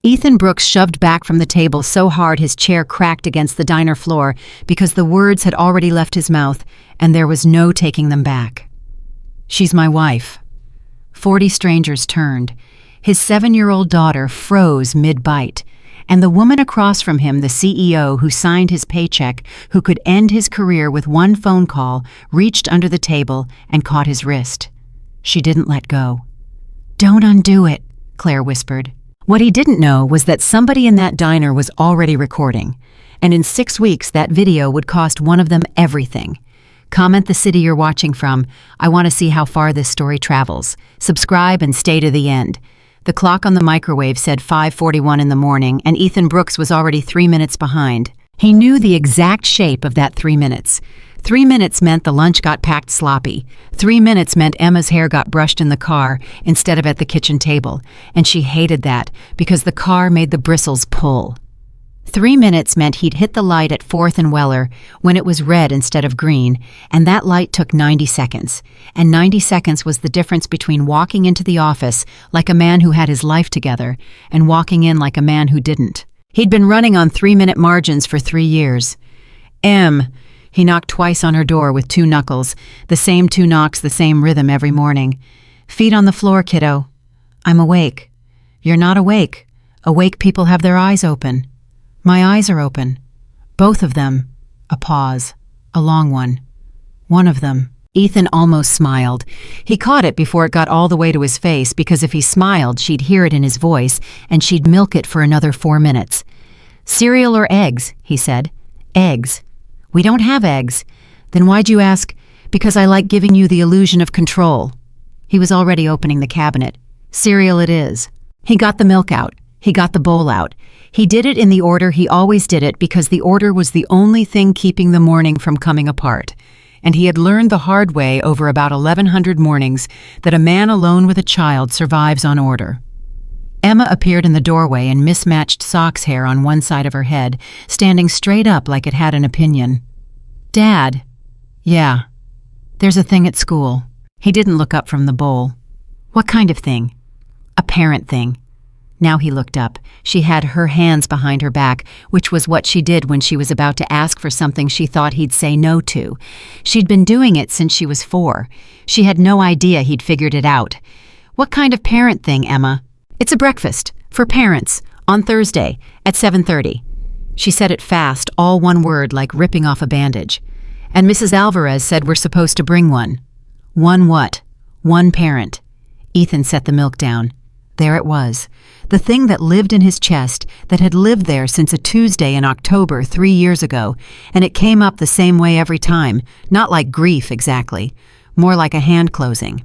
Ethan Brooks shoved back from the table so hard his chair cracked against the diner floor because the words had already left his mouth and there was no taking them back. "She's my wife." 40 strangers turned. His 7-year-old daughter froze mid-bite, and the woman across from him, the CEO who signed his paycheck, who could end his career with one phone call, reached under the table and caught his wrist. She didn't let go. "Don't undo it," Claire whispered. What he didn't know was that somebody in that diner was already recording, and in 6 weeks that video would cost one of them everything. Comment the city you're watching from. I want to see how far this story travels. Subscribe and stay to the end. The clock on the microwave said 5:41 in the morning, and Ethan Brooks was already 3 minutes behind. He knew the exact shape of that 3 minutes. 3 minutes meant the lunch got packed sloppy. 3 minutes meant Emma's hair got brushed in the car instead of at the kitchen table, and she hated that because the car made the bristles pull. 3 minutes meant he'd hit the light at 4th and Weller when it was red instead of green, and that light took 90 seconds. And 90 seconds was the difference between walking into the office like a man who had his life together and walking in like a man who didn't. He'd been running on 3-minute margins for 3 years. He knocked twice on her door with 2 knuckles, the same 2 knocks, the same rhythm every morning. "Feet on the floor, kiddo." "I'm awake." "You're not awake. Awake people have their eyes open." "My eyes are open." "Both of them." A pause. A long one. "One of them." Ethan almost smiled. He caught it before it got all the way to his face because if he smiled, she'd hear it in his voice, and she'd milk it for another 4 minutes. "Cereal or eggs?" he said. "Eggs." "We don't have eggs." "Then why'd you ask?" "Because I like giving you the illusion of control." He was already opening the cabinet. "Cereal it is." He got the milk out. He got the bowl out. He did it in the order he always did it because the order was the only thing keeping the morning from coming apart. And he had learned the hard way over about 1,100 mornings that a man alone with a child survives on order. Emma appeared in the doorway in mismatched socks hair on one side of her head, standing straight up like it had an opinion. "Dad." "Yeah." "There's a thing at school." He didn't look up from the bowl. "What kind of thing?" "A parent thing." Now he looked up. She had her hands behind her back, which was what she did when she was about to ask for something she thought he'd say no to. She'd been doing it since she was 4. She had no idea he'd figured it out. "What kind of parent thing, Emma?" "It's a breakfast, for parents, on Thursday, at 7:30. She said it fast, all one word like ripping off a bandage. "And Mrs. Alvarez said we're supposed to bring one." "One what?" "One parent." Ethan set the milk down. There it was, the thing that lived in his chest, that had lived there since a Tuesday in October 3 years ago, and it came up the same way every time, not like grief exactly, more like a hand closing.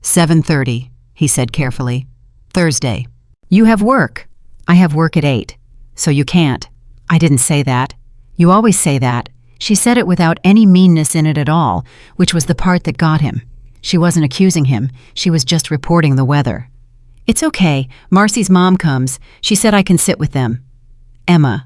7:30, he said carefully. "Thursday." "You have work." "I have work at 8. "So you can't." "I didn't say that." "You always say that." She said it without any meanness in it at all, which was the part that got him. She wasn't accusing him, she was just reporting the weather. "It's okay. Marcy's mom comes. She said I can sit with them." "Emma."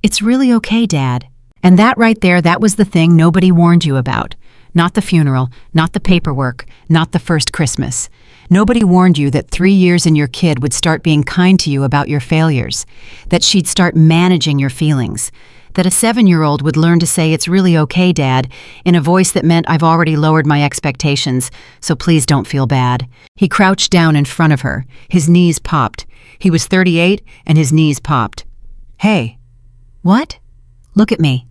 "It's really okay, Dad." And that right there, that was the thing nobody warned you about. Not the funeral, not the paperwork, not the first Christmas. Nobody warned you that 3 years in your kid would start being kind to you about your failures, that she'd start managing your feelings, that a 7-year-old would learn to say, "It's really okay, Dad," in a voice that meant, "I've already lowered my expectations, so please don't feel bad." He crouched down in front of her. His knees popped. He was 38, and his knees popped. "Hey." "What?" "Look at me."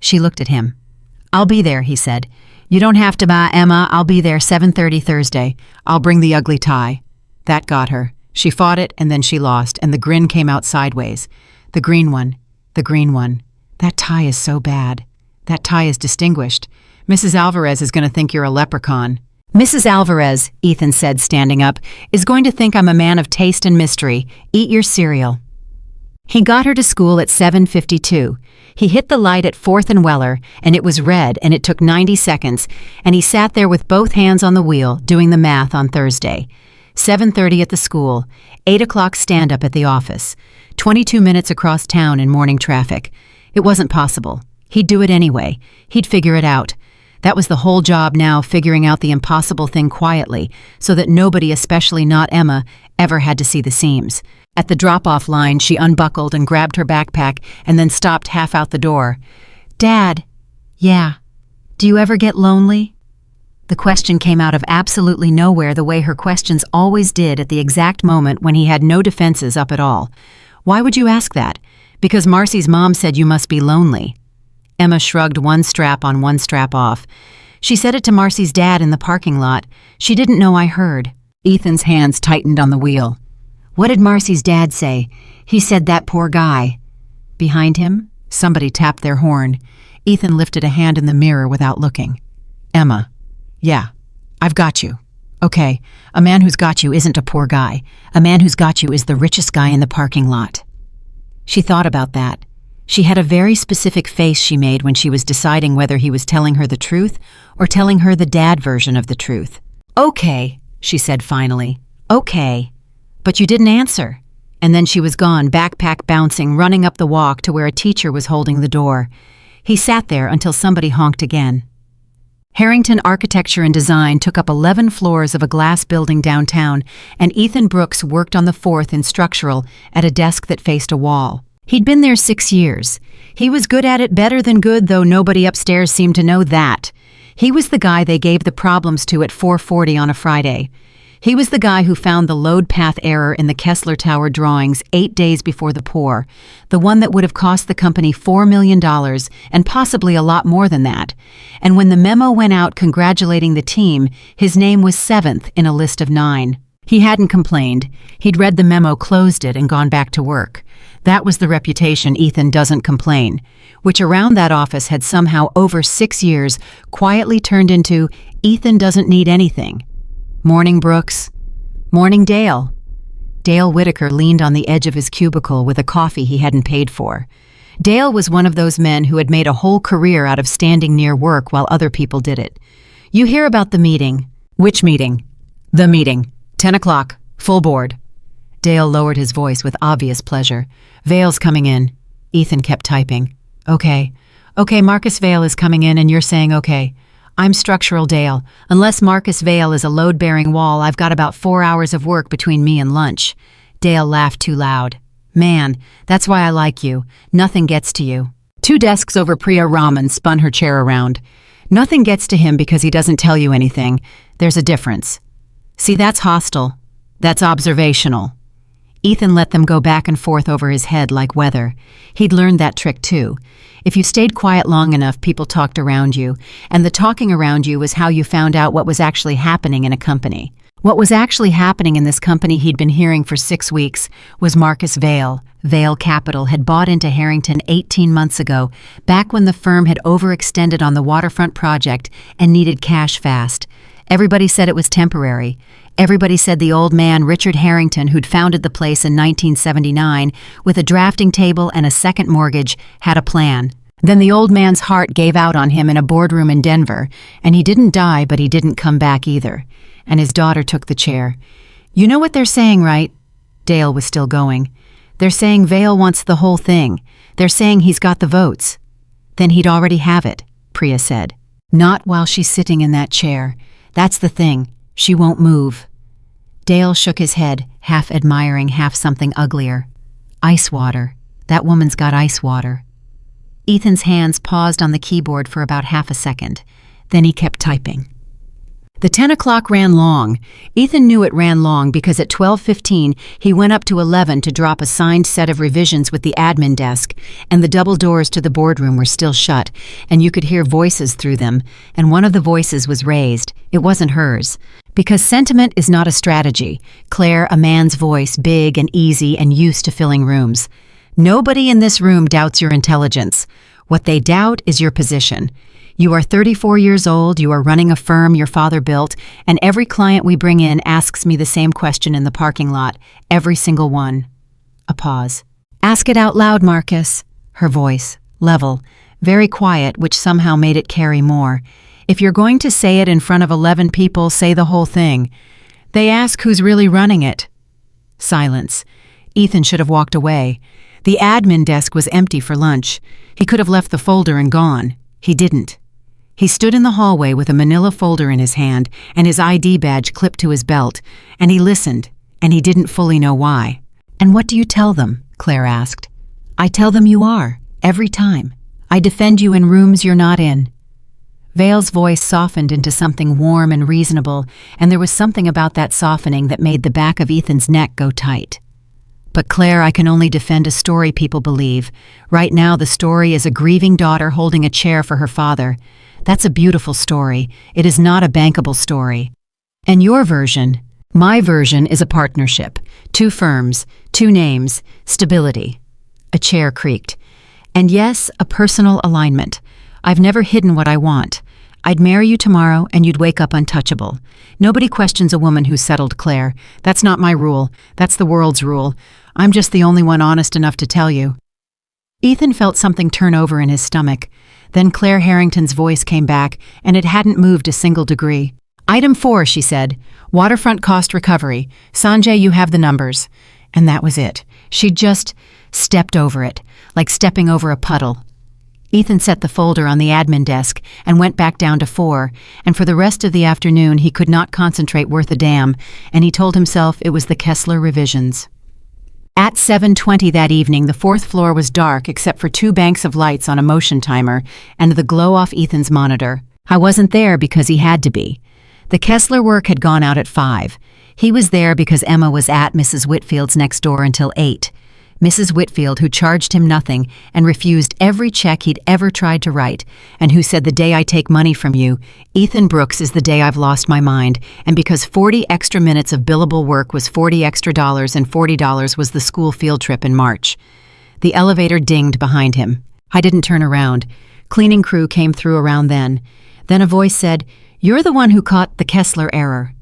She looked at him. "I'll be there," he said. "You don't have to buy Emma. I'll be there 7:30 Thursday. I'll bring the ugly tie." That got her. She fought it, and then she lost, and the grin came out sideways. The green one. The green one. "That tie is so bad. That tie is distinguished. Mrs. Alvarez is going to think you're a leprechaun." "Mrs. Alvarez," Ethan said, standing up, "is going to think I'm a man of taste and mystery. Eat your cereal." He got her to school at 7:52. He hit the light at 4th and Weller, and it was red, and it took 90 seconds, and he sat there with both hands on the wheel, doing the math on Thursday. 7:30 at the school, 8 o'clock stand-up at the office, 22 minutes across town in morning traffic. It wasn't possible. He'd do it anyway. He'd figure it out. That was the whole job now, figuring out the impossible thing quietly, so that nobody, especially not Emma, ever had to see the seams. At the drop-off line, she unbuckled and grabbed her backpack and then stopped half out the door. "Dad." "Yeah." "Do you ever get lonely?" The question came out of absolutely nowhere, the way her questions always did at the exact moment when he had no defenses up at all. "Why would you ask that?" "Because Marcy's mom said you must be lonely." Emma shrugged, one strap on, one strap off. "She said it to Marcy's dad in the parking lot. She didn't know I heard." Ethan's hands tightened on the wheel. "What did Marcy's dad say?" "He said that poor guy." Behind him, somebody tapped their horn. Ethan lifted a hand in the mirror without looking. "Emma." "Yeah, I've got you." "Okay, a man who's got you isn't a poor guy. A man who's got you is the richest guy in the parking lot." She thought about that. She had a very specific face she made when she was deciding whether he was telling her the truth or telling her the dad version of the truth. "Okay," she said finally. "Okay. But you didn't answer." And then she was gone, backpack bouncing, running up the walk to where a teacher was holding the door. He sat there until somebody honked again. Harrington Architecture and Design took up 11 floors of a glass building downtown, and Ethan Brooks worked on the 4th in structural at a desk that faced a wall. He'd been there 6 years. He was good at it, better than good, though nobody upstairs seemed to know that. He was the guy they gave the problems to at 4:40 on a Friday. He was the guy who found the load path error in the Kessler Tower drawings 8 days before the pour, the one that would have cost the company $4 million and possibly a lot more than that. And when the memo went out congratulating the team, his name was 7th in a list of 9. He hadn't complained. He'd read the memo, closed it, and gone back to work. That was the reputation Ethan doesn't complain, which around that office had somehow over 6 years quietly turned into Ethan doesn't need anything. "Morning, Brooks." "Morning, Dale." Dale Whitaker leaned on the edge of his cubicle with a coffee he hadn't paid for. Dale was one of those men who had made a whole career out of standing near work while other people did it. "You hear about the meeting." "Which meeting?" "The meeting. 10 o'clock. Full board." Dale lowered his voice with obvious pleasure. "Vale's coming in." Ethan kept typing. "Okay. Okay, Marcus Vale is coming in and you're saying okay. I'm structural, Dale. Unless Marcus Vale is a load-bearing wall, I've got about 4 hours of work between me and lunch." Dale laughed too loud. "Man, that's why I like you. Nothing gets to you." 2 desks over Priya Raman spun her chair around. "Nothing gets to him because he doesn't tell you anything. There's a difference. See, that's hostile. That's observational." Ethan let them go back and forth over his head like weather. He'd learned that trick too. If you stayed quiet long enough, people talked around you, and the talking around you was how you found out what was actually happening in a company. What was actually happening in this company he'd been hearing for 6 weeks was Marcus Vale. Vale Capital had bought into Harrington 18 months ago, back when the firm had overextended on the waterfront project and needed cash fast. Everybody said it was temporary. Everybody said the old man, Richard Harrington, who'd founded the place in 1979, with a drafting table and a second mortgage, had a plan. Then the old man's heart gave out on him in a boardroom in Denver, and he didn't die, but he didn't come back either. And his daughter took the chair. "You know what they're saying, right?" Dale was still going. "They're saying Vale wants the whole thing. They're saying he's got the votes." "Then he'd already have it," Priya said. "Not while she's sitting in that chair. That's the thing. She won't move." Dale shook his head, half admiring, half something uglier. "Ice water. That woman's got ice water." Ethan's hands paused on the keyboard for about half a second. Then he kept typing. The 10 o'clock ran long. Ethan knew it ran long because at 12:15 he went up to 11 to drop a signed set of revisions with the admin desk, and the double doors to the boardroom were still shut, and you could hear voices through them, and one of the voices was raised. It wasn't hers. Because sentiment is not a strategy. Claire, a man's voice, big and easy and used to filling rooms. "Nobody in this room doubts your intelligence. What they doubt is your position. You are 34 years old, you are running a firm your father built, and every client we bring in asks me the same question in the parking lot, every single one." A pause. "Ask it out loud, Marcus." Her voice, level, very quiet, which somehow made it carry more. "If you're going to say it in front of 11 people, say the whole thing. They ask who's really running it." Silence. Ethan should have walked away. The admin desk was empty for lunch. He could have left the folder and gone. He didn't. He stood in the hallway with a manila folder in his hand and his ID badge clipped to his belt, and he listened, and he didn't fully know why. "And what do you tell them?" Claire asked. "I tell them you are, every time. I defend you in rooms you're not in." Vale's voice softened into something warm and reasonable, and there was something about that softening that made the back of Ethan's neck go tight. "But Claire, I can only defend a story people believe. Right now the story is a grieving daughter holding a chair for her father. That's a beautiful story. It is not a bankable story. And your version? My version is a partnership. 2 firms, 2 names, stability." A chair creaked. "And yes, a personal alignment. I've never hidden what I want. I'd marry you tomorrow and you'd wake up untouchable. Nobody questions a woman who's settled, Claire. That's not my rule. That's the world's rule. I'm just the only one honest enough to tell you." Ethan felt something turn over in his stomach. Then Claire Harrington's voice came back, and it hadn't moved a single degree. "Item 4, she said. Waterfront cost recovery. Sanjay, you have the numbers." And that was it. She'd just stepped over it, like stepping over a puddle. Ethan set the folder on the admin desk and went back down to 4, and for the rest of the afternoon he could not concentrate worth a damn, and he told himself it was the Kessler revisions. At 7:20 that evening, the 4th floor was dark except for 2 banks of lights on a motion timer and the glow off Ethan's monitor. I wasn't there because he had to be. The Kessler work had gone out at 5. He was there because Emma was at Mrs. Whitfield's next door until 8. Mrs. Whitfield, who charged him nothing and refused every check he'd ever tried to write, and who said, "The day I take money from you, Ethan Brooks, is the day I've lost my mind," and because 40 extra minutes of billable work was $40 extra and $40 was the school field trip in March. The elevator dinged behind him. I didn't turn around. Cleaning crew came through around then. Then a voice said, "You're the one who caught the Kessler error."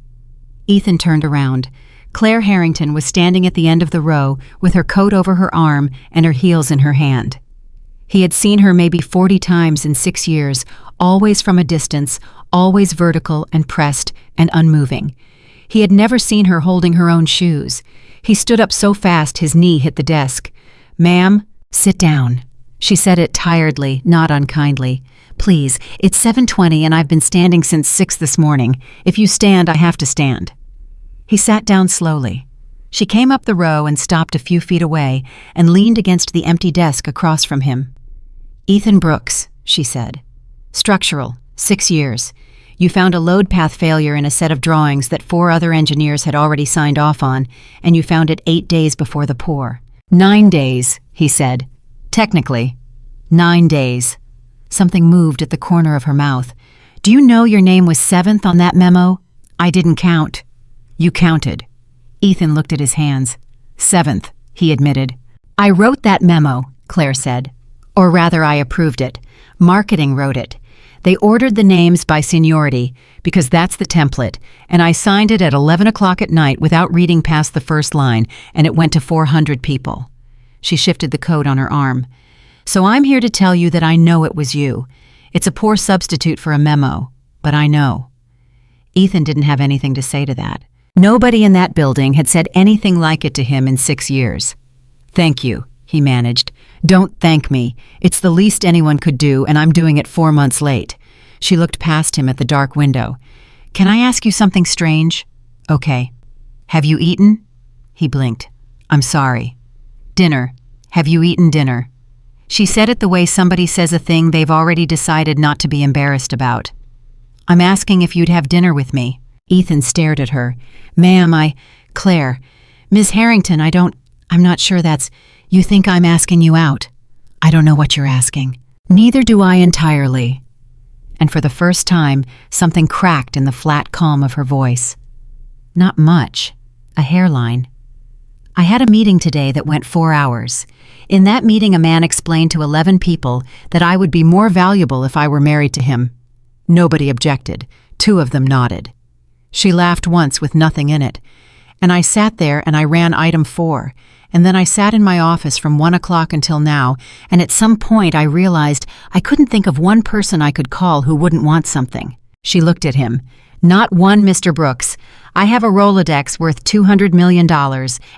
Ethan turned around. Claire Harrington was standing at the end of the row with her coat over her arm and her heels in her hand. He had seen her maybe 40 times in 6 years, always from a distance, always vertical and pressed and unmoving. He had never seen her holding her own shoes. He stood up so fast his knee hit the desk. "Ma'am, sit down." She said it tiredly, not unkindly. "Please, it's 7:20 and I've been standing since 6 this morning. If you stand, I have to stand." He sat down slowly. She came up the row and stopped a few feet away and leaned against the empty desk across from him. "Ethan Brooks," she said. "Structural, 6 years. You found a load path failure in a set of drawings that 4 other engineers had already signed off on, and you found it 8 days before the pour." 9 days, he said. "Technically, 9 days." Something moved at the corner of her mouth. "Do you know your name was 7th on that memo?" "I didn't count." "You counted." Ethan looked at his hands. 7th, he admitted. "I wrote that memo," Claire said. "Or rather, I approved it. Marketing wrote it. They ordered the names by seniority, because that's the template, and I signed it at 11 o'clock at night without reading past the first line, and it went to 400 people. She shifted the coat on her arm. "So I'm here to tell you that I know it was you. It's a poor substitute for a memo, but I know." Ethan didn't have anything to say to that. Nobody in that building had said anything like it to him in 6 years. "Thank you," he managed. "Don't thank me. It's the least anyone could do, and I'm doing it 4 months late." She looked past him at the dark window. "Can I ask you something strange?" "Okay." "Have you eaten?" He blinked. "I'm sorry." "Dinner. Have you eaten dinner?" She said it the way somebody says a thing they've already decided not to be embarrassed about. "I'm asking if you'd have dinner with me." Ethan stared at her. "Ma'am, Claire, Ms. Harrington, I'm not sure that's, you think I'm asking you out. I don't know what you're asking." "Neither do I entirely." And for the first time, something cracked in the flat calm of her voice. "Not much. A hairline. I had a meeting today that went 4 hours. In that meeting, a man explained to 11 people that I would be more valuable if I were married to him. Nobody objected. 2 of them nodded. She laughed once with nothing in it. And I sat there and I ran item 4, and then I sat in my office from 1 o'clock until now, and at some point I realized I couldn't think of one person I could call who wouldn't want something." She looked at him. "Not one, Mr. Brooks. I have a Rolodex worth $200 million,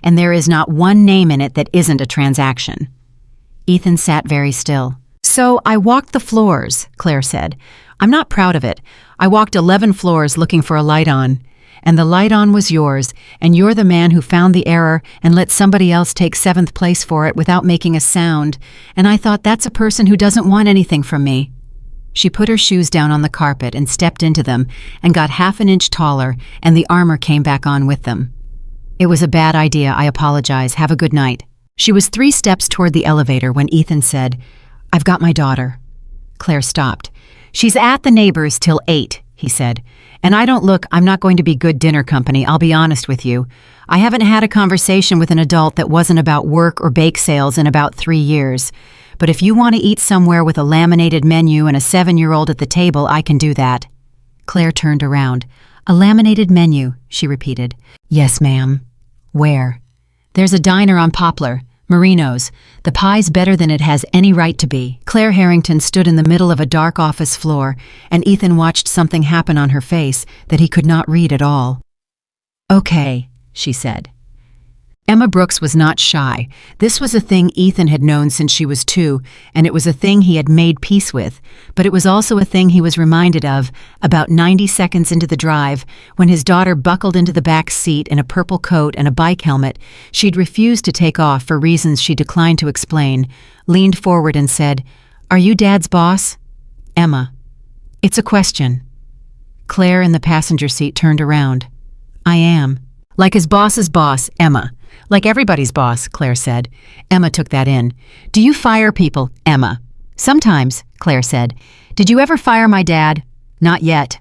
and there is not one name in it that isn't a transaction." Ethan sat very still. "So I walked the floors," Claire said. I'm not proud of it. I walked 11 floors looking for a light on. And the light on was yours, and you're the man who found the error and let somebody else take 7th place for it without making a sound. And I thought, that's a person who doesn't want anything from me. She put her shoes down on the carpet and stepped into them and got half an inch taller, and the armor came back on with them. It was a bad idea. I apologize. Have a good night. She was 3 steps toward the elevator when Ethan said, I've got my daughter. Claire stopped. She's at the neighbors till 8, he said. And I'm not going to be good dinner company, I'll be honest with you. I haven't had a conversation with an adult that wasn't about work or bake sales in about 3 years. But if you want to eat somewhere with a laminated menu and a 7-year-old at the table, I can do that. Claire turned around. A laminated menu, she repeated. Yes, ma'am. Where? There's a diner on Poplar. Marino's. The pie's better than it has any right to be. Claire Harrington stood in the middle of a dark office floor, and Ethan watched something happen on her face that he could not read at all. Okay, she said. Emma Brooks was not shy. This was a thing Ethan had known since she was 2, and it was a thing he had made peace with, but it was also a thing he was reminded of about 90 seconds into the drive, when his daughter buckled into the back seat in a purple coat and a bike helmet she'd refused to take off for reasons she declined to explain, leaned forward and said, Are you Dad's boss? Emma. It's a question. Claire in the passenger seat turned around. I am. Like his boss's boss, Emma. Like everybody's boss, Claire said. Emma took that in. Do you fire people, Emma? Sometimes, Claire said. Did you ever fire my dad? Not yet.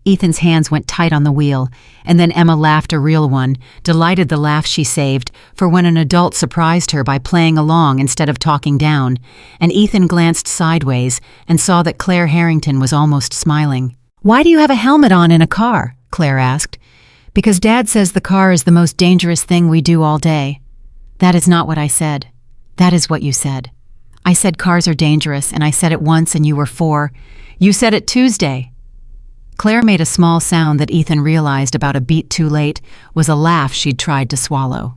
Ethan's hands went tight on the wheel, and then Emma laughed a real one, delighted the laugh she saved for when an adult surprised her by playing along instead of talking down, and Ethan glanced sideways and saw that Claire Harrington was almost smiling. Why do you have a helmet on in a car? Claire asked. Because Dad says the car is the most dangerous thing we do all day. That is not what I said. That is what you said. I said cars are dangerous, and I said it once and you were 4. You said it Tuesday. Claire made a small sound that Ethan realized about a beat too late was a laugh she'd tried to swallow.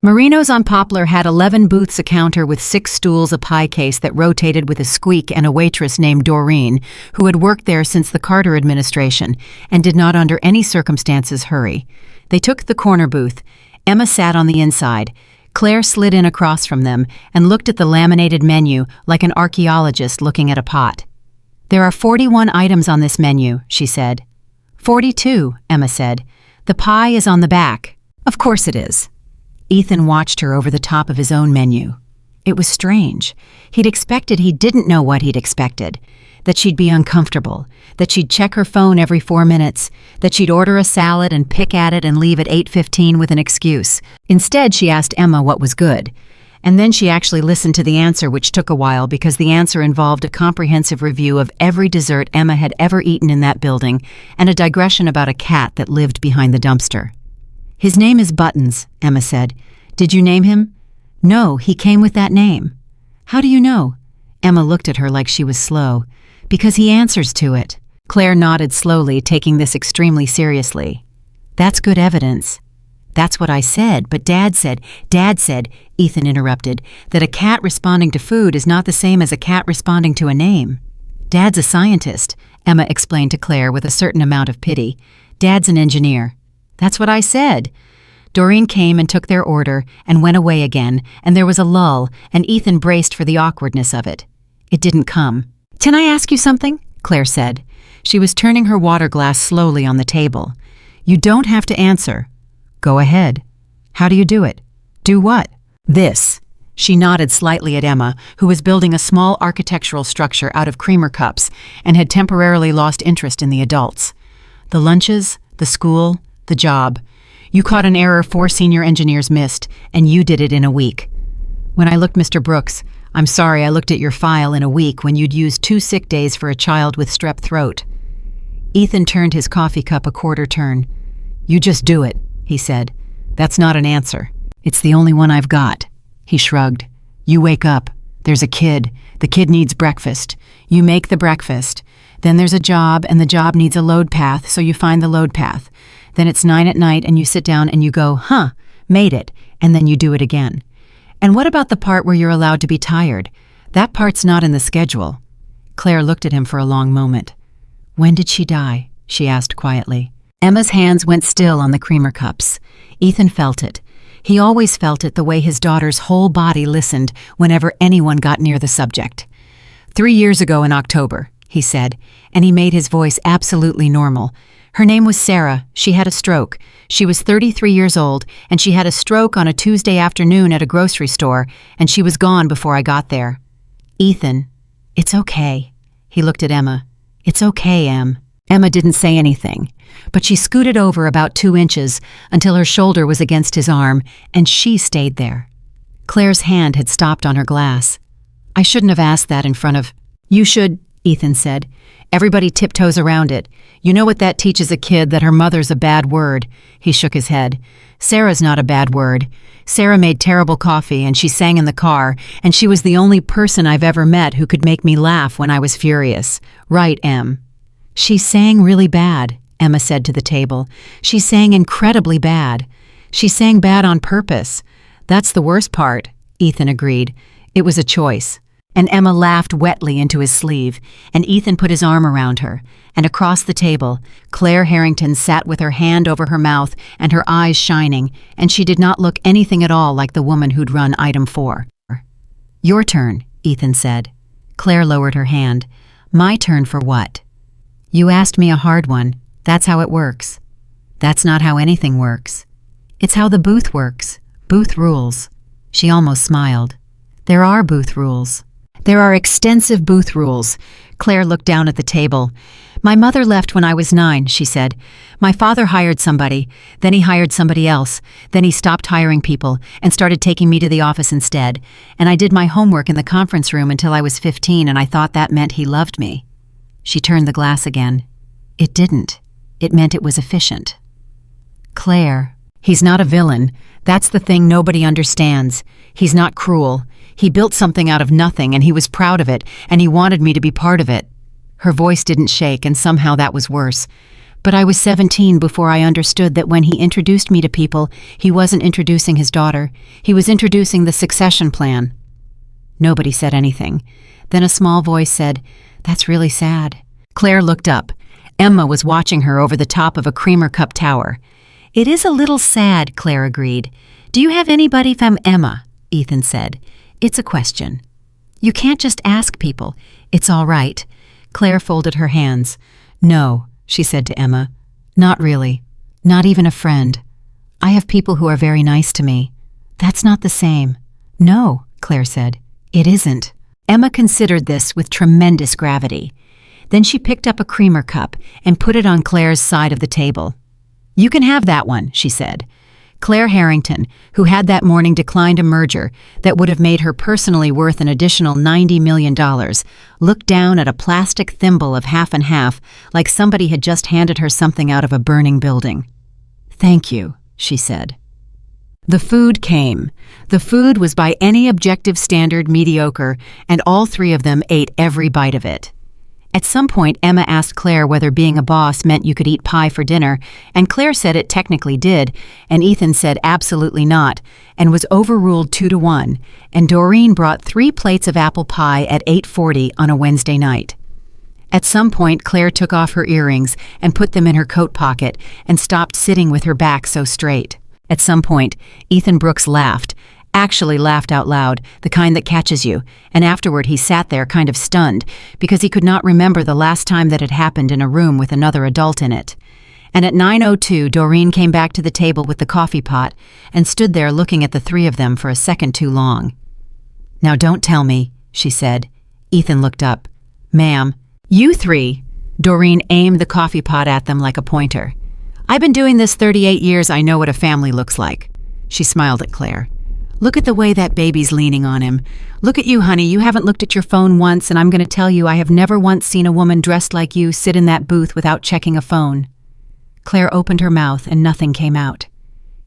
Marino's on Poplar had 11 booths, a counter with 6 stools, a pie case that rotated with a squeak, and a waitress named Doreen, who had worked there since the Carter administration and did not under any circumstances hurry. They took the corner booth. Emma sat on the inside. Claire slid in across from them and looked at the laminated menu like an archaeologist looking at a pot. There are 41 items on this menu, she said. 42, Emma said. The pie is on the back. Of course it is. Ethan watched her over the top of his own menu. It was strange. He'd expected he didn't know what he'd expected. That she'd be uncomfortable, that she'd check her phone every 4 minutes, that she'd order a salad and pick at it and leave at 8:15 with an excuse. Instead, she asked Emma what was good. And then she actually listened to the answer, which took a while because the answer involved a comprehensive review of every dessert Emma had ever eaten in that building and a digression about a cat that lived behind the dumpster. His name is Buttons, Emma said. Did you name him? No, he came with that name. How do you know? Emma looked at her like she was slow. Because he answers to it. Claire nodded slowly, taking this extremely seriously. That's good evidence. That's what I said, but Dad said, Ethan interrupted, that a cat responding to food is not the same as a cat responding to a name. Dad's a scientist, Emma explained to Claire with a certain amount of pity. Dad's an engineer. That's what I said. Doreen came and took their order and went away again, and there was a lull, and Ethan braced for the awkwardness of it. It didn't come. Can I ask you something? Claire said. She was turning her water glass slowly on the table. You don't have to answer. Go ahead. How do you do it? Do what? This. She nodded slightly at Emma, who was building a small architectural structure out of creamer cups and had temporarily lost interest in the adults. The lunches, the school, the job. You caught an error 4 senior engineers missed, and you did it in a week. When I looked, Mr. Brooks, I'm sorry I looked at your file in a week when you'd used 2 sick days for a child with strep throat. Ethan turned his coffee cup a quarter turn. You just do it, he said. That's not an answer. It's the only one I've got. He shrugged. You wake up. There's a kid. The kid needs breakfast. You make the breakfast. Then there's a job, and the job needs a load path, so you find the load path. Then it's 9 at night, and you sit down and you go, made it, and then you do it again. And what about the part where you're allowed to be tired? That part's not in the schedule. Claire looked at him for a long moment. When did she die? She asked quietly. Emma's hands went still on the creamer cups. Ethan felt it. He always felt it the way his daughter's whole body listened whenever anyone got near the subject. 3 years ago in October, he said, and he made his voice absolutely normal. Her name was Sarah. She had a stroke. She was 33 years old, and she had a stroke on a Tuesday afternoon at a grocery store, and she was gone before I got there. Ethan, it's okay. He looked at Emma. It's okay, Em. Emma didn't say anything, but she scooted over about 2 inches until her shoulder was against his arm, and she stayed there. Claire's hand had stopped on her glass. I shouldn't have asked that in front of... You should, Ethan said. Everybody tiptoes around it. You know what that teaches a kid, that her mother's a bad word. He shook his head. Sarah's not a bad word. Sarah made terrible coffee, and she sang in the car, and she was the only person I've ever met who could make me laugh when I was furious. Right, Em. She sang really bad, Emma said to the table. She sang incredibly bad. She sang bad on purpose. That's the worst part, Ethan agreed. It was a choice. And Emma laughed wetly into his sleeve, and Ethan put his arm around her. And across the table, Claire Harrington sat with her hand over her mouth and her eyes shining, and she did not look anything at all like the woman who'd run item 4. Your turn, Ethan said. Claire lowered her hand. My turn for what? You asked me a hard one. That's how it works. That's not how anything works. It's how the booth works. Booth rules. She almost smiled. There are booth rules. There are extensive booth rules. Claire looked down at the table. My mother left when I was 9, she said. My father hired somebody, then he hired somebody else, then he stopped hiring people and started taking me to the office instead. And I did my homework in the conference room until I was 15, and I thought that meant he loved me. She turned the glass again. It didn't. It meant it was efficient. Claire, he's not a villain. That's the thing nobody understands. He's not cruel. He built something out of nothing, and he was proud of it, and he wanted me to be part of it. Her voice didn't shake, and somehow that was worse. But I was 17 before I understood that when he introduced me to people, he wasn't introducing his daughter. He was introducing the succession plan. Nobody said anything. Then a small voice said, That's really sad. Claire looked up. Emma was watching her over the top of a creamer cup tower. It is a little sad, Claire agreed. Do you have anybody from Emma? Ethan said. It's a question. You can't just ask people. It's all right. Claire folded her hands. No, she said to Emma. Not really. Not even a friend. I have people who are very nice to me. That's not the same. No, Claire said. It isn't. Emma considered this with tremendous gravity. Then she picked up a creamer cup and put it on Claire's side of the table. You can have that one, she said. Claire Harrington, who had that morning declined a merger that would have made her personally worth an additional $90 million, looked down at a plastic thimble of half and half like somebody had just handed her something out of a burning building. Thank you, she said. The food came. The food was by any objective standard mediocre, and all 3 of them ate every bite of it. At some point, Emma asked Claire whether being a boss meant you could eat pie for dinner, and Claire said it technically did, and Ethan said absolutely not, and was overruled 2-1, and Doreen brought 3 plates of apple pie at 8:40 on a Wednesday night. At some point, Claire took off her earrings and put them in her coat pocket and stopped sitting with her back so straight. At some point, Ethan Brooks laughed, actually laughed out loud, the kind that catches you, and afterward he sat there kind of stunned because he could not remember the last time that had happened in a room with another adult in it. And at 9:02, Doreen came back to the table with the coffee pot and stood there looking at the 3 of them for a second too long. Now don't tell me, she said. Ethan looked up. Ma'am, you 3. Doreen aimed the coffee pot at them like a pointer. I've been doing this 38 years. I know what a family looks like. She smiled at Claire. Look at the way that baby's leaning on him. Look at you, honey. You haven't looked at your phone once, and I'm going to tell you I have never once seen a woman dressed like you sit in that booth without checking a phone. Claire opened her mouth, and nothing came out.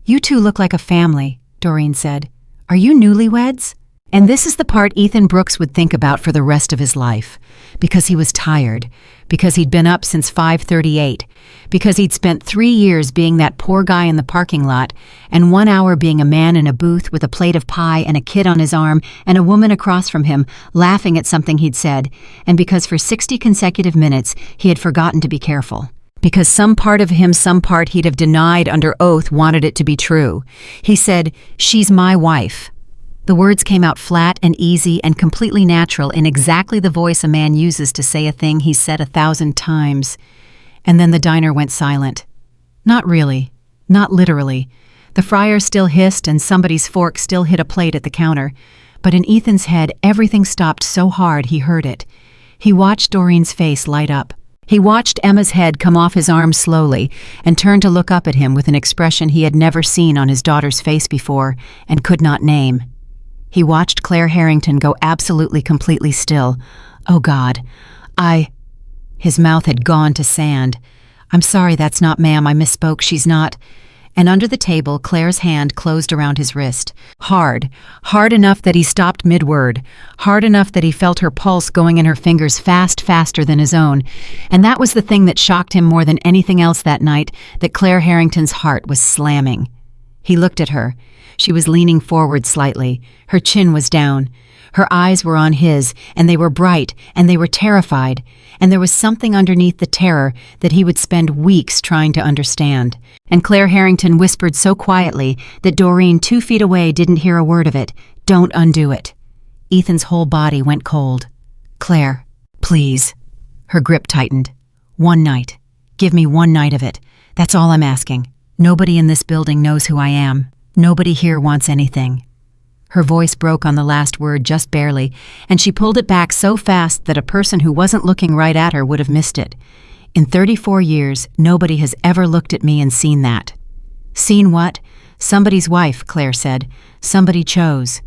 You 2 look like a family, Doreen said. Are you newlyweds? And this is the part Ethan Brooks would think about for the rest of his life. Because he was tired. Because he'd been up since 5:38. Because he'd spent 3 years being that poor guy in the parking lot, and 1 hour being a man in a booth with a plate of pie and a kid on his arm and a woman across from him laughing at something he'd said, and because for 60 consecutive minutes he had forgotten to be careful. Because some part of him, some part he'd have denied under oath, wanted it to be true. He said, "She's my wife." The words came out flat and easy and completely natural in exactly the voice a man uses to say a thing he's said 1,000 times. And then the diner went silent. Not really. Not literally. The fryer still hissed and somebody's fork still hit a plate at the counter. But in Ethan's head, everything stopped so hard he heard it. He watched Doreen's face light up. He watched Emma's head come off his arm slowly and turn to look up at him with an expression he had never seen on his daughter's face before and could not name. He watched Claire Harrington go absolutely completely still. Oh God, His mouth had gone to sand. "I'm sorry, that's not ma'am, I misspoke, she's not." And under the table, Claire's hand closed around his wrist. Hard enough that he stopped mid-word, hard enough that he felt her pulse going in her fingers faster than his own. And that was the thing that shocked him more than anything else that night, that Claire Harrington's heart was slamming. He looked at her. She was leaning forward slightly. Her chin was down. Her eyes were on his, and they were bright, and they were terrified. And there was something underneath the terror that he would spend weeks trying to understand. And Claire Harrington whispered so quietly that Doreen 2 feet away didn't hear a word of it. "Don't undo it." Ethan's whole body went cold. "Claire, please." Her grip tightened. "1 night. Give me 1 night of it. That's all I'm asking. Nobody in this building knows who I am. Nobody here wants anything." Her voice broke on the last word just barely, and she pulled it back so fast that a person who wasn't looking right at her would have missed it. "In 34 years, nobody has ever looked at me and seen that." "Seen what?" "Somebody's wife," Claire said. "Somebody chose."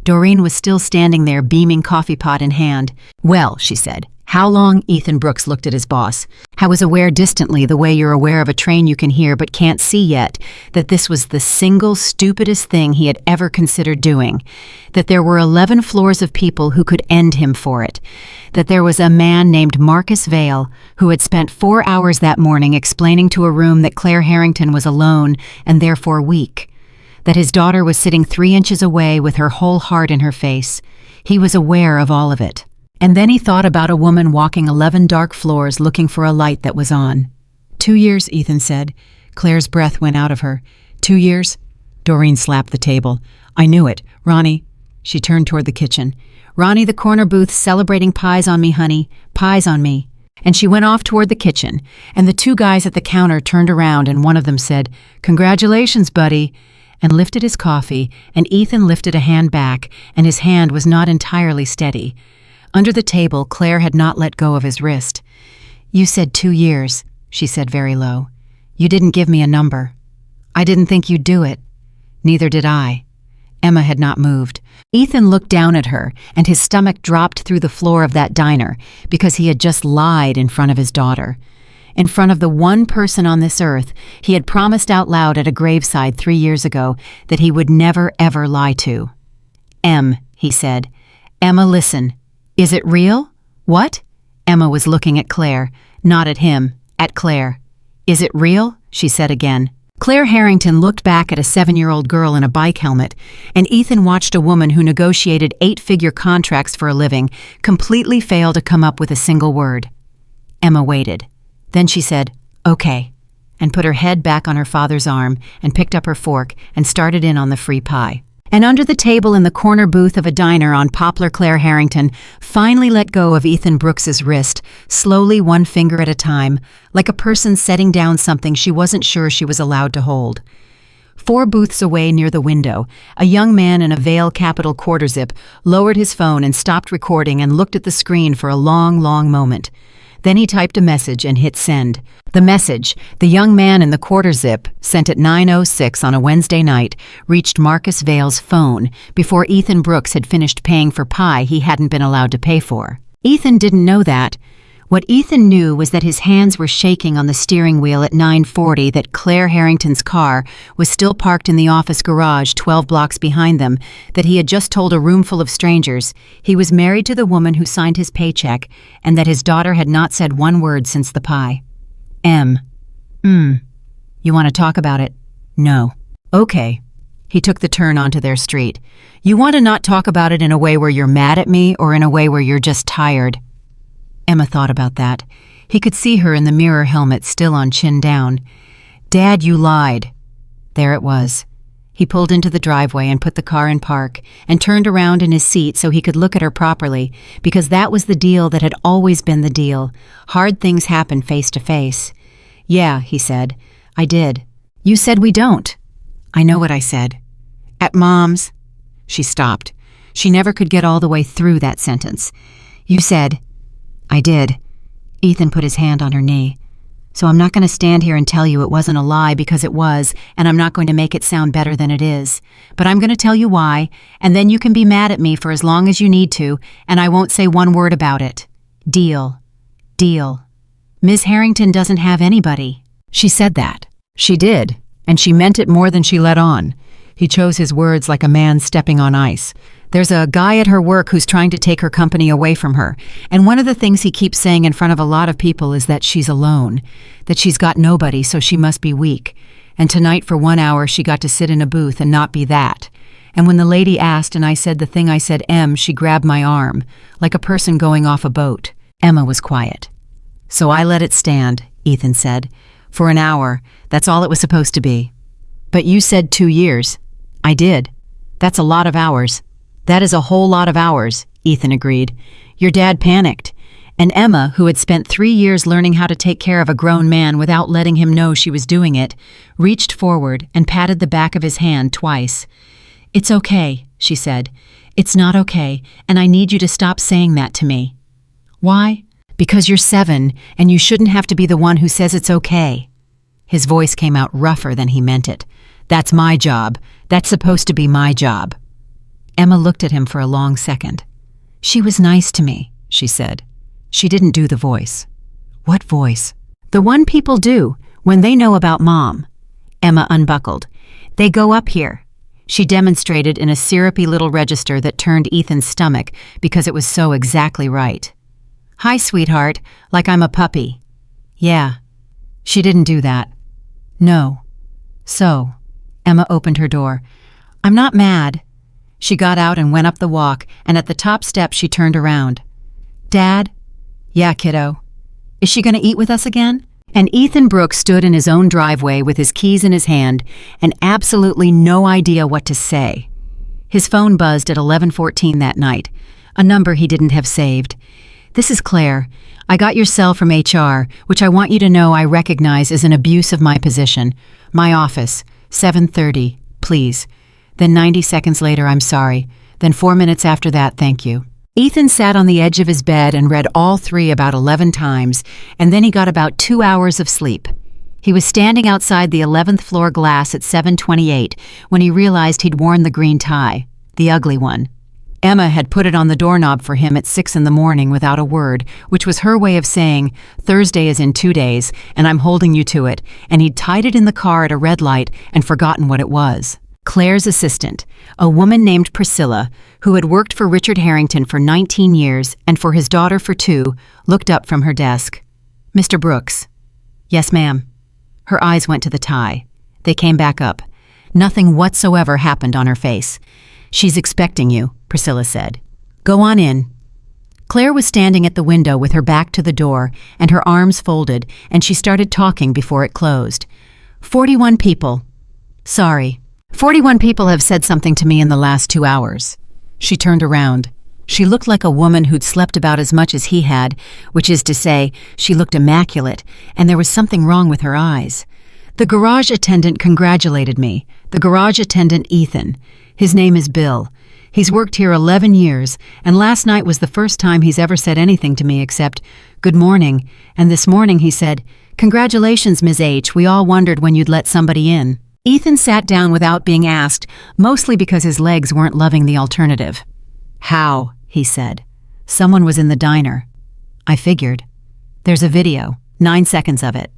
Doreen was still standing there, beaming coffee pot in hand. "Well," she said. "How long?" Ethan Brooks looked at his boss. I was aware distantly, the way you're aware of a train you can hear but can't see yet, that this was the single stupidest thing he had ever considered doing. That there were 11 floors of people who could end him for it. That there was a man named Marcus Vale who had spent 4 hours that morning explaining to a room that Claire Harrington was alone and therefore weak. That his daughter was sitting 3 inches away with her whole heart in her face. He was aware of all of it. And then he thought about a woman walking 11 dark floors looking for a light that was on. 2 years, Ethan said. Claire's breath went out of her. 2 years? Doreen slapped the table. I knew it. Ronnie. She turned toward the kitchen. Ronnie, the corner booth, celebrating pies on me, honey. Pies on me. And she went off toward the kitchen, and the 2 guys at the counter turned around and one of them said, Congratulations, buddy, and lifted his coffee, and Ethan lifted a hand back, and his hand was not entirely steady. Under the table, Claire had not let go of his wrist. You said 2 years, she said very low. You didn't give me a number. I didn't think you'd do it. Neither did I. Emma had not moved. Ethan looked down at her, and his stomach dropped through the floor of that diner because he had just lied in front of his daughter. In front of the one person on this earth he had promised out loud at a graveside 3 years ago that he would never, ever lie to. Em, he said. Emma, listen. Is it real? What? Emma was looking at Claire, not at him, at Claire. Is it real? She said again. Claire Harrington looked back at a 7-year-old girl in a bike helmet, and Ethan watched a woman who negotiated 8-figure contracts for a living completely fail to come up with a single word. Emma waited. Then she said, Okay, and put her head back on her father's arm and picked up her fork and started in on the free pie. And under the table in the corner booth of a diner on Poplar, Claire Harrington finally let go of Ethan Brooks's wrist, slowly, 1 finger at a time, like a person setting down something she wasn't sure she was allowed to hold. 4 booths away near the window, a young man in a Vail Capital quarter zip lowered his phone and stopped recording and looked at the screen for a long, long moment. Then he typed a message and hit send. The message, the young man in the quarter zip, sent at 9:06 on a Wednesday night, reached Marcus Vale's phone before Ethan Brooks had finished paying for pie he hadn't been allowed to pay for. Ethan didn't know that. What Ethan knew was that his hands were shaking on the steering wheel at 9:40, that Claire Harrington's car was still parked in the office garage 12 blocks behind them, that he had just told a room full of strangers he was married to the woman who signed his paycheck, and that his daughter had not said one word since the pie. You want to talk about it? No. Okay. He took the turn onto their street. You want to not talk about it in a way where you're mad at me or in a way where you're just tired? Emma thought about that. He could see her in the mirror helmet still on chin down. Dad, you lied. There it was. He pulled into the driveway and put the car in park and turned around in his seat so he could look at her properly, because that was the deal that had always been the deal. Hard things happen face to face. Yeah, he said. I did. You said we don't. I know what I said. At Mom's. She stopped. She never could get all the way through that sentence. You said. I did. Ethan put his hand on her knee. So I'm not going to stand here and tell you it wasn't a lie, because it was, and I'm not going to make it sound better than it is. But I'm going to tell you why, and then you can be mad at me for as long as you need to, and I won't say one word about it. Deal. Deal. Ms. Harrington doesn't have anybody. She said that. She did, and she meant it more than she let on. He chose his words like a man stepping on ice. There's a guy at her work who's trying to take her company away from her, and one of the things he keeps saying in front of a lot of people is that she's alone, that she's got nobody, so she must be weak. And tonight for 1 hour she got to sit in a booth and not be that. And when the lady asked and I said the thing I said, she grabbed my arm, like a person going off a boat. Emma was quiet. So I let it stand, Ethan said. For an hour, that's all it was supposed to be. But you said 2 years. I did. That's a lot of hours. That is a whole lot of hours, Ethan agreed. Your dad panicked. And Emma, who had spent 3 years learning how to take care of a grown man without letting him know she was doing it, reached forward and patted the back of his hand twice. It's okay, she said. It's not okay, and I need you to stop saying that to me. Why? Because you're 7, and you shouldn't have to be the one who says it's okay. His voice came out rougher than he meant it. That's my job. That's supposed to be my job. Emma looked at him for a long second. She was nice to me, she said. She didn't do the voice. What voice? The one people do when they know about Mom. Emma unbuckled. They go up here. She demonstrated in a syrupy little register that turned Ethan's stomach because it was so exactly right. Hi, sweetheart, like I'm a puppy. Yeah. She didn't do that. No. So, Emma opened her door. I'm not mad. She got out and went up the walk, and at the top step she turned around. Dad? Yeah, kiddo. Is she going to eat with us again? And Ethan Brooks stood in his own driveway with his keys in his hand and absolutely no idea what to say. His phone buzzed at 11:14 that night, a number he didn't have saved. This is Claire. I got your cell from HR, which I want you to know I recognize as an abuse of my position. My office, 7:30, please. Then 90 seconds later, I'm sorry. Then 4 minutes after that, thank you. Ethan sat on the edge of his bed and read all 3 about 11 times, and then he got about 2 hours of sleep. He was standing outside the 11th floor glass at 7:28 when he realized he'd worn the green tie, the ugly one. Emma had put it on the doorknob for him at 6 in the morning without a word, which was her way of saying, Thursday is in 2 days, and I'm holding you to it, and he'd tied it in the car at a red light and forgotten what it was. Claire's assistant, a woman named Priscilla, who had worked for Richard Harrington for 19 years and for his daughter for 2, looked up from her desk. Mr. Brooks. Yes, ma'am. Her eyes went to the tie. They came back up. Nothing whatsoever happened on her face. She's expecting you, Priscilla said. Go on in. Claire was standing at the window with her back to the door and her arms folded, and she started talking before it closed. 41 people. Sorry. 41 people have said something to me in the last 2 hours. She turned around. She looked like a woman who'd slept about as much as he had, which is to say, she looked immaculate, and there was something wrong with her eyes. The garage attendant congratulated me. The garage attendant, Ethan. His name is Bill. He's worked here 11 years, and last night was the first time he's ever said anything to me except, good morning, and this morning he said, congratulations, Ms. H. We all wondered when you'd let somebody in. Ethan sat down without being asked, mostly because his legs weren't loving the alternative. How? He said. Someone was in the diner. I figured. There's a video, 9 seconds of it.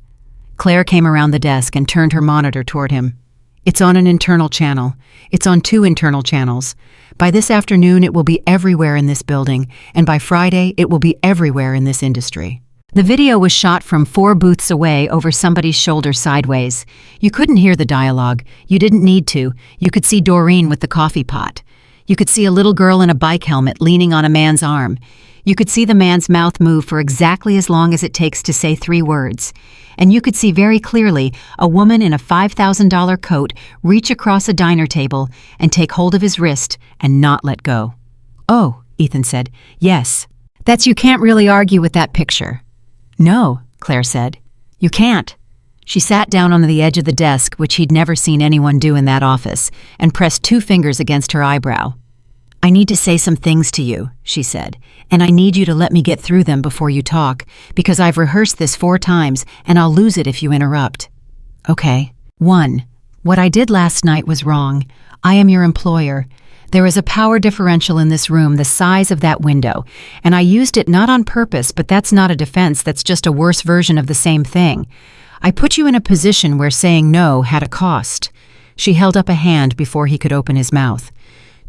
Claire came around the desk and turned her monitor toward him. It's on an internal channel. It's on 2 internal channels. By this afternoon, it will be everywhere in this building, and by Friday, it will be everywhere in this industry. The video was shot from 4 booths away over somebody's shoulder sideways. You couldn't hear the dialogue. You didn't need to. You could see Doreen with the coffee pot. You could see a little girl in a bike helmet leaning on a man's arm. You could see the man's mouth move for exactly as long as it takes to say 3 words. And you could see very clearly a woman in a $5,000 coat reach across a diner table and take hold of his wrist and not let go. "Oh," Ethan said. "Yes. You can't really argue with that picture." "No," Claire said. "You can't." She sat down on the edge of the desk, which he'd never seen anyone do in that office, and pressed 2 fingers against her eyebrow. "I need to say some things to you," she said, "and I need you to let me get through them before you talk, because I've rehearsed this 4 times, and I'll lose it if you interrupt." "Okay. 1. What I did last night was wrong. I am your employer. There is a power differential in this room the size of that window, and I used it not on purpose, but that's not a defense, that's just a worse version of the same thing. I put you in a position where saying no had a cost." She held up a hand before he could open his mouth.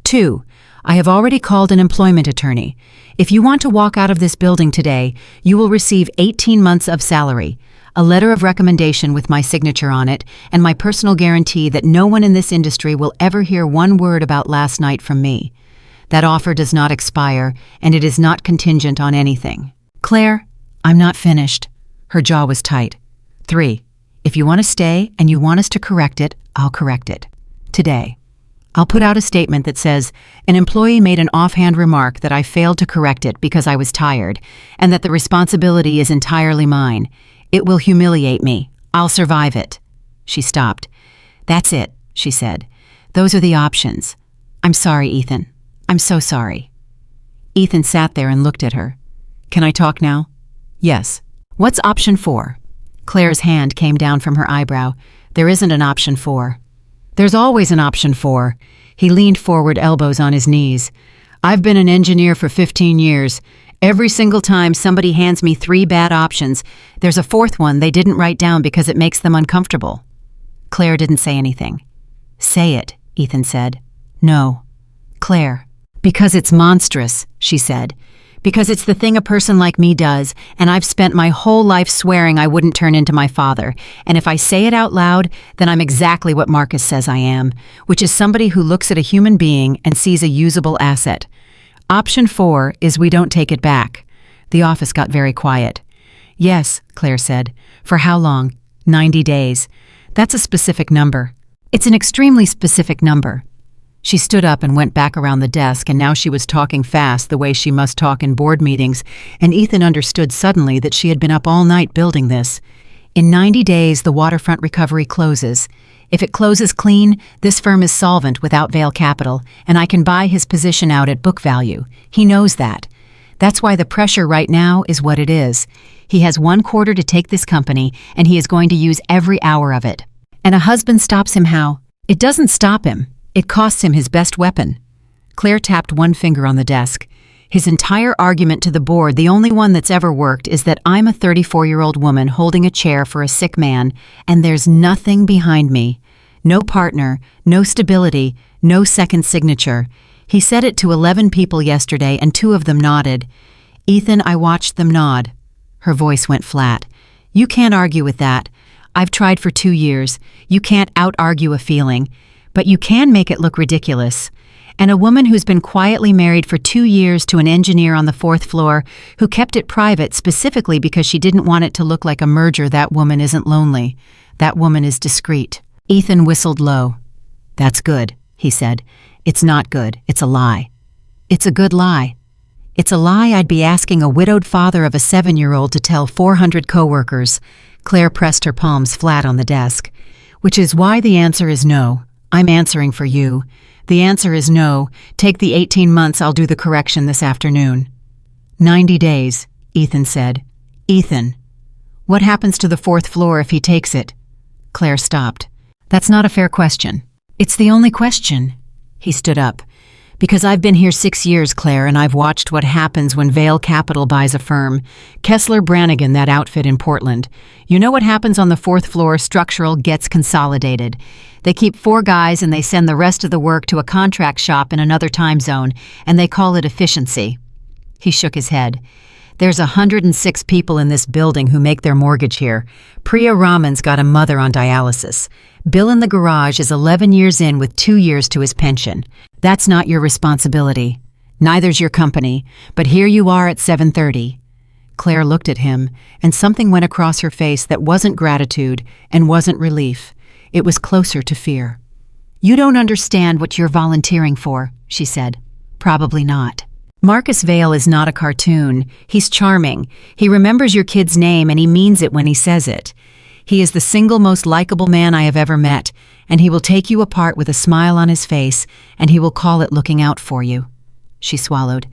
2. I have already called an employment attorney. If you want to walk out of this building today, you will receive 18 months of salary, a letter of recommendation with my signature on it, and my personal guarantee that no one in this industry will ever hear 1 word about last night from me. That offer does not expire, and it is not contingent on anything. "Claire, I'm not finished." Her jaw was tight. 3. If you want to stay and you want us to correct it, I'll correct it. Today. I'll put out a statement that says, an employee made an offhand remark that I failed to correct it because I was tired, and that the responsibility is entirely mine. It will humiliate me. I'll survive it. She stopped. "That's it," she said. "Those are the options. I'm sorry, Ethan. I'm so sorry." Ethan sat there and looked at her. "Can I talk now?" "Yes." "What's option 4? Claire's hand came down from her eyebrow. "There isn't an option 4. "There's always an option 4. He leaned forward, elbows on his knees. "I've been an engineer for 15 years. Every single time somebody hands me 3 bad options, there's a 4th one they didn't write down because it makes them uncomfortable." Claire didn't say anything. "Say it," Ethan said. "No." "Claire." "Because it's monstrous," she said. "Because it's the thing a person like me does, and I've spent my whole life swearing I wouldn't turn into my father, and if I say it out loud, then I'm exactly what Marcus says I am, which is somebody who looks at a human being and sees a usable asset. Option 4 is we don't take it back." The office got very quiet. "Yes," Claire said. "For how long?" 90 days. "That's a specific number. It's an extremely specific number." She stood up and went back around the desk, and now she was talking fast the way she must talk in board meetings, and Ethan understood suddenly that she had been up all night building this. "In 90 days, the waterfront recovery closes. If it closes clean, this firm is solvent without Vail Capital, and I can buy his position out at book value. He knows that. That's why the pressure right now is what it is. He has 1 quarter to take this company, and he is going to use every hour of it. And a husband stops him how? It doesn't stop him. It costs him his best weapon." Claire tapped 1 finger on the desk. "His entire argument to the board, the only one that's ever worked, is that I'm a 34-year-old woman holding a chair for a sick man, and there's nothing behind me. No partner, no stability, no second signature. He said it to 11 people yesterday, and 2 of them nodded. Ethan, I watched them nod." Her voice went flat. "You can't argue with that. I've tried for 2 years. You can't out-argue a feeling. But you can make it look ridiculous. And a woman who's been quietly married for 2 years to an engineer on the 4th floor, who kept it private specifically because she didn't want it to look like a merger, that woman isn't lonely. That woman is discreet." Ethan whistled low. "That's good," he said. "It's not good. It's a lie." "It's a good lie." "It's a lie I'd be asking a widowed father of a 7-year-old to tell 400 coworkers." Claire pressed her palms flat on the desk. "Which is why the answer is no. I'm answering for you. The answer is no. Take the 18 months, I'll do the correction this afternoon." 90 days, Ethan said. "Ethan, what happens to the 4th floor if he takes it?" Claire stopped. "That's not a fair question." "It's the only question." He stood up. Because I've been here 6 years, Claire, and I've watched what happens when Vale Capital buys a firm. Kessler Brannigan, that outfit in Portland. You know what happens on the 4th floor? Structural gets consolidated. They keep 4 guys and they send the rest of the work to a contract shop in another time zone, and they call it efficiency. He shook his head. There's 106 people in this building who make their mortgage here. Priya Raman's got a mother on dialysis. Bill in the garage is 11 years in with 2 years to his pension. That's not your responsibility. Neither's your company, but here you are at 7:30. Claire looked at him, and something went across her face that wasn't gratitude and wasn't relief. It was closer to fear. You don't understand what you're volunteering for, she said. Probably not. Marcus Vale is not a cartoon. He's charming. He remembers your kid's name and he means it when he says it. He is the single most likable man I have ever met, and he will take you apart with a smile on his face, and he will call it looking out for you. She swallowed.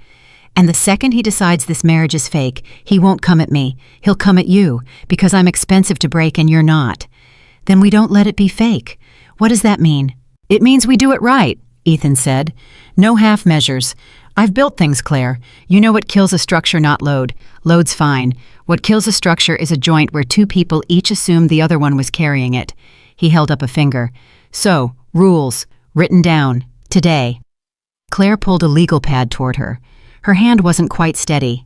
And the second he decides this marriage is fake, he won't come at me. He'll come at you, because I'm expensive to break and you're not. Then we don't let it be fake. What does that mean? It means we do it right, Ethan said. No half measures. I've built things, Claire. You know what kills a structure, not load. Load's fine. What kills a structure is a joint where 2 people each assumed the other one was carrying it. He held up a finger. So, rules. Written down. Today. Claire pulled a legal pad toward her. Her hand wasn't quite steady.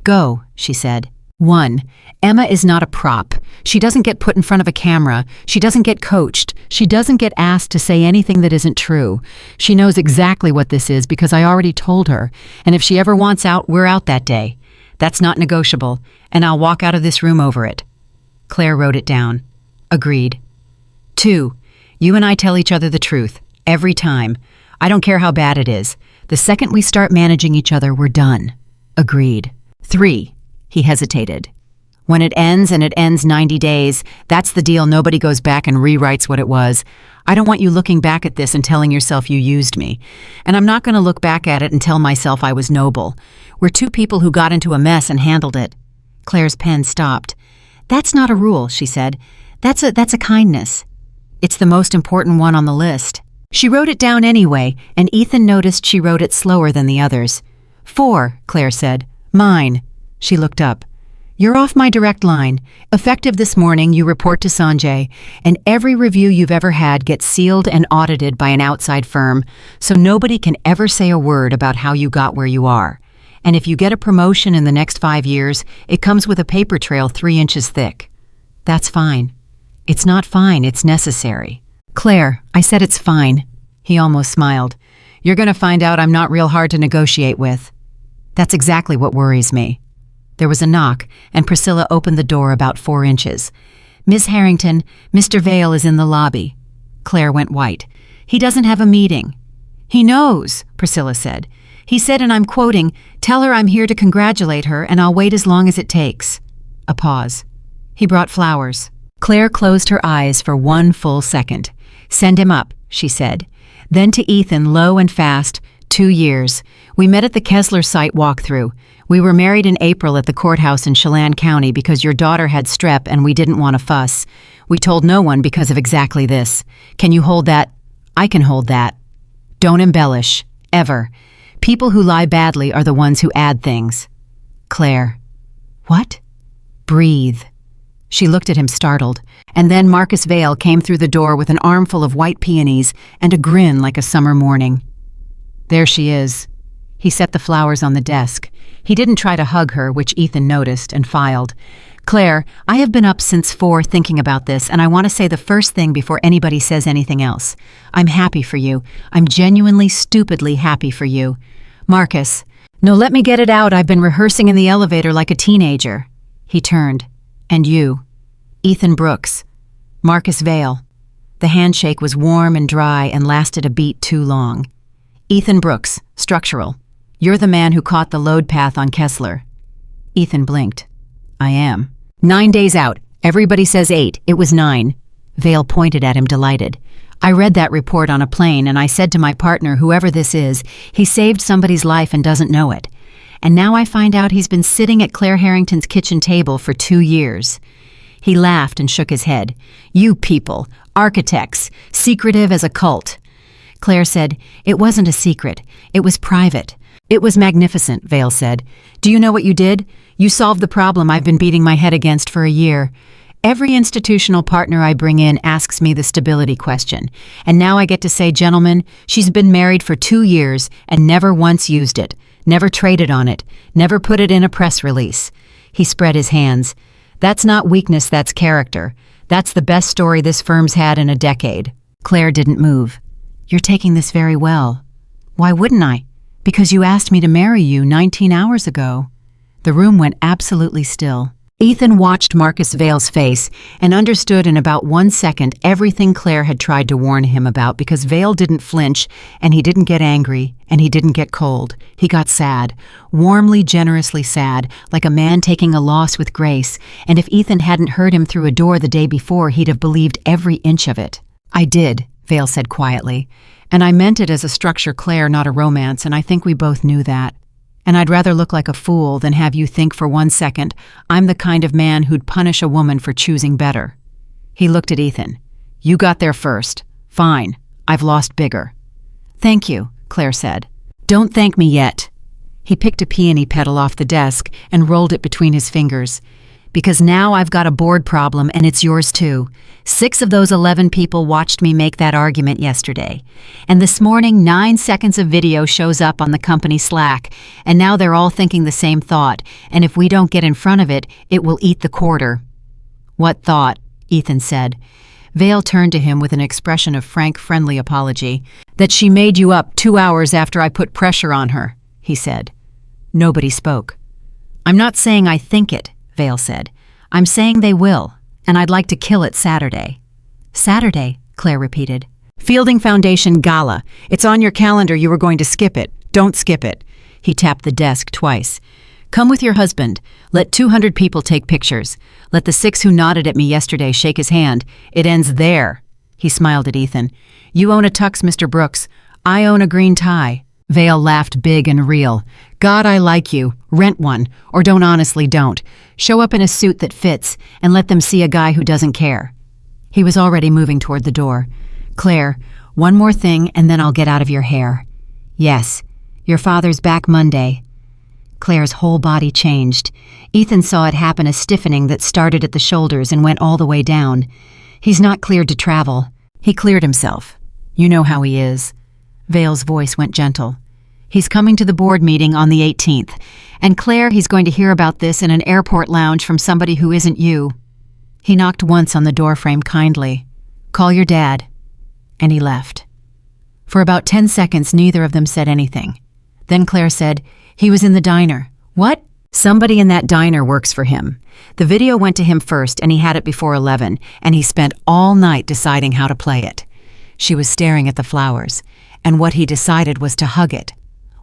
Go, she said. 1. Emma is not a prop. She doesn't get put in front of a camera. She doesn't get coached. She doesn't get asked to say anything that isn't true. She knows exactly what this is because I already told her. And if she ever wants out, we're out that day. That's not negotiable, and I'll walk out of this room over it. Claire wrote it down. Agreed. 2. You and I tell each other the truth. Every time. I don't care how bad it is. The second we start managing each other, we're done. Agreed. 3. He hesitated. When it ends, and it ends 90 days, that's the deal. Nobody goes back and rewrites what it was. I don't want you looking back at this and telling yourself you used me. And I'm not going to look back at it and tell myself I was noble. We're 2 people who got into a mess and handled it. Claire's pen stopped. That's not a rule, she said. That's a kindness. It's the most important one on the list. She wrote it down anyway, and Ethan noticed she wrote it slower than the others. 4, Claire said. Mine. She looked up. You're off my direct line. Effective this morning, you report to Sanjay, and every review you've ever had gets sealed and audited by an outside firm, so nobody can ever say a word about how you got where you are. And if you get a promotion in the next 5 years, it comes with a paper trail 3 inches thick. That's fine. It's not fine, it's necessary. Claire, I said it's fine. He almost smiled. You're going to find out I'm not real hard to negotiate with. That's exactly what worries me. There was a knock, and Priscilla opened the door about 4 inches. Miss Harrington, Mr. Vale is in the lobby. Claire went white. He doesn't have a meeting. He knows, Priscilla said. He said, and I'm quoting, tell her I'm here to congratulate her, and I'll wait as long as it takes. A pause. He brought flowers. Claire closed her eyes for 1 full second. Send him up, she said. Then to Ethan, low and fast, 2 years. We met at the Kessler site walkthrough. We were married in April at the courthouse in Chelan County because your daughter had strep and we didn't want to fuss. We told no one because of exactly this. Can you hold that? I can hold that. Don't embellish. Ever. People who lie badly are the ones who add things. Claire. What? Breathe. She looked at him startled, and then Marcus Vale came through the door with an armful of white peonies and a grin like a summer morning. There she is. He set the flowers on the desk. He didn't try to hug her, which Ethan noticed, and filed. Claire, I have been up since 4 thinking about this, and I want to say the first thing before anybody says anything else. I'm happy for you. I'm genuinely, stupidly happy for you. Marcus. No, let me get it out. I've been rehearsing in the elevator like a teenager. He turned. And you. Ethan Brooks. Marcus Vale. The handshake was warm and dry and lasted a beat too long. Ethan Brooks, structural. You're the man who caught the load path on Kessler. Ethan blinked. I am. 9 days out. Everybody says 8. It was 9. Vale pointed at him, delighted. I read that report on a plane and I said to my partner, whoever this is, he saved somebody's life and doesn't know it. And now I find out he's been sitting at Claire Harrington's kitchen table for 2 years. He laughed and shook his head. You people, architects, secretive as a cult. Claire said, "It wasn't a secret. It was private." "It was magnificent," Vale said. "Do you know what you did? You solved the problem I've been beating my head against for a year. Every institutional partner I bring in asks me the stability question. And now I get to say, gentlemen, she's been married for 2 years and never once used it, never traded on it, never put it in a press release." He spread his hands. "That's not weakness, that's character. That's the best story this firm's had in a decade." Claire didn't move. "You're taking this very well." "Why wouldn't I? Because you asked me to marry you 19 hours ago." The room went absolutely still. Ethan watched Marcus Vale's face and understood in about 1 second everything Claire had tried to warn him about, because Vale didn't flinch, and he didn't get angry, and he didn't get cold. He got sad, warmly, generously sad, like a man taking a loss with grace, and if Ethan hadn't heard him through a door the day before, he'd have believed every inch of it. "I did," Vale said quietly, "and I meant it as a structure, Claire, not a romance, and I think we both knew that. And I'd rather look like a fool than have you think for 1 second I'm the kind of man who'd punish a woman for choosing better." He looked at Ethan. "You got there first. Fine. I've lost bigger." "Thank you," Claire said. "Don't thank me yet." He picked a peony petal off the desk and rolled it between his fingers. "Because now I've got a board problem, and it's yours too. 6 of those 11 people watched me make that argument yesterday. And this morning, 9 seconds of video shows up on the company Slack, and now they're all thinking the same thought, and if we don't get in front of it, it will eat the quarter." "What thought?" Ethan said. Vale turned to him with an expression of frank, friendly apology. "That she made you up 2 hours after I put pressure on her," he said. Nobody spoke. "I'm not saying I think it," Vale said. "I'm saying they will, and I'd like to kill it Saturday." "Saturday," Claire repeated. "Fielding Foundation Gala. It's on your calendar. You were going to skip it. Don't skip it." He tapped the desk twice. "Come with your husband. Let 200 people take pictures. Let the 6 who nodded at me yesterday shake his hand. It ends there." He smiled at Ethan. "You own a tux, Mr. Brooks. I own a green tie." Vale laughed big and real. "God, I like you. Rent one, or don't honestly don't. Show up in a suit that fits, and let them see a guy who doesn't care." He was already moving toward the door. "Claire, one more thing, and then I'll get out of your hair." "Yes, your father's back Monday." Claire's whole body changed. Ethan saw it happen, a stiffening that started at the shoulders and went all the way down. "He's not cleared to travel." He cleared himself. "You know how he is." Vale's voice went gentle. "He's coming to the board meeting on the 18th. And Claire, he's going to hear about this in an airport lounge from somebody who isn't you." He knocked once on the doorframe kindly. "Call your dad." And he left. For about 10 seconds, neither of them said anything. Then Claire said, "He was in the diner." "What?" "Somebody in that diner works for him. The video went to him first, and he had it before 11, and he spent all night deciding how to play it." She was staring at the flowers. "And what he decided was to hug it."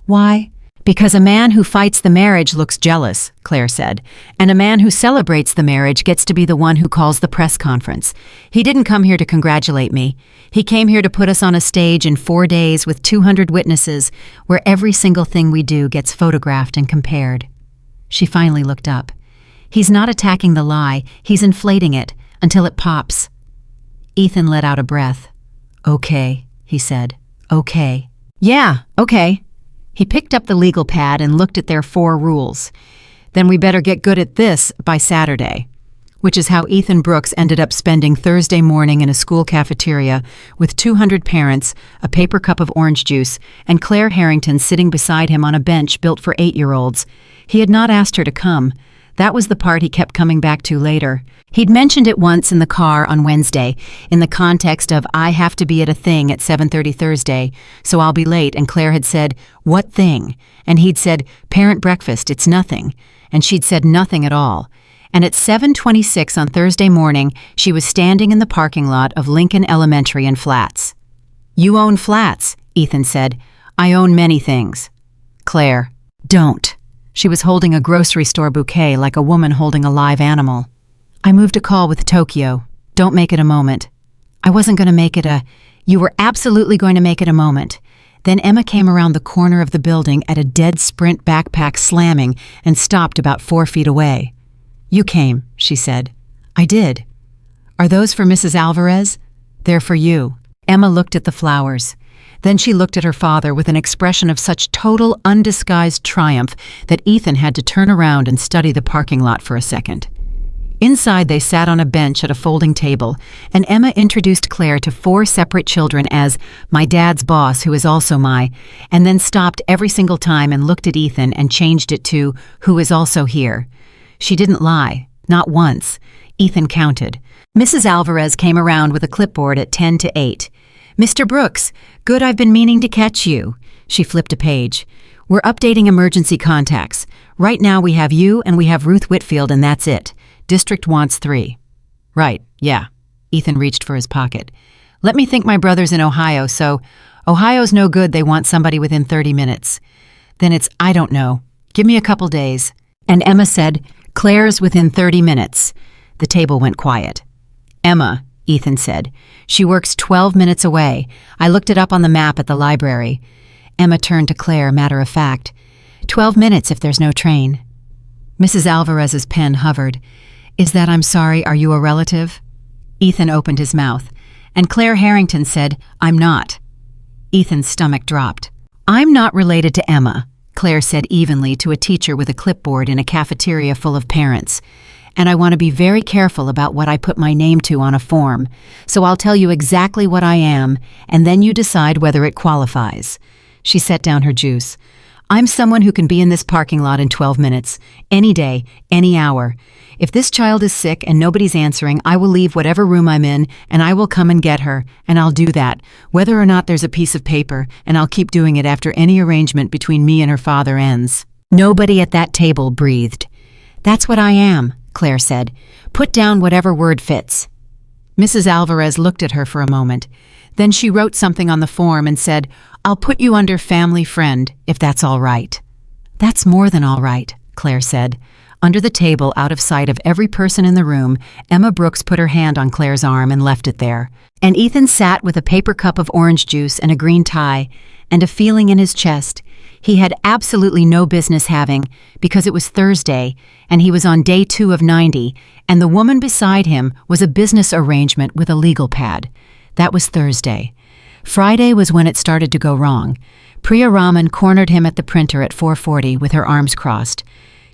"Why?" "Because a man who fights the marriage looks jealous," Claire said, "and a man who celebrates the marriage gets to be the one who calls the press conference. He didn't come here to congratulate me. He came here to put us on a stage in 4 days with 200 witnesses, where every single thing we do gets photographed and compared." She finally looked up. "He's not attacking the lie, he's inflating it, until it pops." Ethan let out a breath. "Okay," he said. "Okay." "Yeah, okay." He picked up the legal pad and looked at their 4 rules. "Then we better get good at this by Saturday." Which is how Ethan Brooks ended up spending Thursday morning in a school cafeteria with 200 parents, a paper cup of orange juice, and Claire Harrington sitting beside him on a bench built for 8-year-olds. He had not asked her to come. That was the part he kept coming back to later. He'd mentioned it once in the car on Wednesday, in the context of, "I have to be at a thing at 7:30 Thursday, so I'll be late," and Claire had said, "What thing?" And he'd said, "Parent breakfast, it's nothing." And she'd said nothing at all. And at 7:26 on Thursday morning, she was standing in the parking lot of Lincoln Elementary in Flats. "You own Flats," Ethan said. "I own many things." "Claire, don't." She was holding a grocery store bouquet like a woman holding a live animal. "I moved a call with Tokyo. Don't make it a moment." "I wasn't going to make it a..." "You were absolutely going to make it a moment." Then Emma came around the corner of the building at a dead sprint, backpack slamming, and stopped about 4 feet away. "You came," she said. "I did." "Are those for Mrs. Alvarez?" "They're for you." Emma looked at the flowers. Then she looked at her father with an expression of such total, undisguised triumph that Ethan had to turn around and study the parking lot for a second. Inside, they sat on a bench at a folding table, and Emma introduced Claire to 4 separate children as my dad's boss, who is also my, and then stopped every single time and looked at Ethan and changed it to who is also here. She didn't lie, not once. Ethan counted. Mrs. Alvarez came around with a clipboard at 10 to 8. Mr. Brooks, good, I've been meaning to catch you. She flipped a page. We're updating emergency contacts. Right now we have you and we have Ruth Whitfield, and that's it. District wants 3. Right, yeah. Ethan reached for his pocket. Let me think, my brother's in Ohio, so Ohio's no good, they want somebody within 30 minutes. Then it's, I don't know. Give me a couple days. And Emma said, Claire's within 30 minutes. The table went quiet. Emma, Ethan said. She works 12 minutes away. I looked it up on the map at the library. Emma turned to Claire, matter of fact. 12 minutes if there's no train. Mrs. Alvarez's pen hovered. Is that, I'm sorry, are you a relative? Ethan opened his mouth, and Claire Harrington said, I'm not. Ethan's stomach dropped. I'm not related to Emma, Claire said evenly to a teacher with a clipboard in a cafeteria full of parents. And I want to be very careful about what I put my name to on a form, so I'll tell you exactly what I am, and then you decide whether it qualifies. She set down her juice. I'm someone who can be in this parking lot in 12 minutes, any day, any hour. If this child is sick and nobody's answering, I will leave whatever room I'm in, and I will come and get her, and I'll do that, whether or not there's a piece of paper, and I'll keep doing it after any arrangement between me and her father ends. Nobody at that table breathed. That's what I am, Claire said. Put down whatever word fits. Mrs. Alvarez looked at her for a moment. Then she wrote something on the form and said, I'll put you under family friend, if that's all right. That's more than all right, Claire said. Under the table, out of sight of every person in the room, Emma Brooks put her hand on Claire's arm and left it there. And Ethan sat with a paper cup of orange juice and a green tie, and a feeling in his chest he had absolutely no business having, because it was Thursday, and he was on day 2 of 90, and the woman beside him was a business arrangement with a legal pad. That was Thursday. Friday was when it started to go wrong. Priya Raman cornered him at the printer at 4:40 with her arms crossed.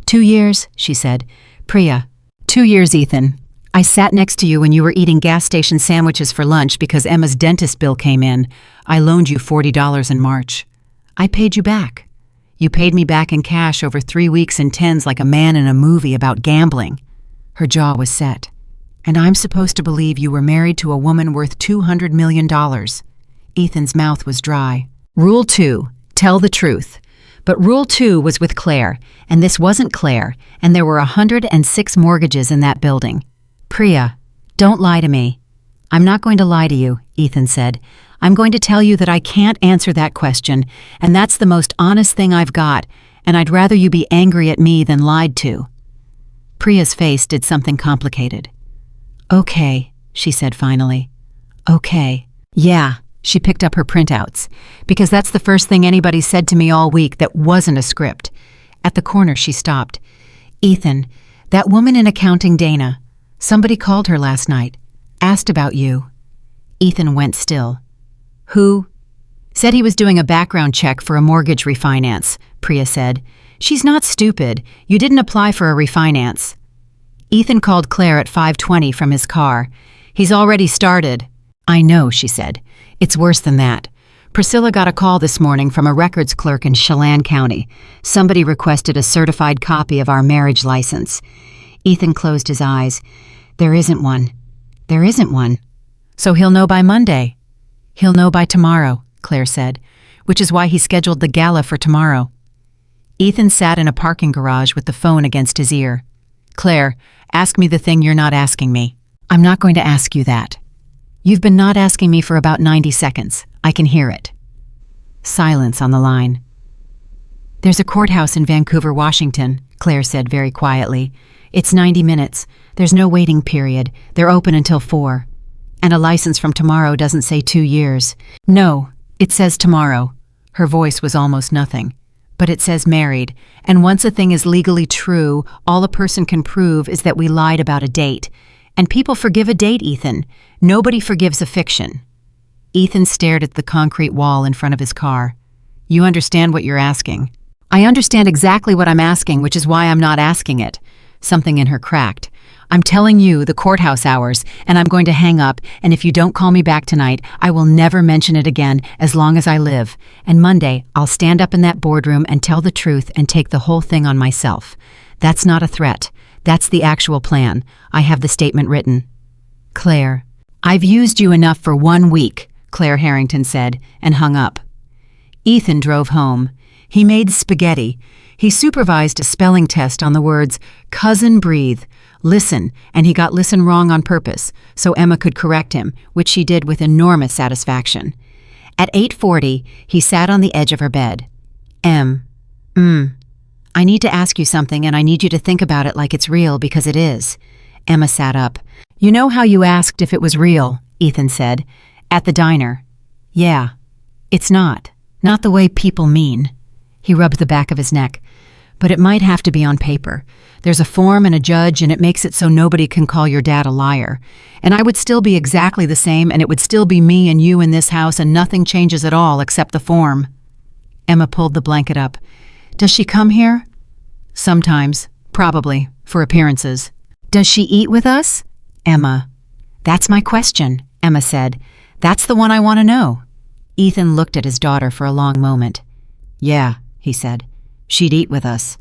2 years, she said. Priya. 2 years, Ethan. I sat next to you when you were eating gas station sandwiches for lunch because Emma's dentist bill came in. I loaned you $40 in March. I paid you back. You paid me back in cash over 3 weeks in tens like a man in a movie about gambling. Her jaw was set. And I'm supposed to believe you were married to a woman worth $200 million. Ethan's mouth was dry. Rule 2, tell the truth. But Rule 2 was with Claire, and this wasn't Claire, and there were 106 mortgages in that building. Priya, don't lie to me. I'm not going to lie to you, Ethan said. I'm going to tell you that I can't answer that question, and that's the most honest thing I've got, and I'd rather you be angry at me than lied to. Priya's face did something complicated. Okay, she said finally. Okay. Yeah. She picked up her printouts, because that's the first thing anybody said to me all week that wasn't a script. At the corner, she stopped. Ethan, that woman in accounting, Dana, somebody called her last night, asked about you. Ethan went still. Who? Said he was doing a background check for a mortgage refinance, Priya said. She's not stupid. You didn't apply for a refinance. Ethan called Claire at 5:20 from his car. He's already started. I know, she said. It's worse than that. Priscilla got a call this morning from a records clerk in Chelan County. Somebody requested a certified copy of our marriage license. Ethan closed his eyes. There isn't one. There isn't one. So he'll know by Monday. He'll know by tomorrow, Claire said, which is why he scheduled the gala for tomorrow. Ethan sat in a parking garage with the phone against his ear. Claire, ask me the thing you're not asking me. I'm not going to ask you that. You've been not asking me for about 90 seconds. I can hear it. Silence on the line. There's a courthouse in Vancouver, Washington, Claire said very quietly. It's 90 minutes. There's no waiting period. They're open until 4. And a license from tomorrow doesn't say 2 years. No, it says tomorrow. Her voice was almost nothing. But it says married, and once a thing is legally true, all a person can prove is that we lied about a date. And people forgive a date, Ethan. Nobody forgives a fiction. Ethan stared at the concrete wall in front of his car. You understand what you're asking? I understand exactly what I'm asking, which is why I'm not asking it. Something in her cracked. I'm telling you the courthouse hours, and I'm going to hang up, and if you don't call me back tonight, I will never mention it again as long as I live. And Monday, I'll stand up in that boardroom and tell the truth and take the whole thing on myself. That's not a threat. That's the actual plan. I have the statement written. Claire, I've used you enough for 1 week, Claire Harrington said, and hung up. Ethan drove home. He made spaghetti. He supervised a spelling test on the words, cousin breathe, listen, and he got listen wrong on purpose, so Emma could correct him, which she did with enormous satisfaction. At 8:40, he sat on the edge of her bed. I need to ask you something, and I need you to think about it like it's real, because it is. Emma sat up. You know how you asked if it was real, Ethan said. At the diner. Yeah. It's not. Not the way people mean. He rubbed the back of his neck. But it might have to be on paper. There's a form and a judge, and it makes it so nobody can call your dad a liar. And I would still be exactly the same, and it would still be me and you in this house, and nothing changes at all except the form. Emma pulled the blanket up. Does she come here? Sometimes. Probably. For appearances. Does she eat with us? Emma. That's my question, Emma said. That's the one I want to know. Ethan looked at his daughter for a long moment. Yeah, he said. She'd eat with us.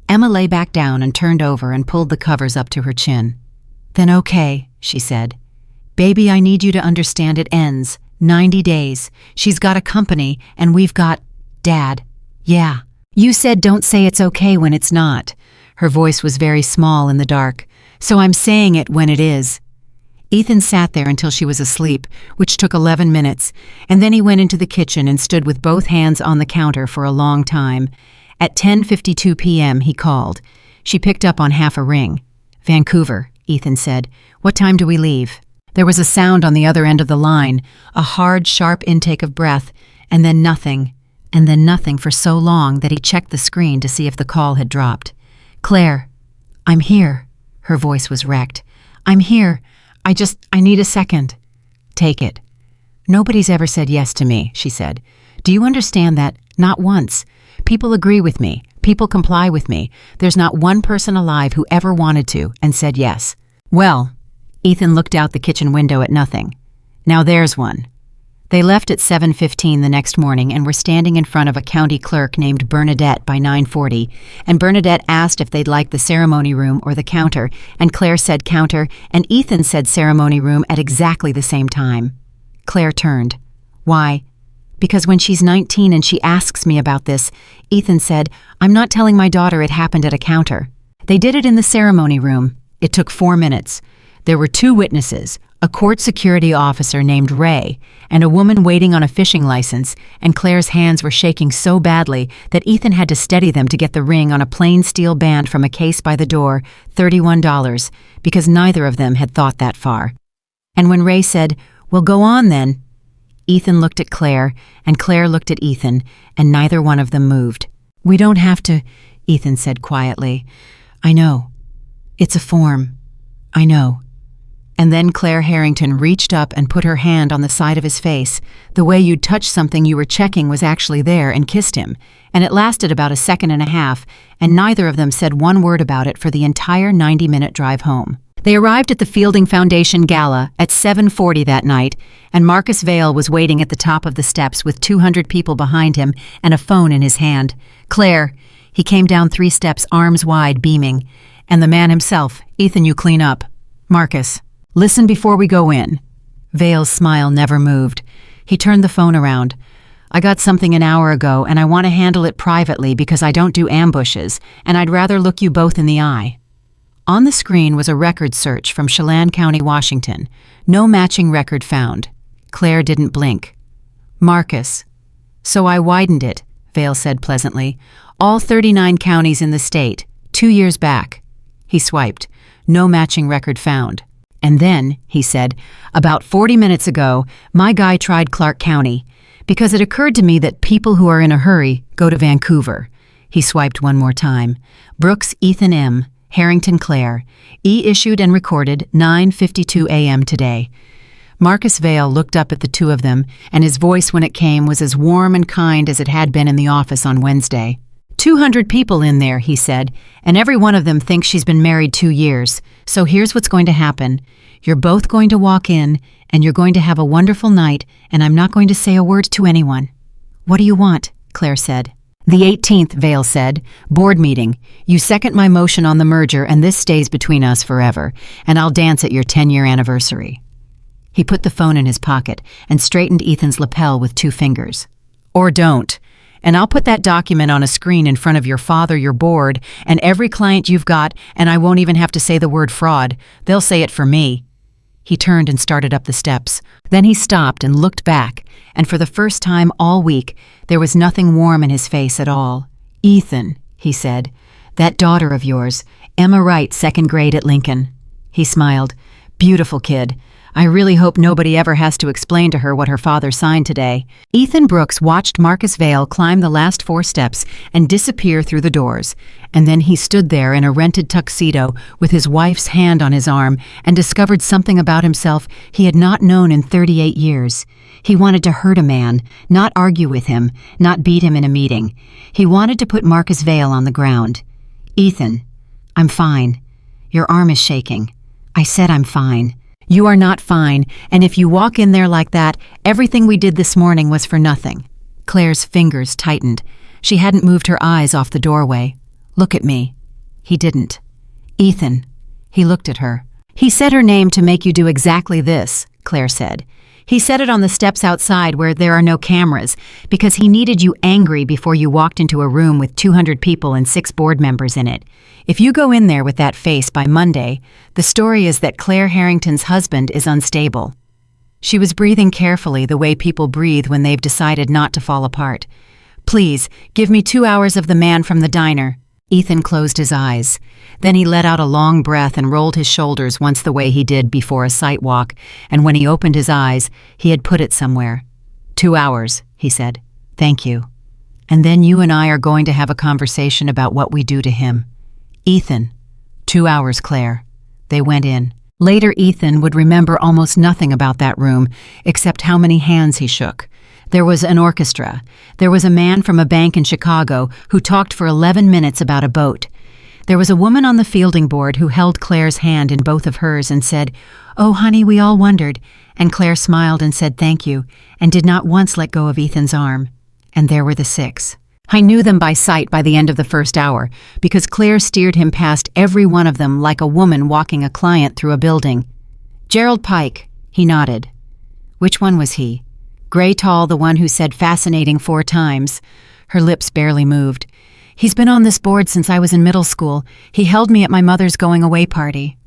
Emma lay back down and turned over and pulled the covers up to her chin. Then okay, she said. Baby, I need you to understand it ends. 90 days. She's got a company, and we've got... Dad. Yeah. You said don't say it's okay when it's not. Her voice was very small in the dark. So I'm saying it when it is. Ethan sat there until she was asleep, which took 11 minutes, and then he went into the kitchen and stood with both hands on the counter for a long time. At 10:52 p.m., he called. She picked up on half a ring. Vancouver, Ethan said. What time do we leave? There was a sound on the other end of the line, a hard, sharp intake of breath, and then nothing for so long that he checked the screen to see if the call had dropped. Claire, I'm here. Her voice was wrecked. I'm here. I need a second. Take it. Nobody's ever said yes to me, she said. Do you understand that? Not once. People agree with me. People comply with me. There's not one person alive who ever wanted to and said yes. Well, Ethan looked out the kitchen window at nothing. Now there's one. They left at 7:15 the next morning and were standing in front of a county clerk named Bernadette by 9:40, and Bernadette asked if they'd like the ceremony room or the counter, and Claire said counter, and Ethan said ceremony room at exactly the same time. Claire turned. Why? Because when she's 19 and she asks me about this, Ethan said, I'm not telling my daughter it happened at a counter. They did it in the ceremony room. It took 4 minutes. There were 2 witnesses, a court security officer named Ray, and a woman waiting on a fishing license, and Claire's hands were shaking so badly that Ethan had to steady them to get the ring on a plain steel band from a case by the door, $31, because neither of them had thought that far. And when Ray said, well, go on then, Ethan looked at Claire, and Claire looked at Ethan, and neither one of them moved. We don't have to, Ethan said quietly. I know. It's a form. I know. And then Claire Harrington reached up and put her hand on the side of his face. The way you'd touch something you were checking was actually there, and kissed him. And it lasted about a second and a half, and neither of them said one word about it for the entire 90-minute drive home. They arrived at the Fielding Foundation Gala at 7:40 that night, and Marcus Vale was waiting at the top of the steps with 200 people behind him and a phone in his hand. Claire, he came down 3 steps, arms wide, beaming. And the man himself, Ethan, you clean up. Marcus. Listen before we go in. Vale's smile never moved. He turned the phone around. I got something an hour ago, and I want to handle it privately because I don't do ambushes, and I'd rather look you both in the eye. On the screen was a record search from Chelan County, Washington. No matching record found. Claire didn't blink. Marcus. So I widened it, Vale said pleasantly. All 39 counties in the state, 2 years back. He swiped. No matching record found. And then, he said, about 40 minutes ago, my guy tried Clark County, because it occurred to me that people who are in a hurry go to Vancouver. He swiped one more time. Brooks Ethan M., Harrington Claire. E issued and recorded 9:52 a.m. today. Marcus Vale looked up at the two of them, and his voice when it came was as warm and kind as it had been in the office on Wednesday. 200 people in there, he said, and every one of them thinks she's been married 2 years. So here's what's going to happen. You're both going to walk in, and you're going to have a wonderful night, and I'm not going to say a word to anyone. What do you want? Claire said. The 18th, Vale said. Board meeting. You second my motion on the merger, and this stays between us forever, and I'll dance at your 10-year anniversary. He put the phone in his pocket and straightened Ethan's lapel with 2 fingers. Or don't. And I'll put that document on a screen in front of your father, your board, and every client you've got, and I won't even have to say the word fraud. They'll say it for me. He turned and started up the steps. Then he stopped and looked back, and for the first time all week, there was nothing warm in his face at all. Ethan, he said, that daughter of yours, Emma Wright, 2nd grade at Lincoln. He smiled. Beautiful kid. I really hope nobody ever has to explain to her what her father signed today. Ethan Brooks watched Marcus Vale climb the last 4 steps and disappear through the doors, and then he stood there in a rented tuxedo with his wife's hand on his arm and discovered something about himself he had not known in 38 years. He wanted to hurt a man, not argue with him, not beat him in a meeting. He wanted to put Marcus Vale on the ground. Ethan, I'm fine. Your arm is shaking. I said I'm fine. You are not fine, and if you walk in there like that, everything we did this morning was for nothing. Claire's fingers tightened. She hadn't moved her eyes off the doorway. Look at me. He didn't. Ethan. He looked at her. He said her name to make you do exactly this, Claire said. He said it on the steps outside where there are no cameras, because he needed you angry before you walked into a room with 200 people and 6 board members in it. If you go in there with that face by Monday, the story is that Claire Harrington's husband is unstable. She was breathing carefully the way people breathe when they've decided not to fall apart. Please, give me 2 hours of the man from the diner. Ethan closed his eyes. Then he let out a long breath and rolled his shoulders once the way he did before a sight walk, and when he opened his eyes, he had put it somewhere. 2 hours, he said. Thank you. And then you and I are going to have a conversation about what we do to him. Ethan. 2 hours, Claire. They went in. Later, Ethan would remember almost nothing about that room, except how many hands he shook. There was an orchestra. There was a man from a bank in Chicago who talked for 11 minutes about a boat. There was a woman on the fielding board who held Claire's hand in both of hers and said, "Oh, honey, we all wondered." And Claire smiled and said thank you, and did not once let go of Ethan's arm. And there were the 6. I knew them by sight by the end of the first hour, because Claire steered him past every one of them like a woman walking a client through a building. Gerald Pike, he nodded. Which one was he? Gray tall, the one who said fascinating 4 times. Her lips barely moved. He's been on this board since I was in middle school. He held me at my mother's going-away party.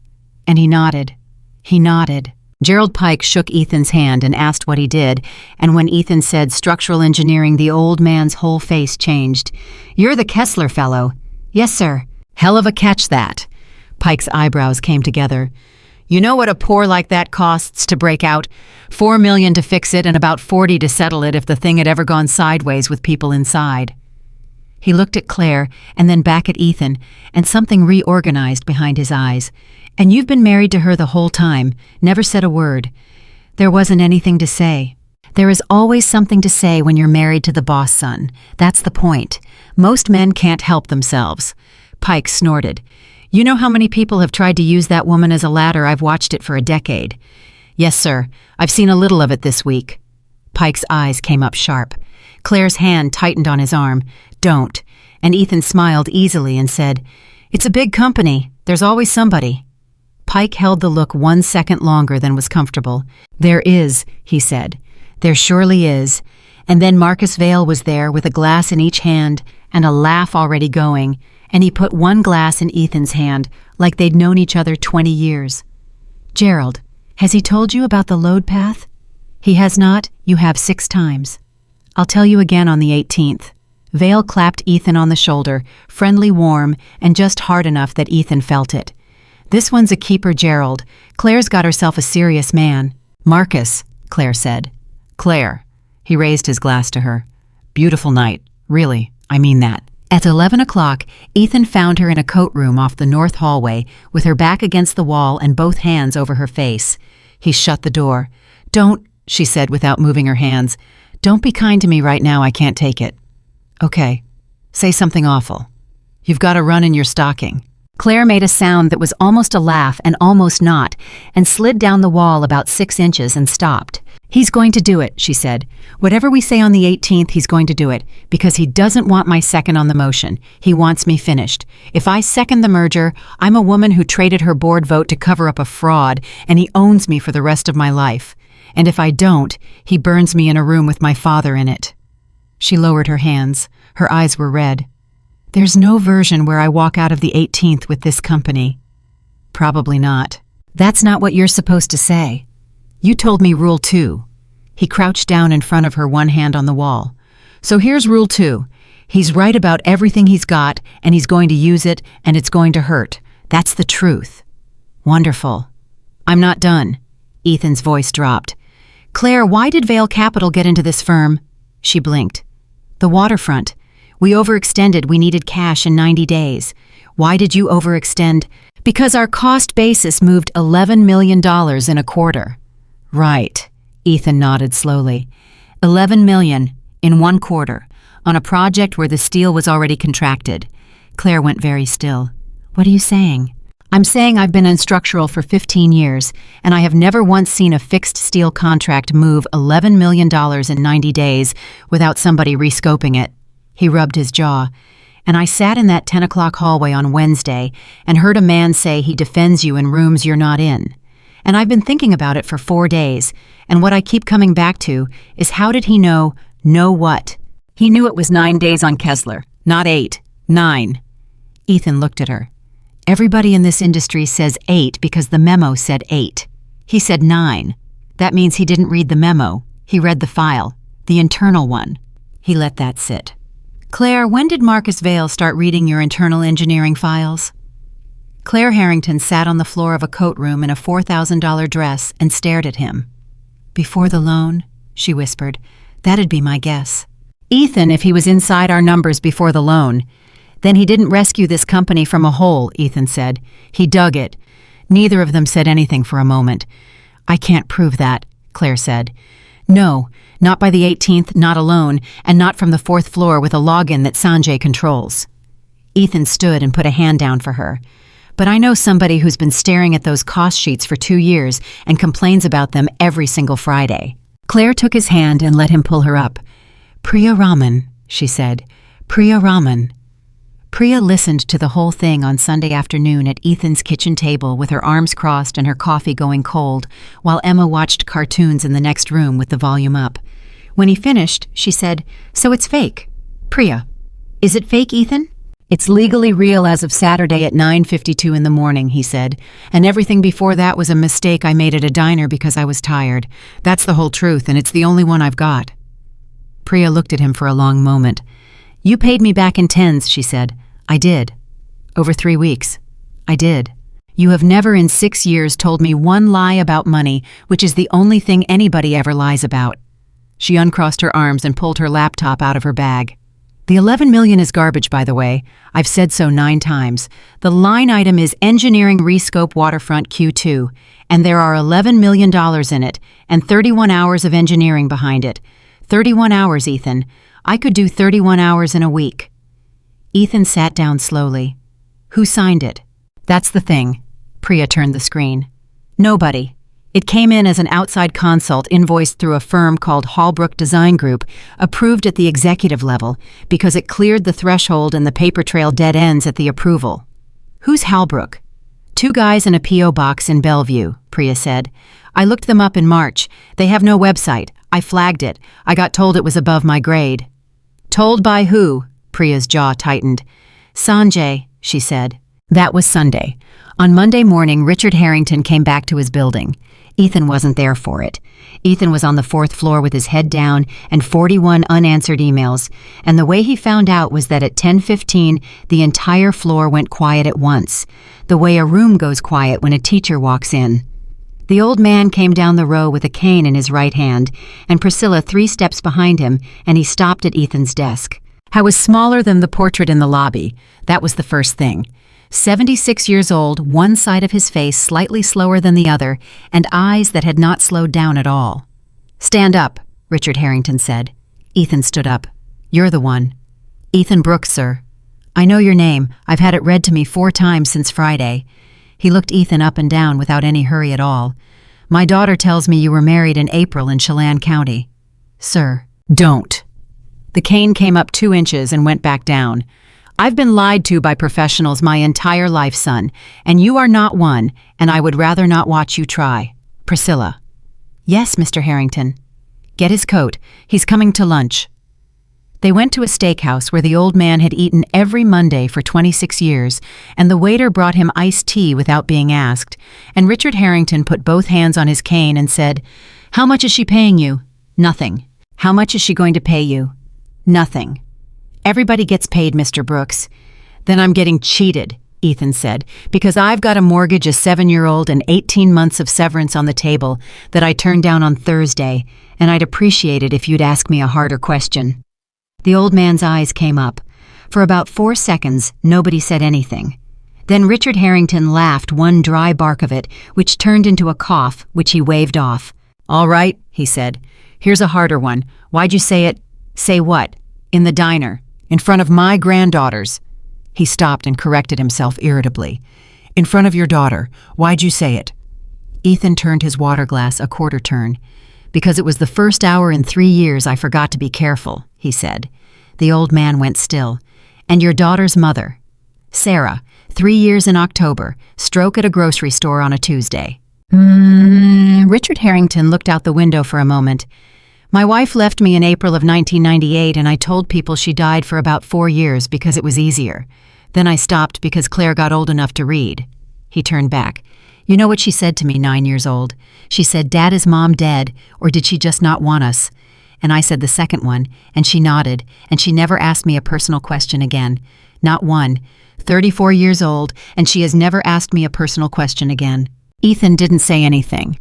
And he nodded. He nodded. Gerald Pike shook Ethan's hand and asked what he did, and when Ethan said structural engineering, the old man's whole face changed. You're the Kessler fellow. Yes, sir. Hell of a catch, that. Pike's eyebrows came together. You know what a pour like that costs to break out? $4 million to fix it and about $40 to settle it if the thing had ever gone sideways with people inside. He looked at Claire and then back at Ethan, and something reorganized behind his eyes. And you've been married to her the whole time, never said a word. There wasn't anything to say. There is always something to say when you're married to the boss son. That's the point. Most men can't help themselves. Pike snorted. You know how many people have tried to use that woman as a ladder? I've watched it for a decade. Yes, sir. I've seen a little of it this week. Pike's eyes came up sharp. Claire's hand tightened on his arm. Don't. And Ethan smiled easily and said, It's a big company. There's always somebody. Pike held the look 1 second longer than was comfortable. There is, he said. There surely is. And then Marcus Vale was there with a glass in each hand and a laugh already going, and he put one glass in Ethan's hand like they'd known each other 20 years. Gerald, has he told you about the load path? He has not. You have 6 times. I'll tell you again on the 18th. Vale clapped Ethan on the shoulder, friendly, warm, and just hard enough that Ethan felt it. This one's a keeper, Gerald. Claire's got herself a serious man. Marcus, Claire said. Claire. He raised his glass to her. Beautiful night. Really, I mean that. At 11 o'clock, Ethan found her in a coat room off the north hallway, with her back against the wall and both hands over her face. He shut the door. Don't, she said without moving her hands. Don't be kind to me right now, I can't take it. Okay, say something awful. You've got a run in your stocking. Claire made a sound that was almost a laugh and almost not, and slid down the wall about 6 inches and stopped. He's going to do it, she said. Whatever we say on the 18th, he's going to do it, because he doesn't want my second on the motion. He wants me finished. If I second the merger, I'm a woman who traded her board vote to cover up a fraud, and he owns me for the rest of my life. And if I don't, he burns me in a room with my father in it. She lowered her hands. Her eyes were red. There's no version where I walk out of the 18th with this company. Probably not. That's not what you're supposed to say. You told me Rule 2. He crouched down in front of her, one hand on the wall. So here's Rule 2. He's right about everything he's got, and he's going to use it, and it's going to hurt. That's the truth. Wonderful. I'm not done. Ethan's voice dropped. Claire, why did Vale Capital get into this firm? She blinked. The waterfront. We overextended. We needed cash in 90 days. Why did you overextend? Because our cost basis moved $11 million in a quarter. Right. Ethan nodded slowly. $11 million in 1 quarter on a project where the steel was already contracted. Claire went very still. What are you saying? I'm saying I've been in structural for 15 years, and I have never once seen a fixed steel contract move $11 million in 90 days without somebody rescoping it. He rubbed his jaw. And I sat in that 10 o'clock hallway on Wednesday and heard a man say he defends you in rooms you're not in. And I've been thinking about it for 4 days, and what I keep coming back to is how did he know what? He knew it was 9 days on Kessler, not 8, 9. Ethan looked at her. Everybody in this industry says 8 because the memo said 8. He said 9. That means he didn't read the memo. He read the file, the internal one. He let that sit. Claire, when did Marcus Vale start reading your internal engineering files? Claire Harrington sat on the floor of a coat room in a $4,000 dress and stared at him. Before the loan, she whispered. That'd be my guess. Ethan, if he was inside our numbers before the loan. Then he didn't rescue this company from a hole, Ethan said. He dug it. Neither of them said anything for a moment. I can't prove that, Claire said. No, not by the 18th, not alone, and not from the 4th floor with a login that Sanjay controls. Ethan stood and put a hand down for her. But I know somebody who's been staring at those cost sheets for 2 years and complains about them every single Friday. Claire took his hand and let him pull her up. Priya Raman, she said. Priya Raman. Priya listened to the whole thing on Sunday afternoon at Ethan's kitchen table with her arms crossed and her coffee going cold, while Emma watched cartoons in the next room with the volume up. When he finished, she said, So it's fake. Priya, is it fake, Ethan? It's legally real as of Saturday at 9:52 in the morning, he said, and everything before that was a mistake I made at a diner because I was tired. That's the whole truth, and it's the only one I've got. Priya looked at him for a long moment. You paid me back in tens, she said. I did. Over 3 weeks. I did. You have never in 6 years told me one lie about money, which is the only thing anybody ever lies about. She uncrossed her arms and pulled her laptop out of her bag. The $11 million is garbage, by the way. I've said so 9 times. The line item is Engineering Rescope Waterfront Q2, and there are $11 million in it, and 31 hours of engineering behind it. 31 hours, Ethan. I could do 31 hours in a week. Ethan sat down slowly. Who signed it? That's the thing. Priya turned the screen. Nobody. It came in as an outside consult invoiced through a firm called Holbrook Design Group, approved at the executive level because it cleared the threshold and the paper trail dead ends at the approval. Who's Holbrook? 2 guys in a P.O. box in Bellevue, Priya said. I looked them up in March. They have no website. I flagged it. I got told it was above my grade. Told by who? Priya's jaw tightened. Sanjay, she said. That was Sunday. On Monday morning, Richard Harrington came back to his building. Ethan wasn't there for it. Ethan was on the 4th floor with his head down and 41 unanswered emails, and the way he found out was that at 10:15, the entire floor went quiet at once, the way a room goes quiet when a teacher walks in. The old man came down the row with a cane in his right hand, and Priscilla 3 steps behind him, and he stopped at Ethan's desk. I was smaller than the portrait in the lobby. That was the first thing. 76 years old, one side of his face slightly slower than the other, and eyes that had not slowed down at all. "Stand up," Richard Harrington said. Ethan stood up. "You're the one." "Ethan Brooks, sir." "I know your name. I've had it read to me 4 times since Friday." He looked Ethan up and down without any hurry at all. "My daughter tells me you were married in April in Chelan County." "Sir." "Don't." The cane came up 2 inches and went back down. "I've been lied to by professionals my entire life, son, and you are not one, and I would rather not watch you try. Priscilla." "Yes, Mr. Harrington." "Get his coat. He's coming to lunch." They went to a steakhouse where the old man had eaten every Monday for 26 years, and the waiter brought him iced tea without being asked, and Richard Harrington put both hands on his cane and said, "How much is she paying you?" "Nothing." "How much is she going to pay you?" "Nothing." "Everybody gets paid, Mr. Brooks." "Then I'm getting cheated," Ethan said, "because I've got a mortgage, a 7-year-old, and 18 months of severance on the table that I turned down on Thursday, and I'd appreciate it if you'd ask me a harder question." The old man's eyes came up. For about 4 seconds, nobody said anything. Then Richard Harrington laughed one dry bark of it, which turned into a cough, which he waved off. "All right," he said. "Here's a harder one. Why'd you say it?" "Say what?" "In the diner. In front of my granddaughters." He stopped and corrected himself irritably. "In front of your daughter. Why'd you say it?" Ethan turned his water glass a quarter turn. "Because it was the first hour in 3 years I forgot to be careful," he said. The old man went still. "And your daughter's mother?" "Sarah, 3 years in October, stroke at a grocery store on a Tuesday." Richard Harrington looked out the window for a moment. "My wife left me in April of 1998, and I told people she died for about 4 years because it was easier. Then I stopped because Claire got old enough to read." He turned back. "You know what she said to me 9 years old? She said, 'Dad, is Mom dead, or did she just not want us?' And I said the second one, and she nodded, and she never asked me a personal question again. Not one. 34 years old, and she has never asked me a personal question again." Ethan didn't say anything.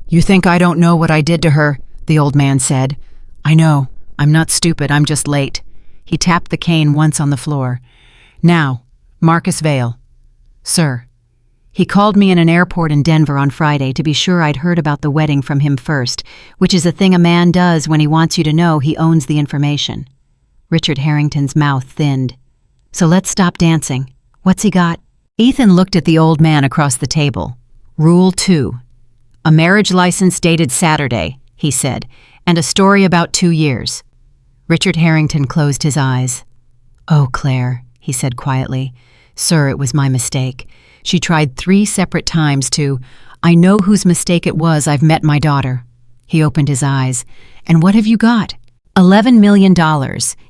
"You think I don't know what I did to her?" the old man said. "I know. I'm not stupid, I'm just late." He tapped the cane once on the floor. "Now, Marcus Vale." "Sir." "He called me in an airport in Denver on Friday to be sure I'd heard about the wedding from him first, which is a thing a man does when he wants you to know he owns the information." Richard Harrington's mouth thinned. "So let's stop dancing. What's he got?" Ethan looked at the old man across the table. "Rule 2. A marriage license dated Saturday," he said, "and a story about 2 years." Richard Harrington closed his eyes. "Oh, Claire," he said quietly. "Sir, it was my mistake. She tried 3 separate times to— I know whose mistake it was. I've met my daughter." He opened his eyes. "And what have you got?" $11 million,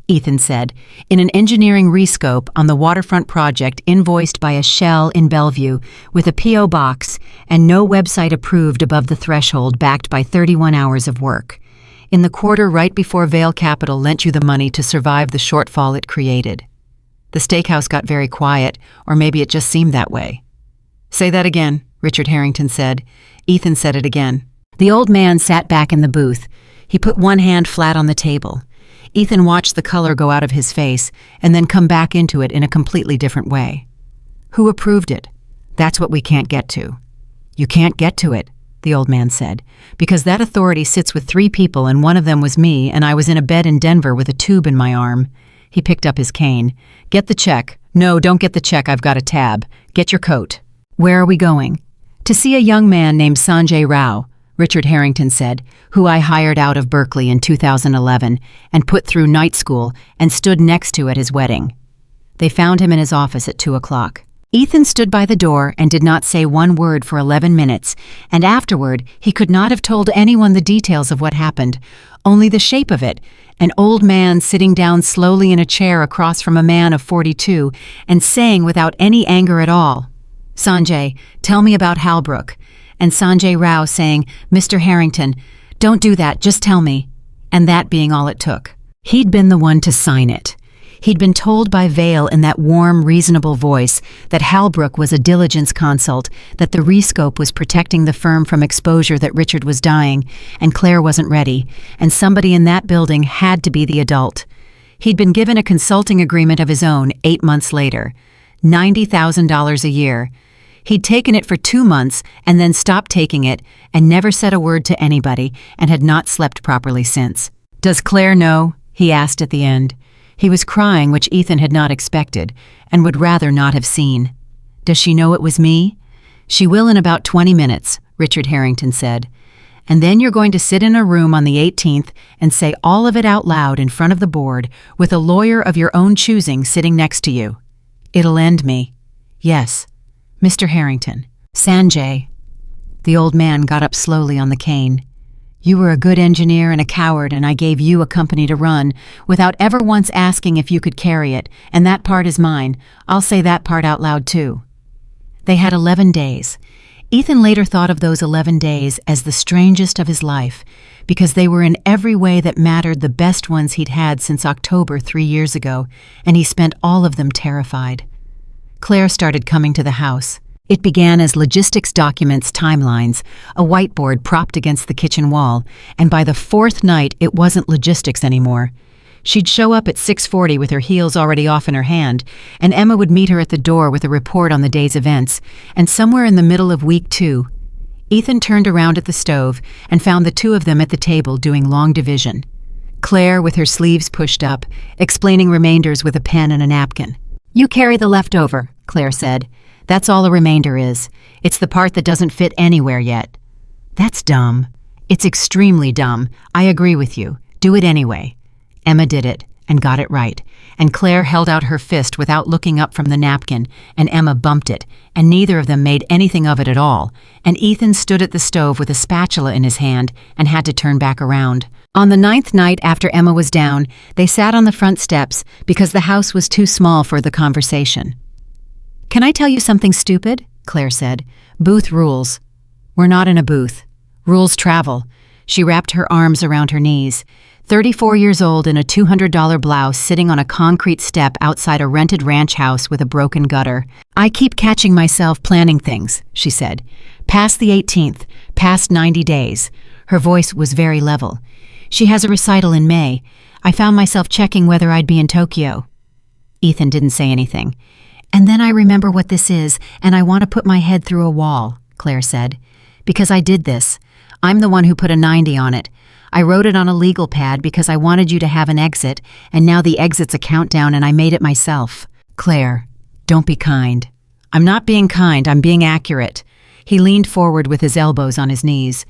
Ethan said, in an engineering rescope on the waterfront project invoiced by a Shell in Bellevue with a P.O. box and no website approved above the threshold, backed by 31 hours of work. In the quarter right before Vale Capital lent you the money to survive the shortfall it created. The steakhouse got very quiet, or maybe it just seemed that way. "Say that again," Richard Harrington said. Ethan said it again. The old man sat back in the booth. He put one hand flat on the table. Ethan watched the color go out of his face and then come back into it in a completely different way. "Who approved it? That's what we can't get to." "You can't get to it," the old man said, "because that authority sits with 3 people, and one of them was me, and I was in a bed in Denver with a tube in my arm." He picked up his cane. "Get the check." "No, don't get the check. I've got a tab. Get your coat." "Where are we going?" "To see a young man named Sanjay Rao," Richard Harrington said, "who I hired out of Berkeley in 2011 and put through night school and stood next to at his wedding." They found him in his office at 2 o'clock. Ethan stood by the door and did not say one word for 11 minutes, and afterward he could not have told anyone the details of what happened, only the shape of it, an old man sitting down slowly in a chair across from a man of 42 and saying without any anger at all, "Sanjay, tell me about Halbrook," and Sanjay Rao saying, "Mr. Harrington, don't do that, just tell me," and that being all it took. He'd been the one to sign it. He'd been told by Vale in that warm, reasonable voice that Halbrook was a diligence consult, that the rescope was protecting the firm from exposure, that Richard was dying, and Claire wasn't ready, and somebody in that building had to be the adult. He'd been given a consulting agreement of his own 8 months later, $90,000 a year. He'd taken it for 2 months and then stopped taking it and never said a word to anybody and had not slept properly since. "Does Claire know?" he asked at the end. He was crying, which Ethan had not expected and would rather not have seen. "Does she know it was me?" "She will in about 20 minutes, Richard Harrington said. "And then you're going to sit in a room on the 18th and say all of it out loud in front of the board with a lawyer of your own choosing sitting next to you. It'll end me." "Yes, Mr. Harrington." "Sanjay." The old man got up slowly on the cane. "You were a good engineer and a coward, and I gave you a company to run without ever once asking if you could carry it, and that part is mine. I'll say that part out loud too." They had 11 days. Ethan later thought of those 11 days as the strangest of his life, because they were in every way that mattered the best ones he'd had since October 3 years ago, and he spent all of them terrified. Claire started coming to the house. It began as logistics documents, timelines, a whiteboard propped against the kitchen wall, and by the 4th night it wasn't logistics anymore. She'd show up at 6:40 with her heels already off in her hand, and Emma would meet her at the door with a report on the day's events, and somewhere in the middle of week 2, Ethan turned around at the stove and found the two of them at the table doing long division. Claire, with her sleeves pushed up, explaining remainders with a pen and a napkin. "You carry the leftover," Claire said. "That's all a remainder is. It's the part that doesn't fit anywhere yet." "That's dumb." "It's extremely dumb. I agree with you. Do it anyway." Emma did it, and got it right, and Claire held out her fist without looking up from the napkin, and Emma bumped it, and neither of them made anything of it at all, and Ethan stood at the stove with a spatula in his hand and had to turn back around. On the 9th night after Emma was down, they sat on the front steps because the house was too small for the conversation. "Can I tell you something stupid?" Claire said. "Booth rules." "We're not in a booth. Rules travel." She wrapped her arms around her knees. 34 years old in a $200 blouse sitting on a concrete step outside a rented ranch house with a broken gutter. "I keep catching myself planning things," she said. "Past the 18th, past 90 days. Her voice was very level. "She has a recital in May. I found myself checking whether I'd be in Tokyo." Ethan didn't say anything. "And then I remember what this is, and I want to put my head through a wall," Claire said. "Because I did this. I'm the one who put a 90 on it. I wrote it on a legal pad because I wanted you to have an exit, and now the exit's a countdown and I made it myself." "Claire, don't be kind." "I'm not being kind, I'm being accurate." He leaned forward with his elbows on his knees.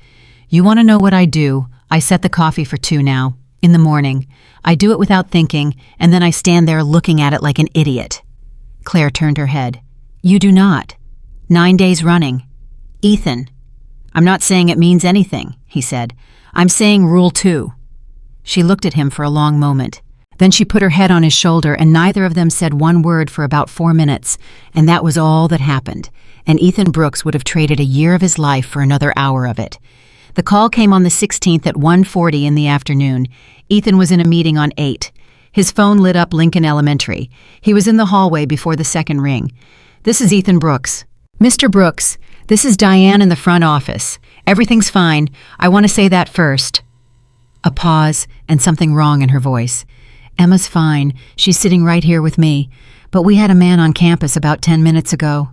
"You want to know what I do? I set the coffee for 2 now, in the morning. I do it without thinking, and then I stand there looking at it like an idiot." Claire turned her head. "You do not. 9 days running." "Ethan." "I'm not saying it means anything," he said. "I'm saying rule 2. She looked at him for a long moment. Then she put her head on his shoulder, and neither of them said one word for about 4 minutes, and that was all that happened, and Ethan Brooks would have traded a year of his life for another hour of it. The call came on the 16th at 1:40 in the afternoon. Ethan was in a meeting on 8. His phone lit up Lincoln Elementary. He was in the hallway before the second ring. "This is Ethan Brooks." "Mr. Brooks, this is Diane in the front office. Everything's fine. I want to say that first." A pause, and something wrong in her voice. "Emma's fine. She's sitting right here with me. But we had a man on campus about 10 minutes ago."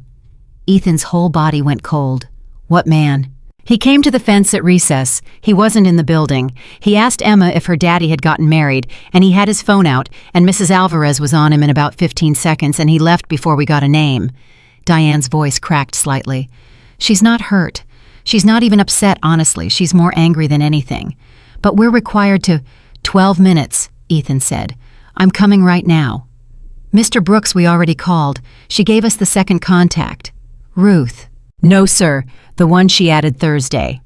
Ethan's whole body went cold. "What man?" "He came to the fence at recess. He wasn't in the building. He asked Emma if her daddy had gotten married, and he had his phone out, and Mrs. Alvarez was on him in about 15 seconds, and he left before we got a name." Diane's voice cracked slightly. "She's not hurt. She's not even upset, honestly. She's more angry than anything. But we're required to—" "12 minutes, Ethan said. "I'm coming right now." "Mr. Brooks, we already called. She gave us the second contact." "Ruth." "No, sir. The one she added Thursday."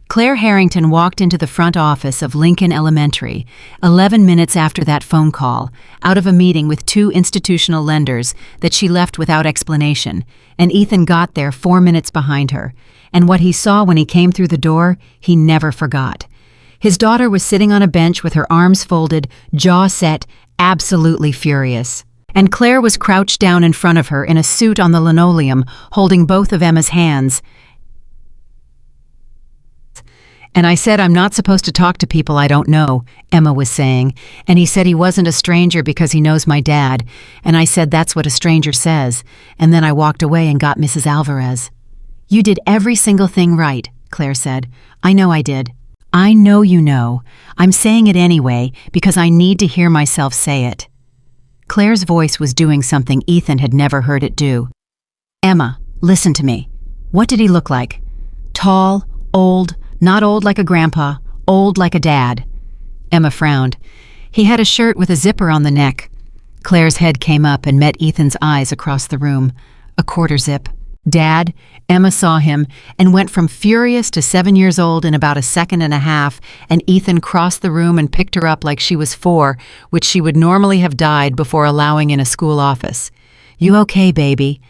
Claire Harrington walked into the front office of Lincoln Elementary 11 minutes after that phone call, out of a meeting with 2 institutional lenders that she left without explanation, and Ethan got there 4 minutes behind her. And what he saw when he came through the door, he never forgot. His daughter was sitting on a bench with her arms folded, jaw set, absolutely furious. And Claire was crouched down in front of her in a suit on the linoleum, holding both of Emma's hands. And I said I'm not supposed to talk to people I don't know, Emma was saying, and he said he wasn't a stranger because he knows my dad, and I said that's what a stranger says, and then I walked away and got Mrs. Alvarez. You did every single thing right, Claire said. I know I did. I know you know. I'm saying it anyway because I need to hear myself say it. Claire's voice was doing something Ethan had never heard it do. Emma, listen to me. What did he look like? Tall, old, not old like a grandpa, old like a dad. Emma frowned. He had a shirt with a zipper on the neck. Claire's head came up and met Ethan's eyes across the room. A quarter zip. Dad, Emma saw him and went from furious to 7 years old in about a second and a half, and Ethan crossed the room and picked her up like she was 4, which she would normally have died before allowing in a school office. You okay, baby?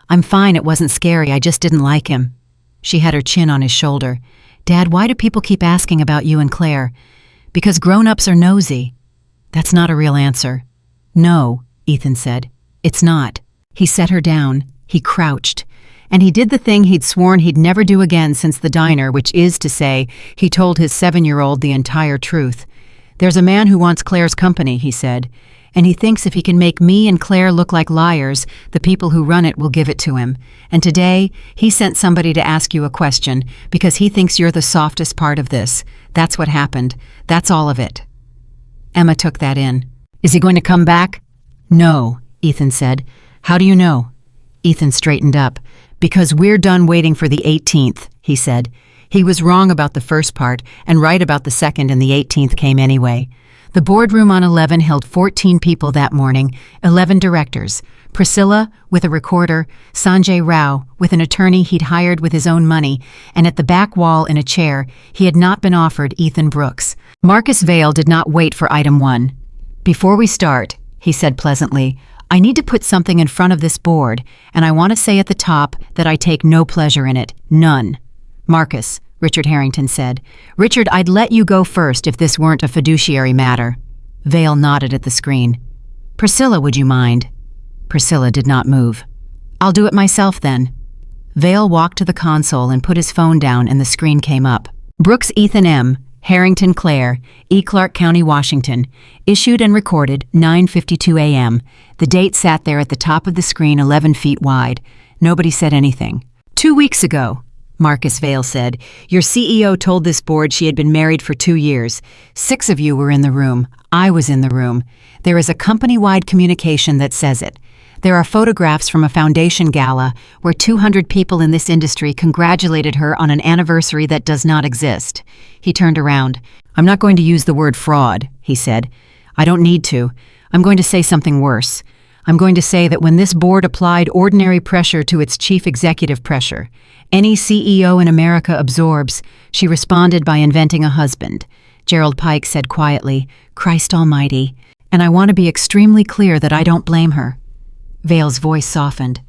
I'm fine, it wasn't scary, I just didn't like him. She had her chin on his shoulder. Dad, why do people keep asking about you and Claire? Because grown-ups are nosy. That's not a real answer. No, Ethan said. It's not. He set her down. He crouched. And he did the thing he'd sworn he'd never do again since the diner, which is to say, he told his 7-year-old the entire truth. There's a man who wants Claire's company, he said, and he thinks if he can make me and Claire look like liars, the people who run it will give it to him. And today, he sent somebody to ask you a question because he thinks you're the softest part of this. That's what happened. That's all of it. Emma took that in. Is he going to come back? No, Ethan said. How do you know? Ethan straightened up. Because we're done waiting for the 18th, he said. He was wrong about the first part and right about the second, and the 18th came anyway. The boardroom on 11 held 14 people that morning, 11 directors. Priscilla, with a recorder, Sanjay Rao, with an attorney he'd hired with his own money, and at the back wall in a chair, he had not been offered Ethan Brooks. Marcus Vale did not wait for item 1. Before we start, he said pleasantly, I need to put something in front of this board, and I want to say at the top that I take no pleasure in it. None. Marcus, Richard Harrington said. Richard, I'd let you go first if this weren't a fiduciary matter. Vale nodded at the screen. Priscilla, would you mind? Priscilla did not move. I'll do it myself then. Vale walked to the console and put his phone down, and the screen came up. Brooks Ethan M., Harrington Claire, E. Clark County, Washington, issued and recorded 9:52 a.m. The date sat there at the top of the screen 11 feet wide. Nobody said anything. 2 weeks ago, Marcus Vale said, your CEO told this board she had been married for 2 years. 6 of you were in the room. I was in the room. There is a company-wide communication that says it. There are photographs from a foundation gala where 200 people in this industry congratulated her on an anniversary that does not exist. He turned around. I'm not going to use the word fraud, he said. I don't need to. I'm going to say something worse. I'm going to say that when this board applied ordinary pressure to its chief executive pressure, any CEO in America absorbs, she responded by inventing a husband. Gerald Pike said quietly, Christ Almighty, and I want to be extremely clear that I don't blame her. Vale's voice softened.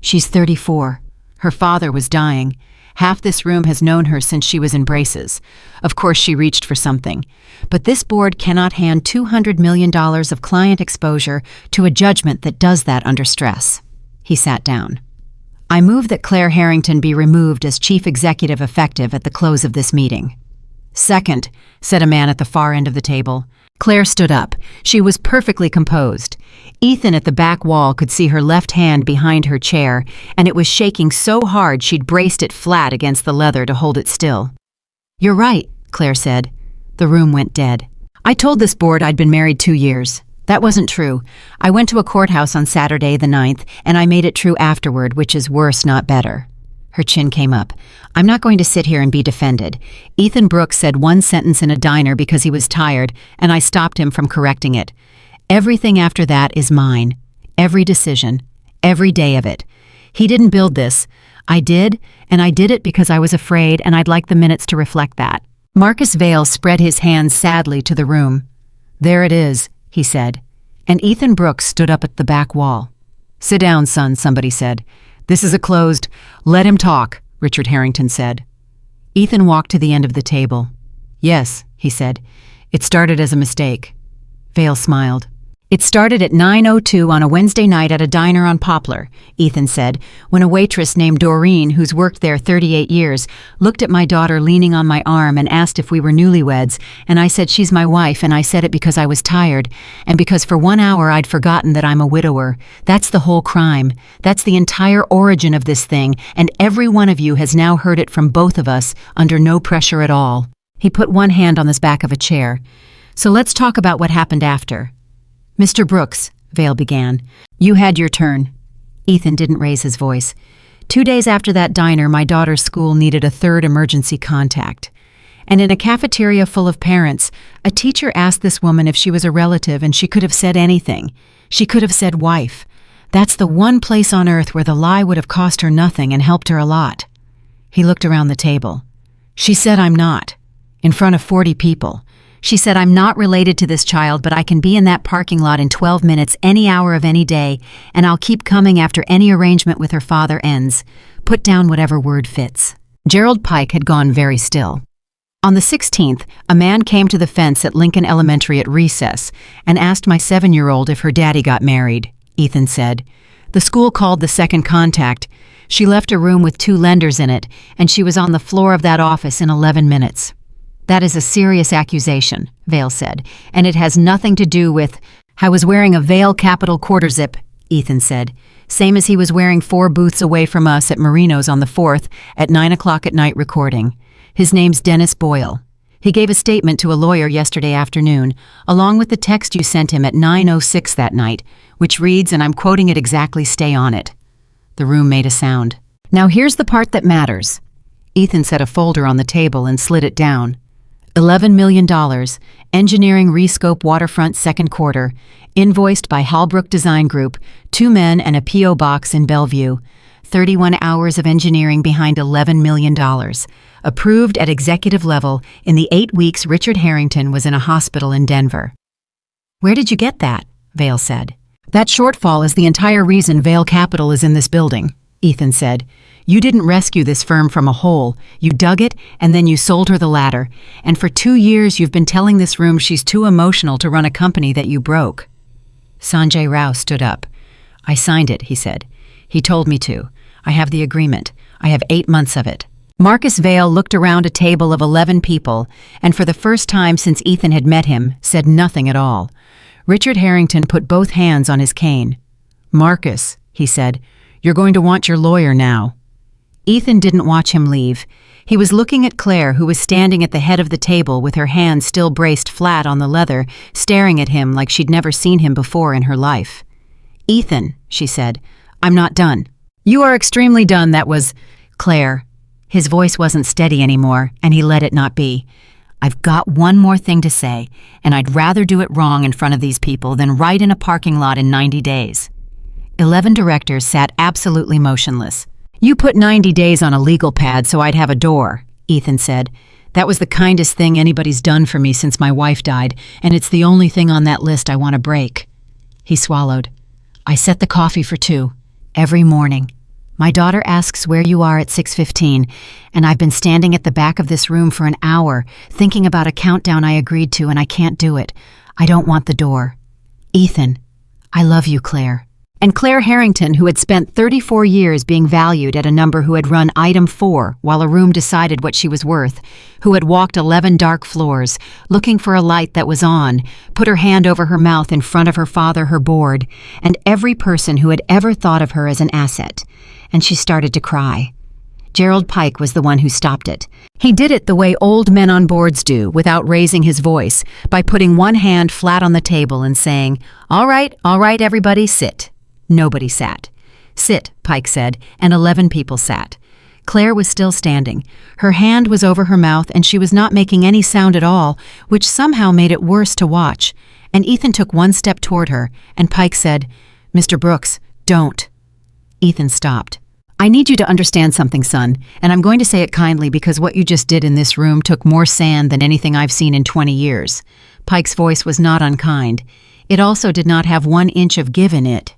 She's 34. Her father was dying. Half this room has known her since she was in braces. Of course she reached for something. But this board cannot hand $200 million of client exposure to a judgment that does that under stress. He sat down. I move that Claire Harrington be removed as chief executive effective at the close of this meeting. Second, said a man at the far end of the table. Claire stood up. She was perfectly composed. Ethan at the back wall could see her left hand behind her chair, and it was shaking so hard she'd braced it flat against the leather to hold it still. You're right, Claire said. The room went dead. I told this board I'd been married 2 years. That wasn't true. I went to a courthouse on Saturday the 9th, and I made it true afterward, which is worse, not better. Her chin came up. I'm not going to sit here and be defended. Ethan Brooks said one sentence in a diner because he was tired, and I stopped him from correcting it. Everything after that is mine. Every decision. Every day of it. He didn't build this. I did, and I did it because I was afraid, and I'd like the minutes to reflect that. Marcus Vale spread his hands sadly to the room. There it is, he said, and Ethan Brooks stood up at the back wall. Sit down, son, somebody said. This is a closed. Let him talk, Richard Harrington said. Ethan walked to the end of the table. Yes, he said. It started as a mistake. Vale smiled. It started at 9:02 on a Wednesday night at a diner on Poplar, Ethan said, when a waitress named Doreen, who's worked there 38 years, looked at my daughter leaning on my arm and asked if we were newlyweds, and I said she's my wife, and I said it because I was tired, and because for 1 hour I'd forgotten that I'm a widower. That's the whole crime. That's the entire origin of this thing, and every one of you has now heard it from both of us, under no pressure at all. He put one hand on the back of a chair. So let's talk about what happened after. Mr. Brooks, Vale began, you had your turn. Ethan didn't raise his voice. 2 days after that diner, my daughter's school needed a third emergency contact. And in a cafeteria full of parents, a teacher asked this woman if she was a relative, and she could have said anything. She could have said wife. That's the one place on earth where the lie would have cost her nothing and helped her a lot. He looked around the table. She said, I'm not. In front of 40 people. She said, I'm not related to this child, but I can be in that parking lot in 12 minutes any hour of any day, and I'll keep coming after any arrangement with her father ends. Put down whatever word fits. Gerald Pike had gone very still. On the 16th, a man came to the fence at Lincoln Elementary at recess and asked my 7-year-old if her daddy got married, Ethan said. The school called the second contact. She left a room with 2 lenders in it, and she was on the floor of that office in 11 minutes. That is a serious accusation, Vale said, and it has nothing to do with... I was wearing a Vale Capital quarter zip, Ethan said, same as he was wearing 4 booths away from us at Marino's on the 4th at 9 o'clock at night recording. His name's Dennis Boyle. He gave a statement to a lawyer yesterday afternoon, along with the text you sent him at 9:06 that night, which reads, and I'm quoting it exactly, stay on it. The room made a sound. Now here's the part that matters. Ethan set a folder on the table and slid it down. $11 million, engineering rescope waterfront second quarter, invoiced by Halbrook Design Group, 2 men and a P.O. box in Bellevue, 31 hours of engineering behind $11 million, approved at executive level in the 8 weeks Richard Harrington was in a hospital in Denver. Where did you get that? Vale said. That shortfall is the entire reason Vale Capital is in this building, Ethan said. You didn't rescue this firm from a hole. You dug it, and then you sold her the ladder. And for 2 years you've been telling this room she's too emotional to run a company that you broke. Sanjay Rao stood up. I signed it, he said. He told me to. I have the agreement. I have 8 months of it. Marcus Vale looked around a table of 11 people, and for the first time since Ethan had met him, said nothing at all. Richard Harrington put both hands on his cane. Marcus, he said, you're going to want your lawyer now. Ethan didn't watch him leave. He was looking at Claire, who was standing at the head of the table with her hands still braced flat on the leather, staring at him like she'd never seen him before in her life. Ethan, she said, I'm not done. You are extremely done, that was... Claire. His voice wasn't steady anymore, and he let it not be. I've got one more thing to say, and I'd rather do it wrong in front of these people than right in a parking lot in 90 days. 11 directors sat absolutely motionless. You put 90 days on a legal pad so I'd have a door, Ethan said. That was the kindest thing anybody's done for me since my wife died, and it's the only thing on that list I want to break. He swallowed. I set the coffee for 2, every morning. My daughter asks where you are at 6:15, and I've been standing at the back of this room for an hour, thinking about a countdown I agreed to, and I can't do it. I don't want the door. Ethan, I love you, Claire. And Claire Harrington, who had spent 34 years being valued at a number, who had run item 4 while a room decided what she was worth, who had walked 11 dark floors, looking for a light that was on, put her hand over her mouth in front of her father, her board, and every person who had ever thought of her as an asset. And she started to cry. Gerald Pike was the one who stopped it. He did it the way old men on boards do, without raising his voice, by putting one hand flat on the table and saying, all right, everybody, sit. Nobody sat. Sit, Pike said, and 11 people sat. Claire was still standing. Her hand was over her mouth, and she was not making any sound at all, which somehow made it worse to watch. And Ethan took one step toward her, and Pike said, Mr. Brooks, don't. Ethan stopped. I need you to understand something, son, and I'm going to say it kindly because what you just did in this room took more sand than anything I've seen in 20 years. Pike's voice was not unkind. It also did not have 1 inch of give in it.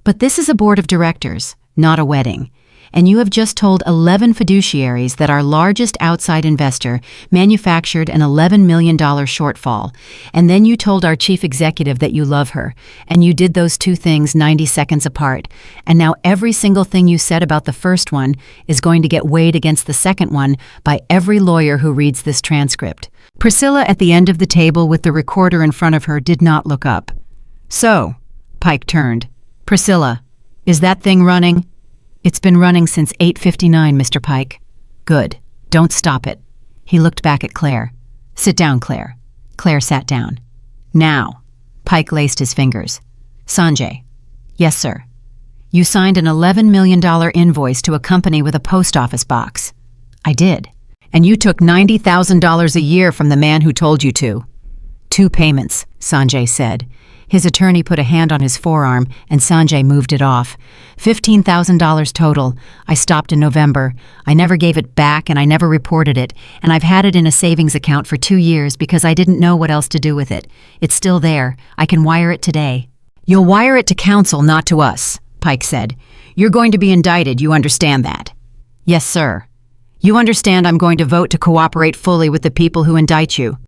But this is a board of directors, not a wedding. and you have just told 11 fiduciaries that our largest outside investor manufactured an $11 million shortfall, and then you told our chief executive that you love her, and you did those two things 90 seconds apart, and now every single thing you said about the first one is going to get weighed against the second one by every lawyer who reads this transcript. Priscilla at the end of the table with the recorder in front of her did not look up. So, Pike turned. Priscilla, is that thing running? It's been running since 8:59, Mr. Pike. Good. Don't stop it. He looked back at Claire. Sit down, Claire. Claire sat down. Now. Pike laced his fingers. Sanjay. Yes, sir. You signed an $11 million invoice to a company with a post office box. I did. And you took $90,000 a year from the man who told you to. 2 payments, Sanjay said. His attorney put a hand on his forearm, and Sanjay moved it off. $15,000 total. I stopped in November. I never gave it back, and I never reported it, and I've had it in a savings account for 2 years because I didn't know what else to do with it. It's still there. I can wire it today. You'll wire it to counsel, not to us, Pike said. You're going to be indicted, you understand that? Yes, sir. You understand I'm going to vote to cooperate fully with the people who indict you.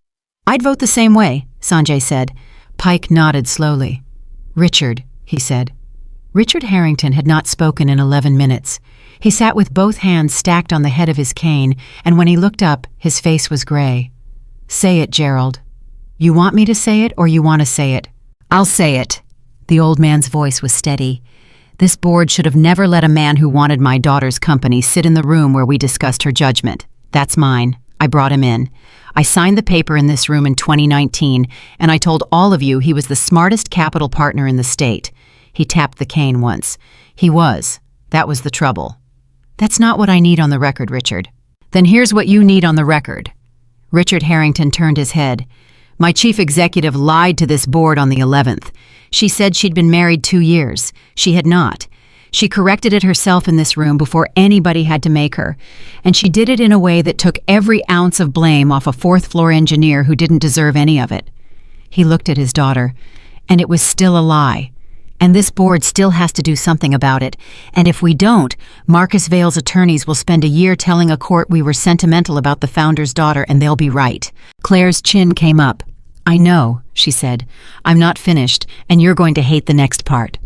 I'd vote the same way, Sanjay said. Pike nodded slowly. Richard, he said. Richard Harrington had not spoken in 11 minutes. He sat with both hands stacked on the head of his cane, and when he looked up, his face was gray. Say it, Gerald. You want me to say it, or you want to say it? I'll say it. The old man's voice was steady. This board should have never let a man who wanted my daughter's company sit in the room where we discussed her judgment. That's mine. I brought him in. I signed the paper in this room in 2019, and I told all of you he was the smartest capital partner in the state. He tapped the cane once. He was. That was the trouble. That's not what I need on the record, Richard. Then here's what you need on the record. Richard Harrington turned his head. My chief executive lied to this board on the 11th. She said she'd been married 2 years. She had not. She corrected it herself in this room before anybody had to make her, and she did it in a way that took every ounce of blame off a fourth-floor engineer who didn't deserve any of it. He looked at his daughter, and it was still a lie, and this board still has to do something about it, and if we don't, Marcus Vale's attorneys will spend a year telling a court we were sentimental about the founder's daughter, and they'll be right. Claire's chin came up. I know, she said. I'm not finished, and you're going to hate the next part.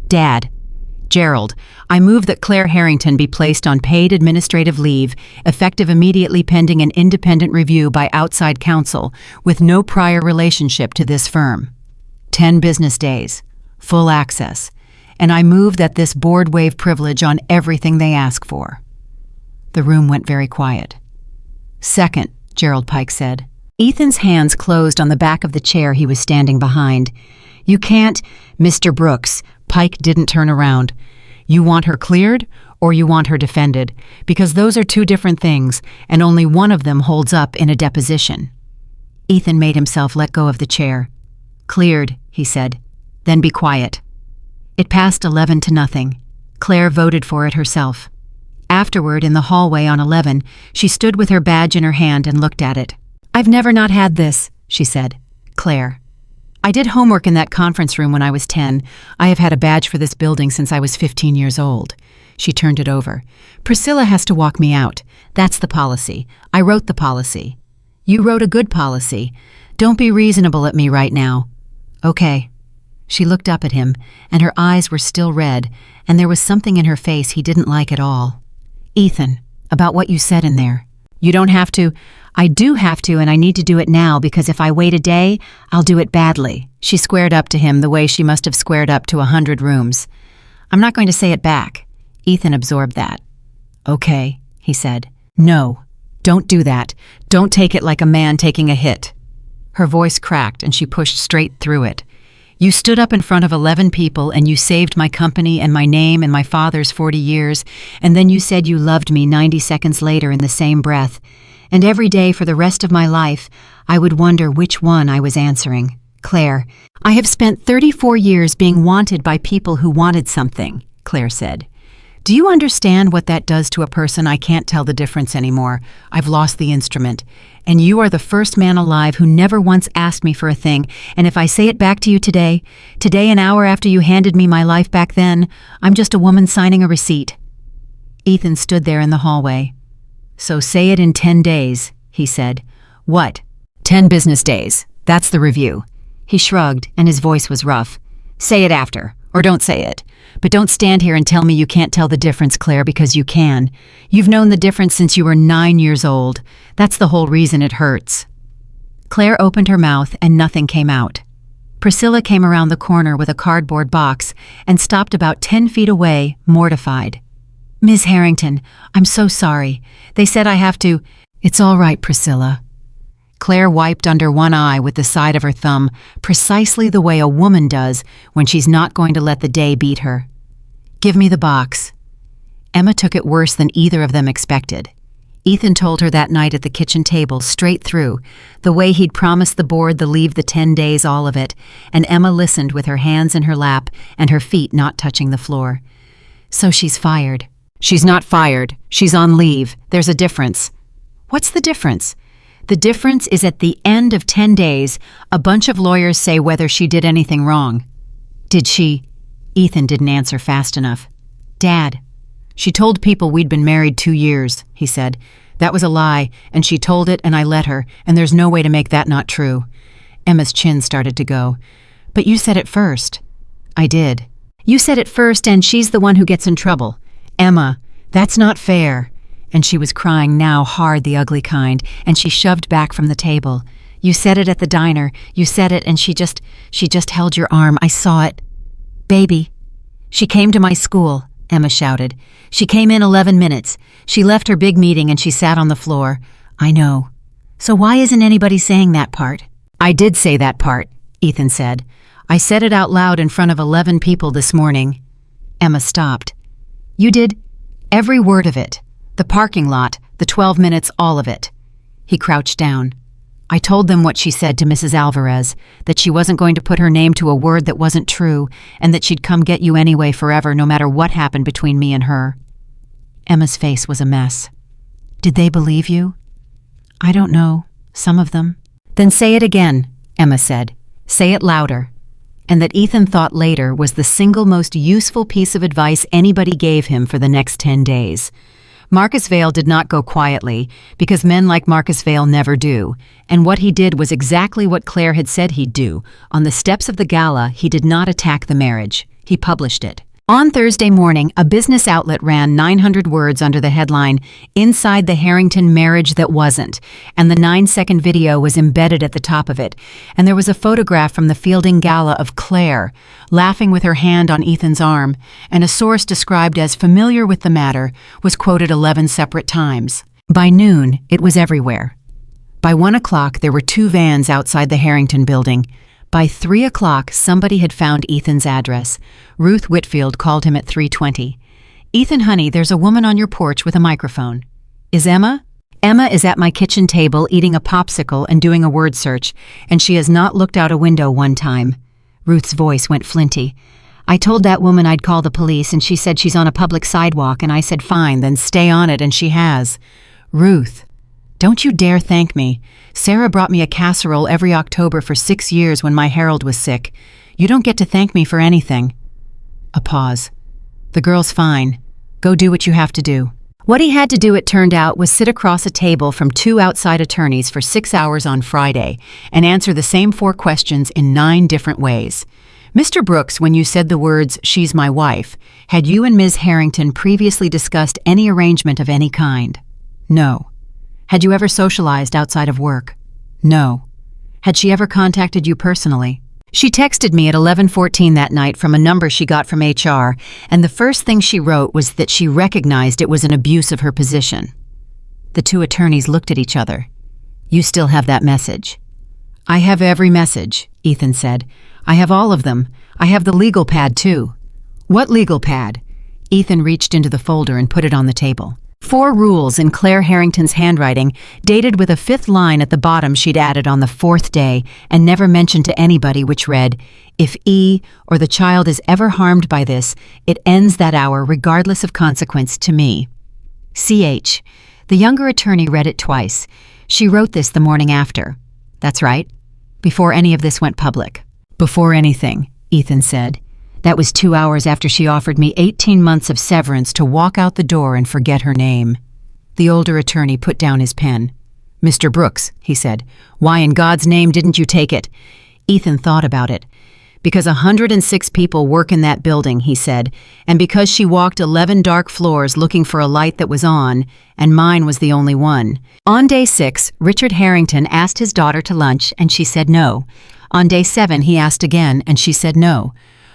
Dad. Gerald, I move that Claire Harrington be placed on paid administrative leave, effective immediately pending an independent review by outside counsel, with no prior relationship to this firm. 10 business days. Full access. And I move that this board waive privilege on everything they ask for. The room went very quiet. Second, Gerald Pike said. Ethan's hands closed on the back of the chair he was standing behind. You can't, Mr. Brooks. Pike didn't turn around. You want her cleared, or you want her defended, because those are 2 different things, and only one of them holds up in a deposition. Ethan made himself let go of the chair. Cleared, he said. Then be quiet. It passed 11-0. Claire voted for it herself. Afterward, in the hallway on 11, she stood with her badge in her hand and looked at it. I've never not had this, she said. Claire. I did homework in that conference room when I was 10. I have had a badge for this building since I was 15 years old. She turned it over. Priscilla has to walk me out. That's the policy. I wrote the policy. You wrote a good policy. Don't be reasonable at me right now. Okay. She looked up at him, and her eyes were still red, and there was something in her face he didn't like at all. Ethan, about what you said in there. You don't have to. I do have to, and I need to do it now, because if I wait a day, I'll do it badly. She squared up to him the way she must have squared up to 100 rooms. I'm not going to say it back. Ethan absorbed that. Okay, he said. No, don't do that. Don't take it like a man taking a hit. Her voice cracked, and she pushed straight through it. You stood up in front of 11 people, and you saved my company and my name and my father's 40 years, and then you said you loved me 90 seconds later in the same breath. And every day for the rest of my life, I would wonder which one I was answering. Claire, I have spent 34 years being wanted by people who wanted something, Claire said. Do you understand what that does to a person? I can't tell the difference anymore. I've lost the instrument. And you are the first man alive who never once asked me for a thing. And if I say it back to you today, an hour after you handed me my life back then, I'm just a woman signing a receipt. Ethan stood there in the hallway. "So say it in 10 days, he said. "What?" "10 business days. That's the review." He shrugged, and his voice was rough. "Say it after, or don't say it. But don't stand here and tell me you can't tell the difference, Claire, because you can. You've known the difference since you were 9 years old. That's the whole reason it hurts." Claire opened her mouth and nothing came out. Priscilla came around the corner with a cardboard box and stopped about 10 feet away, mortified. "Ms. Harrington, I'm so sorry. They said I have to—" "It's all right, Priscilla." Claire wiped under one eye with the side of her thumb, precisely the way a woman does when she's not going to let the day beat her. "Give me the box." Emma took it worse than either of them expected. Ethan told her that night at the kitchen table, straight through, the way he'd promised the board the leave the 10 days, all of it, and Emma listened with her hands in her lap and her feet not touching the floor. "So she's fired." "She's not fired. She's on leave. There's a difference." "What's the difference?" "The difference is at the end of 10 days, a bunch of lawyers say whether she did anything wrong." "Did she?" Ethan didn't answer fast enough. "Dad." "She told people we'd been married 2 years, he said. "That was a lie, and she told it and I let her, and there's no way to make that not true." Emma's chin started to go. "But you said it first." "I did." "You said it first and she's the one who gets in trouble." "Emma, that's not fair." And she was crying now, hard, the ugly kind, and she shoved back from the table. "You said it at the diner. You said it and she just held your arm. I saw it." "Baby." "She came to my school," Emma shouted. "She came in 11 minutes. She left her big meeting and she sat on the floor." "I know. So why isn't anybody saying that part?" "I did say that part," Ethan said. "I said it out loud in front of 11 people this morning." Emma stopped. "You did?" "Every word of it. The parking lot, the 12 minutes, all of it." He crouched down. "I told them what she said to Mrs. Alvarez, that she wasn't going to put her name to a word that wasn't true, and that she'd come get you anyway forever no matter what happened between me and her." Emma's face was a mess. "Did they believe you?" "I don't know. Some of them." "Then say it again," Emma said. "Say it louder." And that Ethan thought later was the single most useful piece of advice anybody gave him for the next 10 days. Marcus Vale did not go quietly, because men like Marcus Vale never do, and what he did was exactly what Claire had said he'd do. On the steps of the gala, he did not attack the marriage. He published it. On Thursday morning, a business outlet ran 900 words under the headline, "Inside the Harrington Marriage That Wasn't," and the 9-second video was embedded at the top of it, and there was a photograph from the Fielding Gala of Claire, laughing with her hand on Ethan's arm, and a source described as familiar with the matter was quoted 11 separate times. By noon, it was everywhere. By 1 o'clock, there were 2 vans outside the Harrington building. By 3 o'clock, somebody had found Ethan's address. Ruth Whitfield called him at 3:20. "Ethan, honey, there's a woman on your porch with a microphone." "Is Emma?" "Emma is at my kitchen table eating a popsicle and doing a word search, and she has not looked out a window one time." Ruth's voice went flinty. "I told that woman I'd call the police, and she said she's on a public sidewalk, and I said fine, then stay on it, and she has." "Ruth, don't you dare thank me. Sarah brought me a casserole every October for 6 years when my Harold was sick. You don't get to thank me for anything." A pause. "The girl's fine. Go do what you have to do." What he had to do, it turned out, was sit across a table from 2 outside attorneys for 6 hours on Friday and answer the same 4 questions in 9 different ways. "Mr. Brooks, when you said the words, 'she's my wife,' had you and Ms. Harrington previously discussed any arrangement of any kind?" "No." "Had you ever socialized outside of work?" "No." "Had she ever contacted you personally?" "She texted me at 11:14 that night from a number she got from HR, and the first thing she wrote was that she recognized it was an abuse of her position." The 2 attorneys looked at each other. "You still have that message?" "I have every message," Ethan said. "I have all of them. I have the legal pad, too." "What legal pad?" Ethan reached into the folder and put it on the table. 4 rules in Claire Harrington's handwriting, dated with a 5th line at the bottom she'd added on the 4th day and never mentioned to anybody, which read, "If E or the child is ever harmed by this, it ends that hour regardless of consequence to me." CH. The younger attorney read it twice. She wrote this the morning after. "That's right. Before any of this went public." "Before anything," Ethan said. That was 2 hours after she offered me 18 months of severance to walk out the door and forget her name. The older attorney put down his pen. "Mr. Brooks," he said, "why in God's name didn't you take it?" Ethan thought about it. "Because 106 people work in that building," he said, "and because she walked 11 dark floors looking for a light that was on, and mine was the only one." On day 6, Richard Harrington asked his daughter to lunch, and she said no. On day 7, he asked again, and she said no.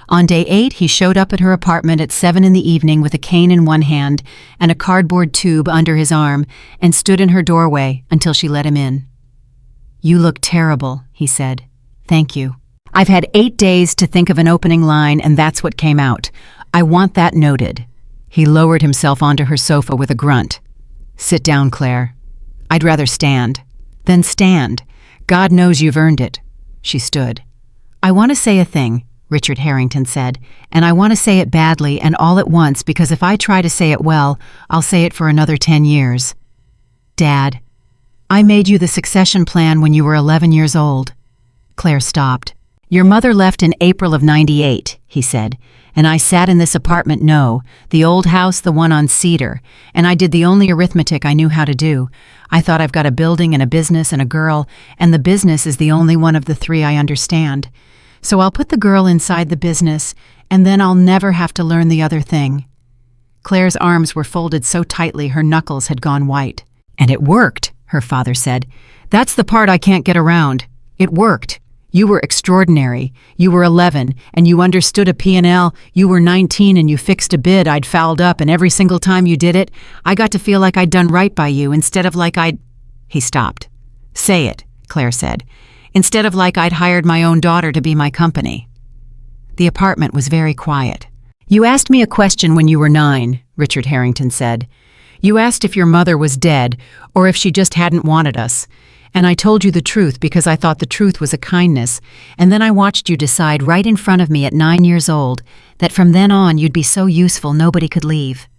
On day 8, he showed up at her apartment at 7 in the evening with a cane in one hand and a cardboard tube under his arm, and stood in her doorway until she let him in. "You look terrible," he said. "Thank you. I've had 8 days to think of an opening line, and that's what came out. I want that noted." He lowered himself onto her sofa with a grunt. "Sit down, Claire." "I'd rather stand." "Then stand. God knows you've earned it." She stood. "I want to say a thing," Richard Harrington said, "and I want to say it badly and all at once, because if I try to say it well, I'll say it for another 10 years. Dad, I made you the succession plan when you were 11 years old." Claire stopped. "Your mother left in April of '98, he said, "and I sat in this apartment, the old house, the one on Cedar, and I did the only arithmetic I knew how to do. I thought I've got a building and a business and a girl, and the business is the only one of the 3 I understand. So I'll put the girl inside the business, and then I'll never have to learn the other thing." Claire's arms were folded so tightly her knuckles had gone white. "And it worked," her father said. "That's the part I can't get around. It worked. You were extraordinary. You were 11, and you understood a P&L. You were 19, and you fixed a bid I'd fouled up, and every single time you did it, I got to feel like I'd done right by you instead of like I'd—" He stopped. "Say it," Claire said. "Instead of like I'd hired my own daughter to be my company." The apartment was very quiet. "You asked me a question when you were 9, Richard Harrington said. "You asked if your mother was dead, or if she just hadn't wanted us. And I told you the truth because I thought the truth was a kindness, and then I watched you decide right in front of me at 9 years old that from then on you'd be so useful nobody could leave."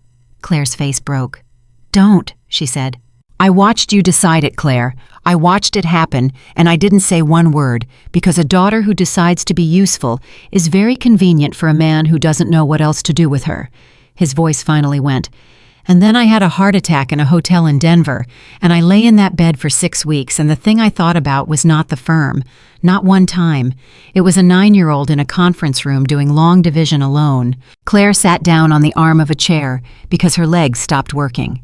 Claire's face broke. "Don't," she said. "I watched you decide it, Claire. I watched it happen, and I didn't say one word, because a daughter who decides to be useful is very convenient for a man who doesn't know what else to do with her." His voice finally went. "And then I had a heart attack in a hotel in Denver, and I lay in that bed for 6 weeks, and the thing I thought about was not the firm. Not one time. It was a 9-year-old in a conference room doing long division alone." Claire sat down on the arm of a chair because her legs stopped working.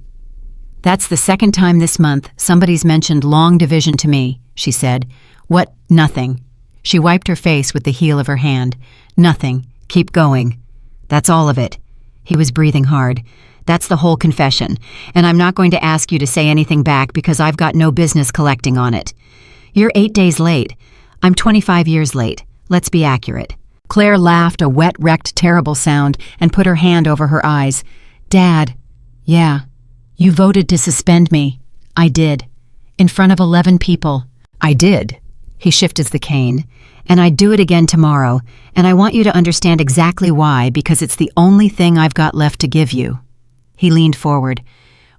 "That's the second time this month somebody's mentioned long division to me," she said. "What? Nothing." She wiped her face with the heel of her hand. "Nothing. Keep going." "That's all of it." He was breathing hard. "That's the whole confession, and I'm not going to ask you to say anything back because I've got no business collecting on it. You're 8 days late. I'm 25 years late. Let's be accurate." Claire laughed a wet, wrecked, terrible sound and put her hand over her eyes. "Dad." "Yeah. You voted to suspend me." "I did. In front of 11 people." "I did." He shifted the cane. "And I'd do it again tomorrow, and I want you to understand exactly why, because it's the only thing I've got left to give you." He leaned forward.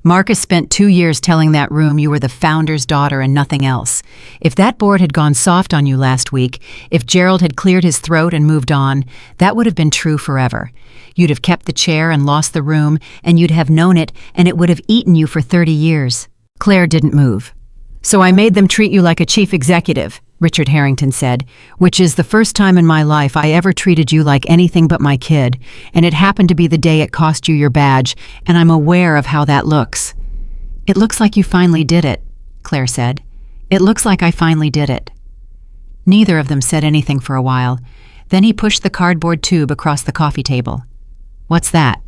"Marcus spent 2 years telling that room you were the founder's daughter and nothing else. If that board had gone soft on you last week, if Gerald had cleared his throat and moved on, that would have been true forever. You'd have kept the chair and lost the room, and you'd have known it, and it would have eaten you for 30 years. Claire didn't move. "So I made them treat you like a chief executive," Richard Harrington said, "which is the first time in my life I ever treated you like anything but my kid, and it happened to be the day it cost you your badge, and I'm aware of how that looks." "It looks like you finally did it," Claire said. "It looks like I finally did it." Neither of them said anything for a while. Then he pushed the cardboard tube across the coffee table. "What's that?"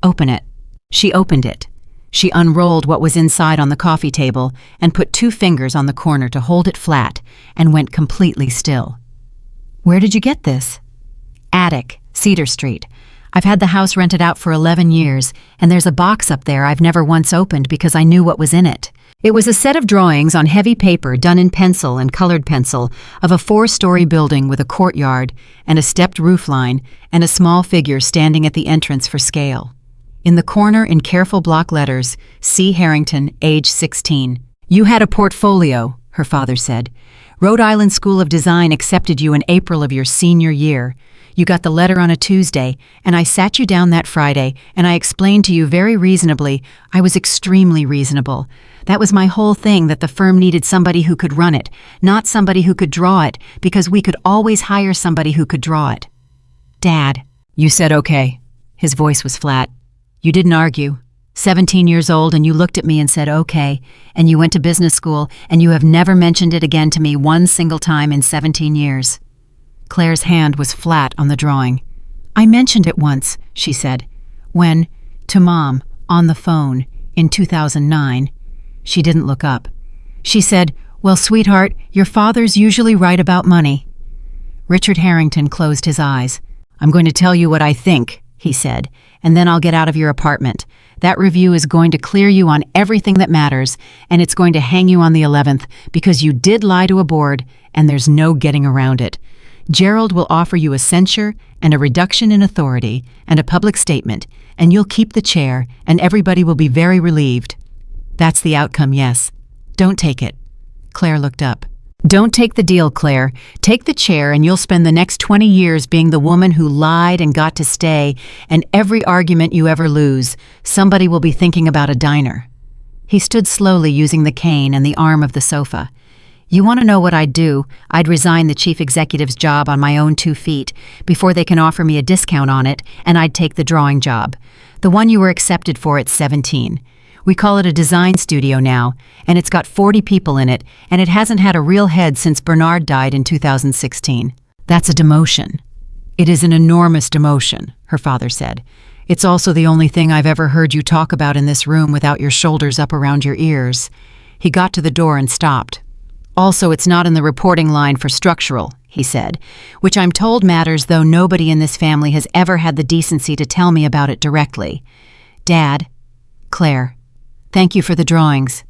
"Open it." She opened it. She unrolled what was inside on the coffee table and put 2 fingers on the corner to hold it flat and went completely still. "Where did you get this?" "Attic, Cedar Street. I've had the house rented out for 11 years, and there's a box up there I've never once opened because I knew what was in it." It was a set of drawings on heavy paper done in pencil and colored pencil of a 4-story building with a courtyard and a stepped roofline and a small figure standing at the entrance for scale. In the corner, in careful block letters, C. Harrington, age 16. "You had a portfolio," her father said. "Rhode Island School of Design accepted you in April of your senior year. You got the letter on a Tuesday, and I sat you down that Friday, and I explained to you very reasonably. I was extremely reasonable. That was my whole thing, that the firm needed somebody who could run it, not somebody who could draw it, because we could always hire somebody who could draw it. Dad, you said okay. His voice was flat. You didn't argue. 17 years old, and you looked at me and said okay, and you went to business school, and you have never mentioned it again to me one single time in 17 years. Claire's hand was flat on the drawing. I mentioned it once, she said, when, to Mom, on the phone, in 2009. She didn't look up. She said, well, sweetheart, your father's usually right about money. Richard Harrington closed his eyes. I'm going to tell you what I think, he said, and then I'll get out of your apartment. That review is going to clear you on everything that matters, and it's going to hang you on the 11th because you did lie to a board, and there's no getting around it. Gerald will offer you a censure and a reduction in authority and a public statement, and you'll keep the chair, and everybody will be very relieved. That's the outcome, yes. Don't take it. Claire looked up. Don't take the deal, Claire. Take the chair, and you'll spend the next 20 years being the woman who lied and got to stay, and every argument you ever lose, somebody will be thinking about a diner. He stood slowly, using the cane and the arm of the sofa. You want to know what I'd do? I'd resign the chief executive's job on my own 2 feet before they can offer me a discount on it, and I'd take the drawing job, the one you were accepted for at 17. We call it a design studio now, and it's got 40 people in it, and it hasn't had a real head since Bernard died in 2016. That's a demotion. It is an enormous demotion, her father said. It's also the only thing I've ever heard you talk about in this room without your shoulders up around your ears. He got to the door and stopped. Also, it's not in the reporting line for structural, he said, which I'm told matters, though nobody in this family has ever had the decency to tell me about it directly. Dad, Claire, thank you for the drawings.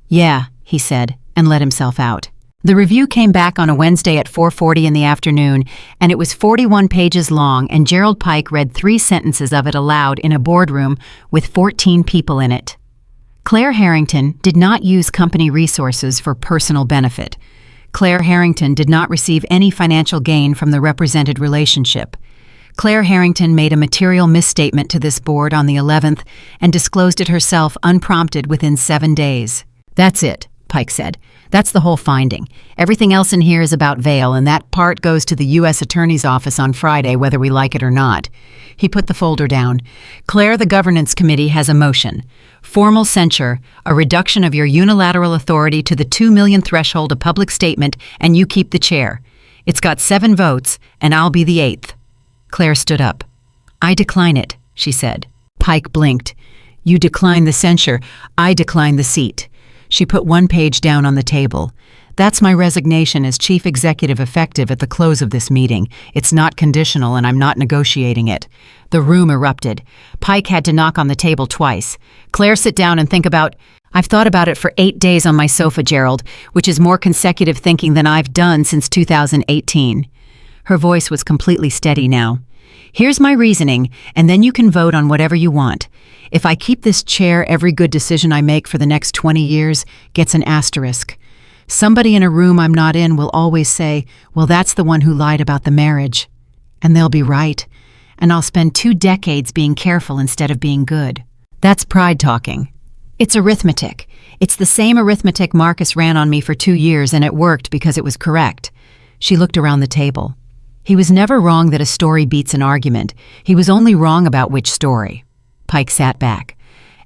Yeah, he said, and let himself out. The review came back on a Wednesday at 4:40 in the afternoon, and it was 41 pages long, and Gerald Pike read 3 sentences of it aloud in a boardroom with 14 people in it. Claire Harrington did not use company resources for personal benefit. Claire Harrington did not receive any financial gain from the represented relationship. Claire Harrington made a material misstatement to this board on the 11th and disclosed it herself unprompted within 7 days. That's it, Pike said. That's the whole finding. Everything else in here is about Vail, and that part goes to the U.S. Attorney's Office on Friday, whether we like it or not. He put the folder down. Claire, the Governance Committee has a motion. Formal censure, a reduction of your unilateral authority to the 2 million threshold, a public statement, and you keep the chair. It's got 7 votes, and I'll be the 8th. Claire stood up. I decline it, she said. Pike blinked. You decline the censure. I decline the seat. She put 1 page down on the table. That's my resignation as chief executive, effective at the close of this meeting. It's not conditional, and I'm not negotiating it. The room erupted. Pike had to knock on the table twice. Claire, sit down and think about... I've thought about it for 8 days on my sofa, Gerald, which is more consecutive thinking than I've done since 2018. Her voice was completely steady now. Here's my reasoning, and then you can vote on whatever you want. If I keep this chair, every good decision I make for the next 20 years gets an asterisk. Somebody in a room I'm not in will always say, well, that's the one who lied about the marriage. And they'll be right. And I'll spend 2 decades being careful instead of being good. That's pride talking. It's arithmetic. It's the same arithmetic Marcus ran on me for 2 years, and it worked because it was correct. She looked around the table. He was never wrong that a story beats an argument. He was only wrong about which story. Pike sat back.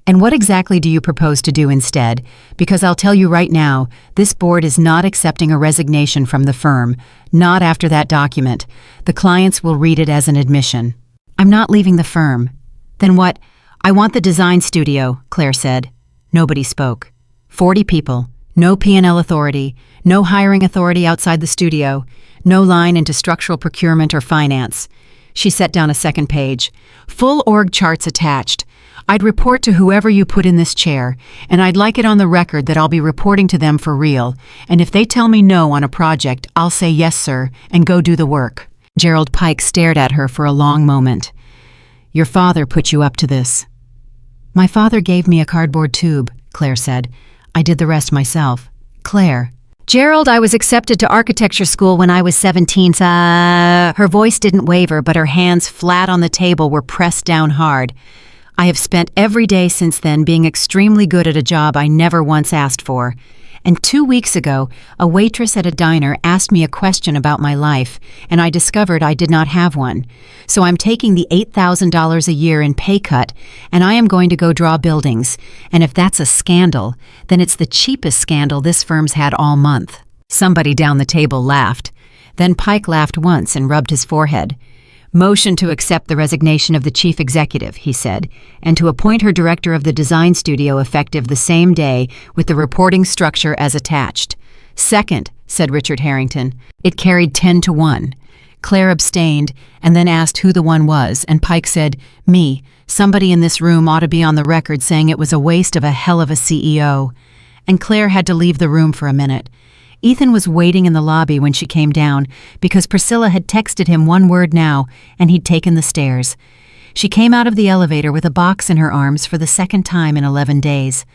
And what exactly do you propose to do instead? Because I'll tell you right now, this board is not accepting a resignation from the firm. Not after that document. The clients will read it as an admission. I'm not leaving the firm. Then what? I want the design studio, Claire said. Nobody spoke. 40 people. No P&L authority. No hiring authority outside the studio. No line into structural procurement or finance. She set down a 2nd page. Full org charts attached. I'd report to whoever you put in this chair, and I'd like it on the record that I'll be reporting to them for real, and if they tell me no on a project, I'll say yes, sir, and go do the work. Gerald Pike stared at her for a long moment. Your father put you up to this. My father gave me a cardboard tube, Claire said. I did the rest myself. Claire, Gerald, I was accepted to architecture school when I was 17. Her voice didn't waver, but her hands flat on the table were pressed down hard. I have spent every day since then being extremely good at a job I never once asked for. And 2 weeks ago, a waitress at a diner asked me a question about my life, and I discovered I did not have one. So I'm taking the $8,000 a year in pay cut, and I am going to go draw buildings. And if that's a scandal, then it's the cheapest scandal this firm's had all month. Somebody down the table laughed. Then Pike laughed once and rubbed his forehead. Motion to accept the resignation of the chief executive, he said, and to appoint her director of the design studio effective the same day with the reporting structure as attached. Second, said Richard Harrington. It carried 10-1. Claire abstained and then asked who the one was, and Pike said, me. Somebody in this room ought to be on the record saying it was a waste of a hell of a CEO. And Claire had to leave the room for a minute. Ethan was waiting in the lobby when she came down because Priscilla had texted him one word now, and he'd taken the stairs. She came out of the elevator with a box in her arms for the second time in 11 days.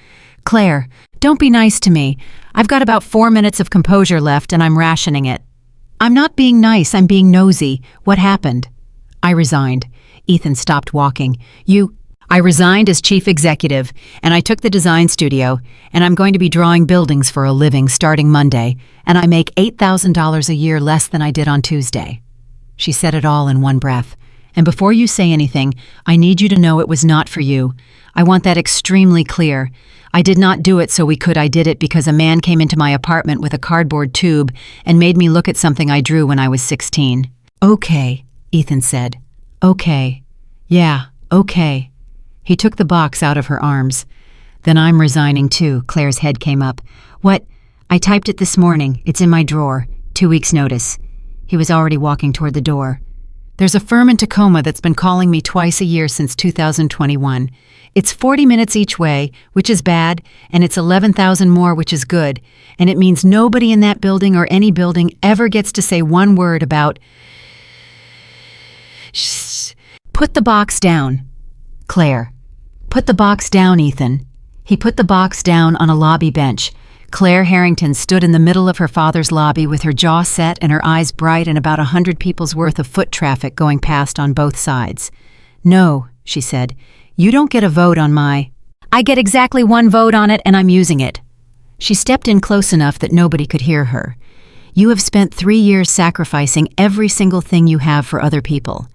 Claire, don't be nice to me. I've got about 4 minutes of composure left and I'm rationing it. I'm not being nice, I'm being nosy. What happened? I resigned. Ethan stopped walking. I resigned as chief executive, and I took the design studio, and I'm going to be drawing buildings for a living starting Monday, and I make $8,000 a year less than I did on Tuesday. She said it all in one breath. And before you say anything, I need you to know it was not for you. I want that extremely clear. I did not do it so we could. I did it because a man came into my apartment with a cardboard tube and made me look at something I drew when I was 16. Okay, Ethan said. Okay. Yeah, okay. He took the box out of her arms. Then I'm resigning too. Claire's head came up. What? I typed it this morning. It's in my drawer. 2 weeks' notice. He was already walking toward the door. There's a firm in Tacoma that's been calling me twice a year since 2021. It's 40 minutes each way, which is bad, and it's 11,000 more, which is good. And it means nobody in that building or any building ever gets to say one word about... Shh. Put the box down. Claire. Put the box down, Ethan. He put the box down on a lobby bench. Claire Harrington stood in the middle of her father's lobby with her jaw set and her eyes bright and about 100 people's worth of foot traffic going past on both sides. No, she said, you don't get a vote on my... I get exactly one vote on it and I'm using it. She stepped in close enough that nobody could hear her. You have spent 3 years sacrificing every single thing you have for other people.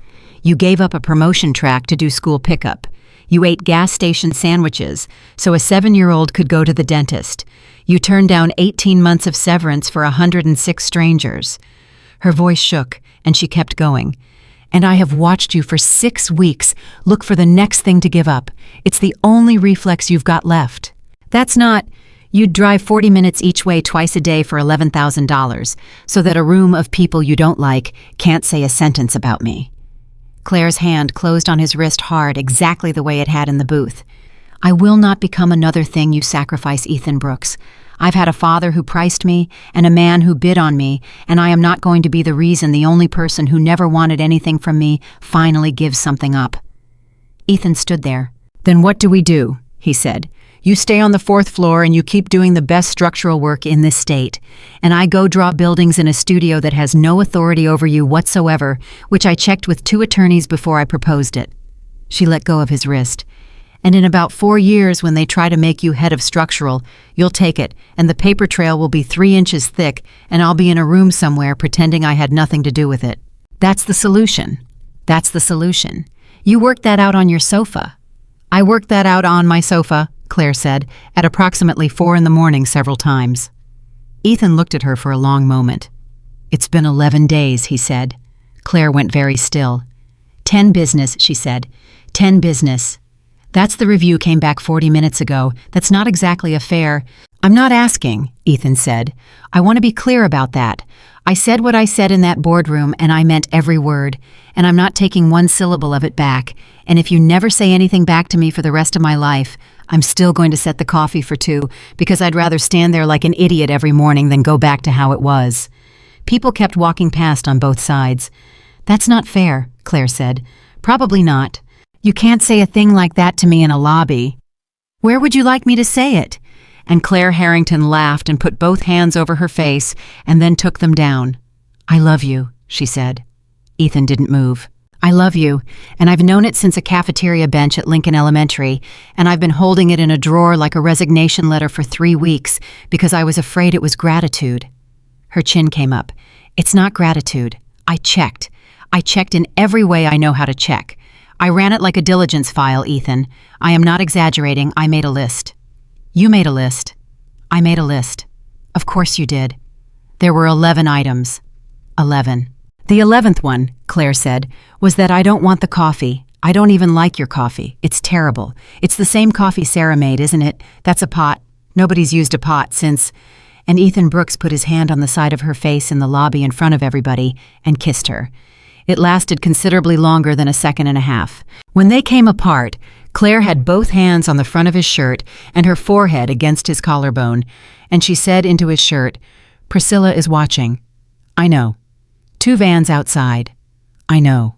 You gave up a promotion track to do school pickup. You ate gas station sandwiches so a 7-year-old could go to the dentist. You turned down 18 months of severance for 106 strangers. Her voice shook, and she kept going. And I have watched you for 6 weeks look for the next thing to give up. It's the only reflex you've got left. That's not... You'd drive 40 minutes each way twice a day for $11,000 so that a room of people you don't like can't say a sentence about me. Claire's hand closed on his wrist hard, exactly the way it had in the booth. I will not become another thing you sacrifice, Ethan Brooks. I've had a father who priced me and a man who bid on me, and I am not going to be the reason the only person who never wanted anything from me finally gives something up. Ethan stood there. Then what do we do? He said. You stay on the 4th floor and you keep doing the best structural work in this state. And I go draw buildings in a studio that has no authority over you whatsoever, which I checked with 2 attorneys before I proposed it. She let go of his wrist. And in about 4 years, when they try to make you head of structural, you'll take it, and the paper trail will be 3 inches thick, and I'll be in a room somewhere pretending I had nothing to do with it. That's the solution. That's the solution. You worked that out on your sofa. I worked that out on my sofa, Claire said, at approximately 4 a.m. several times. Ethan looked at her for a long moment. It's been 11 days, he said. Claire went very still. 10 business, she said. 10 business. That's the review came back 40 minutes ago. That's not exactly a fair... I'm not asking, Ethan said. I want to be clear about that. I said what I said in that boardroom, and I meant every word, and I'm not taking one syllable of it back. And if you never say anything back to me for the rest of my life, I'm still going to set the coffee for 2, because I'd rather stand there like an idiot every morning than go back to how it was. People kept walking past on both sides. That's not fair, Claire said. Probably not. You can't say a thing like that to me in a lobby. Where would you like me to say it? and Claire Harrington laughed and put both hands over her face and then took them down. "I love you," she said. Ethan didn't move. "I love you, and I've known it since a cafeteria bench at Lincoln Elementary, and I've been holding it in a drawer like a resignation letter for 3 weeks because I was afraid it was gratitude." Her chin came up. "It's not gratitude. I checked. I checked in every way I know how to check. I ran it like a diligence file, Ethan. I am not exaggerating. I made a list." "You made a list." "I made a list." "Of course you did." "There were 11 items." 11. "The 11th one," Claire said, "was that I don't want the coffee. I don't even like your coffee. It's terrible. It's the same coffee Sarah made, isn't it? That's a pot. Nobody's used a pot since—" And Ethan Brooks put his hand on the side of her face in the lobby in front of everybody and kissed her. It lasted considerably longer than a second and a half. When they came apart, Claire had both hands on the front of his shirt and her forehead against his collarbone, and she said into his shirt, "Priscilla is watching." "I know." "2 vans outside." "I know."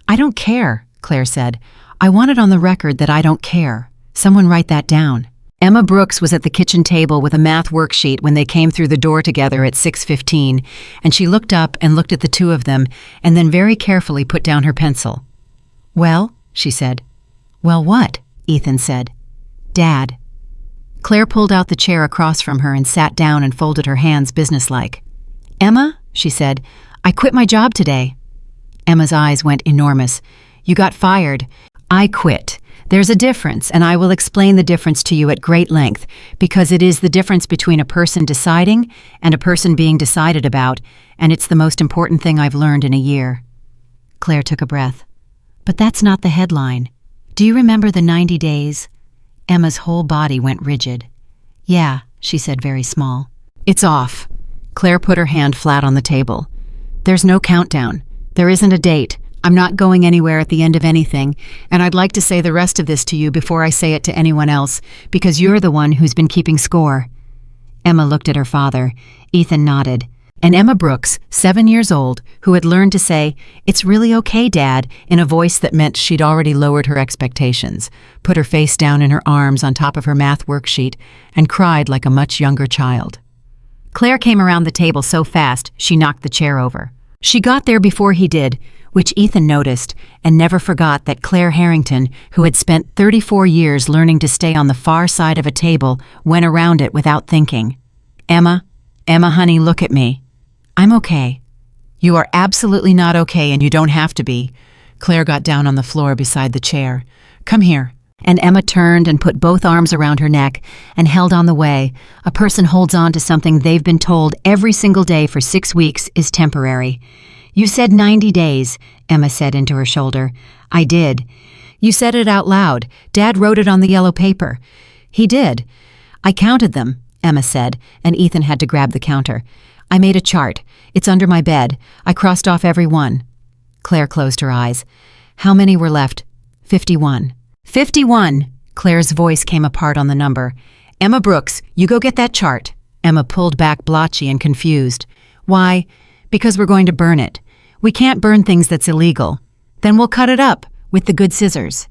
"I don't care," Claire said. "I want it on the record that I don't care. Someone write that down." Emma Brooks was at the kitchen table with a math worksheet when they came through the door together at 6:15, and she looked up and looked at the two of them and then very carefully put down her pencil. "Well," she said. "Well, what?" Ethan said. "Dad." Claire pulled out the chair across from her and sat down and folded her hands businesslike. "Emma," she said, "I quit my job today." Emma's eyes went enormous. "You got fired." "I quit. There's a difference, and I will explain the difference to you at great length, because it is the difference between a person deciding and a person being decided about, and it's the most important thing I've learned in a year." Claire took a breath. "But that's not the headline. Do you remember the 90 days? Emma's whole body went rigid. "Yeah," she said very small. "It's off." Claire put her hand flat on the table. "There's no countdown. There isn't a date. I'm not going anywhere at the end of anything, and I'd like to say the rest of this to you before I say it to anyone else, because you're the one who's been keeping score." Emma looked at her father. Ethan nodded. And Emma Brooks, 7 years old, who had learned to say, "It's really okay, Dad," in a voice that meant she'd already lowered her expectations, put her face down in her arms on top of her math worksheet, and cried like a much younger child. Claire came around the table so fast she knocked the chair over. She got there before he did, which Ethan noticed, and never forgot that Claire Harrington, who had spent 34 years learning to stay on the far side of a table, went around it without thinking. Emma, honey, look at me." "I'm okay." "You are absolutely not okay, and you don't have to be." Claire got down on the floor beside the chair. "Come here." And Emma turned and put both arms around her neck and held on the way. A person holds on to something they've been told every single day for 6 weeks is temporary. "You said 90 days, Emma said into her shoulder. "I did." "You said it out loud. Dad wrote it on the yellow paper." "He did." "I counted them," Emma said, and Ethan had to grab the counter. "I made a chart. It's under my bed. I crossed off every one." Claire closed her eyes. "How many were left?" 51. 51! Claire's voice came apart on the number. "Emma Brooks, you go get that chart." Emma pulled back blotchy and confused. "Why?" "Because we're going to burn it. We can't burn things that's illegal. Then we'll cut it up, with the good scissors."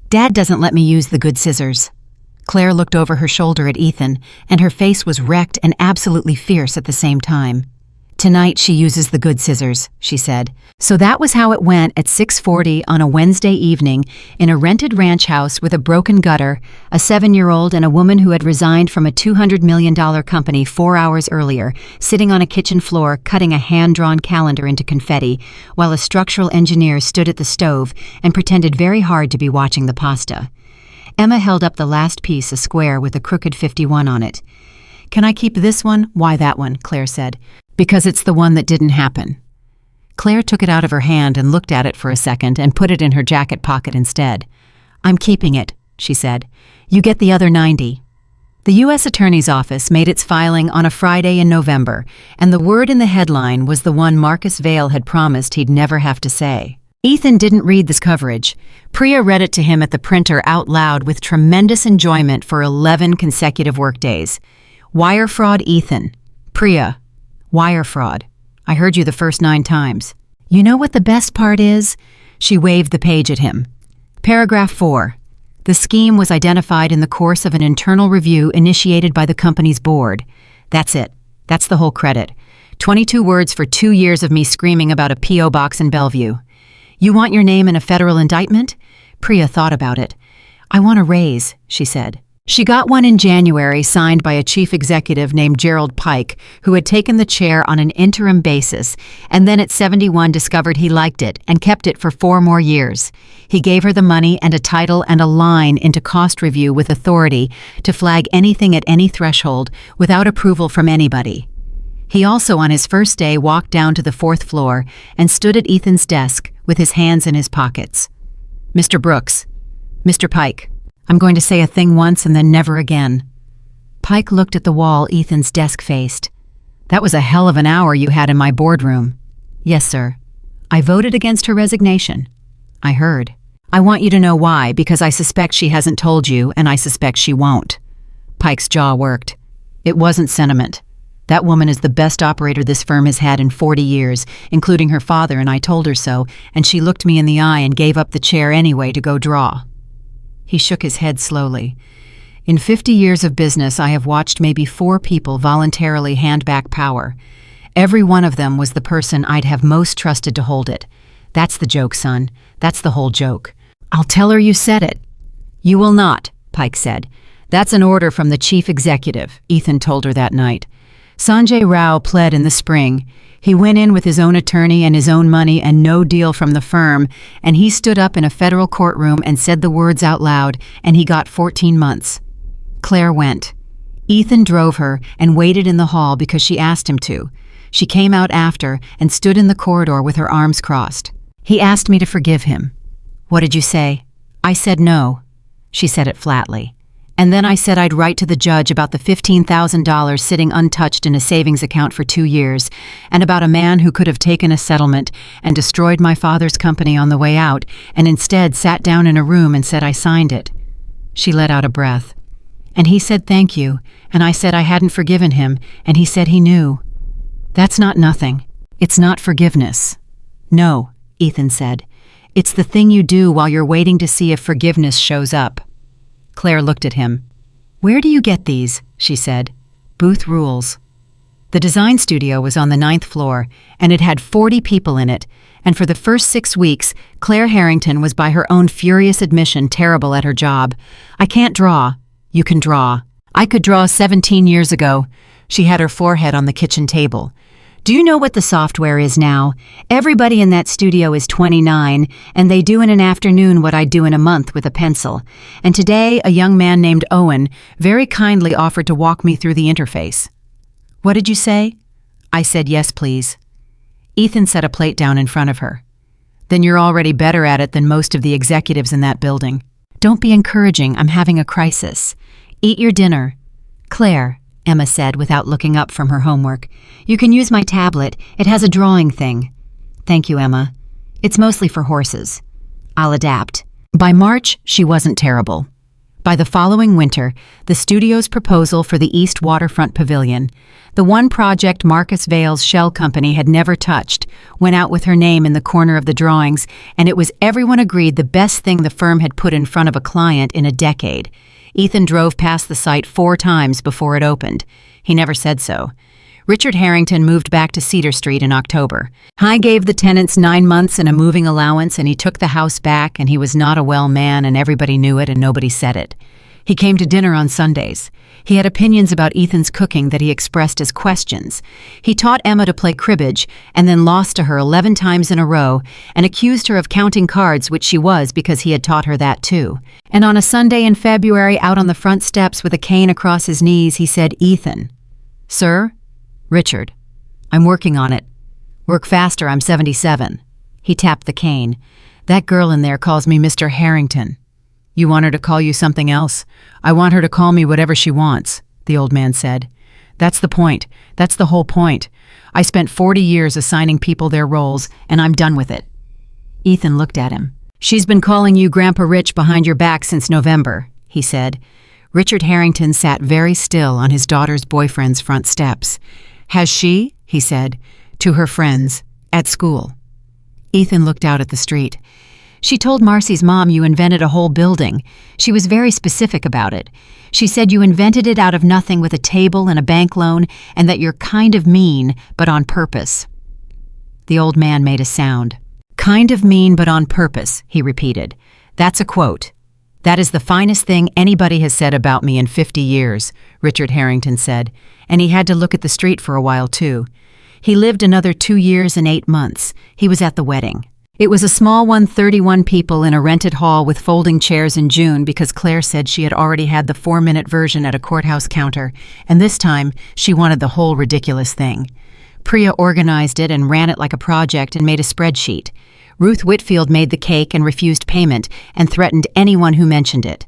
"Dad doesn't let me use the good scissors." Claire looked over her shoulder at Ethan, and her face was wrecked and absolutely fierce at the same time. "Tonight she uses the good scissors," she said. So that was how it went at 6:40 on a Wednesday evening in a rented ranch house with a broken gutter, a 7-year-old and a woman who had resigned from a $200 million company 4 hours earlier, sitting on a kitchen floor cutting a hand-drawn calendar into confetti, while a structural engineer stood at the stove and pretended very hard to be watching the pasta. Emma held up the last piece, a square with a crooked 51 on it. "Can I keep this one?" "Why that one?" Claire said. "Because it's the one that didn't happen." Claire took it out of her hand and looked at it for a second and put it in her jacket pocket instead. "I'm keeping it," she said. "You get the other 90. The U.S. Attorney's Office made its filing on a Friday in November, and the word in the headline was the one Marcus Vail had promised he'd never have to say. Ethan didn't read this coverage. Priya read it to him at the printer out loud with tremendous enjoyment for 11 consecutive workdays. "Wire fraud, Ethan." "Priya. Wire fraud. I heard you the first 9 times. You know what the best part is?" She waved the page at him. "Paragraph 4. The scheme was identified in the course of an internal review initiated by the company's board. That's it. That's the whole credit. 22 words for 2 years of me screaming about a P.O. box in Bellevue. You want your name in a federal indictment? Priya thought about it. I want a raise, she said. She got one in January, signed by a chief executive named Gerald Pike, who had taken the chair on an interim basis, and then at 71 discovered he liked it and kept it for 4 more years. He gave her the money and a title and a line into cost review with authority to flag anything at any threshold without approval from anybody. He also, on his first day, walked down to the 4th floor and stood at Ethan's desk with his hands in his pockets. Mr. Brooks, Mr. Pike, I'm going to say a thing once and then never again. Pike looked at the wall Ethan's desk faced. That was a hell of an hour you had in my boardroom. Yes, sir. I voted against her resignation. I heard. I want you to know why, because I suspect she hasn't told you, and I suspect she won't. Pike's jaw worked. It wasn't sentiment. That woman is the best operator this firm has had in 40 years, including her father, and I told her so, and she looked me in the eye and gave up the chair anyway to go draw. He shook his head slowly. In 50 years of business, I have watched maybe 4 people voluntarily hand back power. Every one of them was the person I'd have most trusted to hold it. That's the joke, son. That's the whole joke. I'll tell her you said it. You will not, Pike said. That's an order from the chief executive, Ethan told her that night. Sanjay Rao pled in the spring. He went in with his own attorney and his own money and no deal from the firm, and he stood up in a federal courtroom and said the words out loud, and he got 14 months. Claire went. Ethan drove her and waited in the hall because she asked him to. She came out after and stood in the corridor with her arms crossed. He asked me to forgive him. What did you say? I said no. She said it flatly. And then I said I'd write to the judge about the $15,000 sitting untouched in a savings account for 2 years, and about a man who could have taken a settlement and destroyed my father's company on the way out, and instead sat down in a room and said I signed it. She let out a breath. And he said thank you, and I said I hadn't forgiven him, and he said he knew. That's not nothing. It's not forgiveness. No, Ethan said. It's the thing you do while you're waiting to see if forgiveness shows up. Claire looked at him. Where do you get these? She said. Booth rules. The design studio was on the 9th floor, and it had 40 people in it, and for the first 6 weeks, Claire Harrington was by her own furious admission terrible at her job. I can't draw. You can draw. I could draw 17 years ago. She had her forehead on the kitchen table. Do you know what the software is now? Everybody in that studio is 29, and they do in an afternoon what I do in a month with a pencil. And today, a young man named Owen very kindly offered to walk me through the interface. What did you say? I said, yes, please. Ethan set a plate down in front of her. Then you're already better at it than most of the executives in that building. Don't be encouraging. I'm having a crisis. Eat your dinner. Claire, Emma said without looking up from her homework. You can use my tablet. It has a drawing thing. Thank you, Emma. It's mostly for horses. I'll adapt. By March, she wasn't terrible. By the following winter, the studio's proposal for the East Waterfront Pavilion, the one project Marcus Vale's shell company had never touched, went out with her name in the corner of the drawings, and it was everyone agreed the best thing the firm had put in front of a client in a decade. Ethan drove past the site 4 times before it opened. He never said so. Richard Harrington moved back to Cedar Street in October. He gave the tenants 9 months and a moving allowance, and he took the house back, and he was not a well man, and everybody knew it, and nobody said it. He came to dinner on Sundays. He had opinions about Ethan's cooking that he expressed as questions. He taught Emma to play cribbage and then lost to her 11 times in a row and accused her of counting cards, which she was because he had taught her that too. And on a Sunday in February, out on the front steps with a cane across his knees, he said, Ethan. Sir? Richard. I'm working on it. Work faster, I'm 77. He tapped the cane. That girl in there calls me Mr. Harrington. You want her to call you something else? I want her to call me whatever she wants, the old man said. That's the point. That's the whole point. I spent 40 years assigning people their roles, and I'm done with it. Ethan looked at him. She's been calling you Grandpa Rich behind your back since November, he said. Richard Harrington sat very still on his daughter's boyfriend's front steps. Has she? He said, to her friends, at school. Ethan looked out at the street. She told Marcy's mom you invented a whole building. She was very specific about it. She said you invented it out of nothing with a table and a bank loan, and that you're kind of mean, but on purpose." The old man made a sound. "Kind of mean, but on purpose," he repeated. "That's a quote. That is the finest thing anybody has said about me in 50 years, Richard Harrington said, and he had to look at the street for a while, too. He lived another 2 years and 8 months. He was at the wedding. It was a small one, 31 people in a rented hall with folding chairs in June because Claire said she had already had the 4-minute version at a courthouse counter, and this time she wanted the whole ridiculous thing. Priya organized it and ran it like a project and made a spreadsheet. Ruth Whitfield made the cake and refused payment and threatened anyone who mentioned it.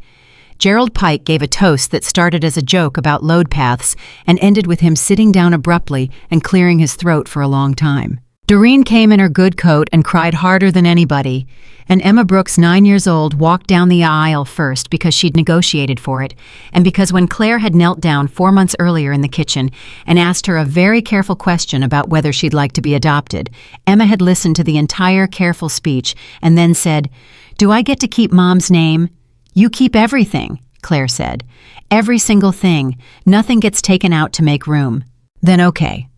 Gerald Pike gave a toast that started as a joke about load paths and ended with him sitting down abruptly and clearing his throat for a long time. Doreen came in her good coat and cried harder than anybody, and Emma Brooks, 9 years old, walked down the aisle first because she'd negotiated for it, and because when Claire had knelt down 4 months earlier in the kitchen and asked her a very careful question about whether she'd like to be adopted, Emma had listened to the entire careful speech and then said, "Do I get to keep Mom's name?" "You keep everything," Claire said. "Every single thing. Nothing gets taken out to make room." "Then okay.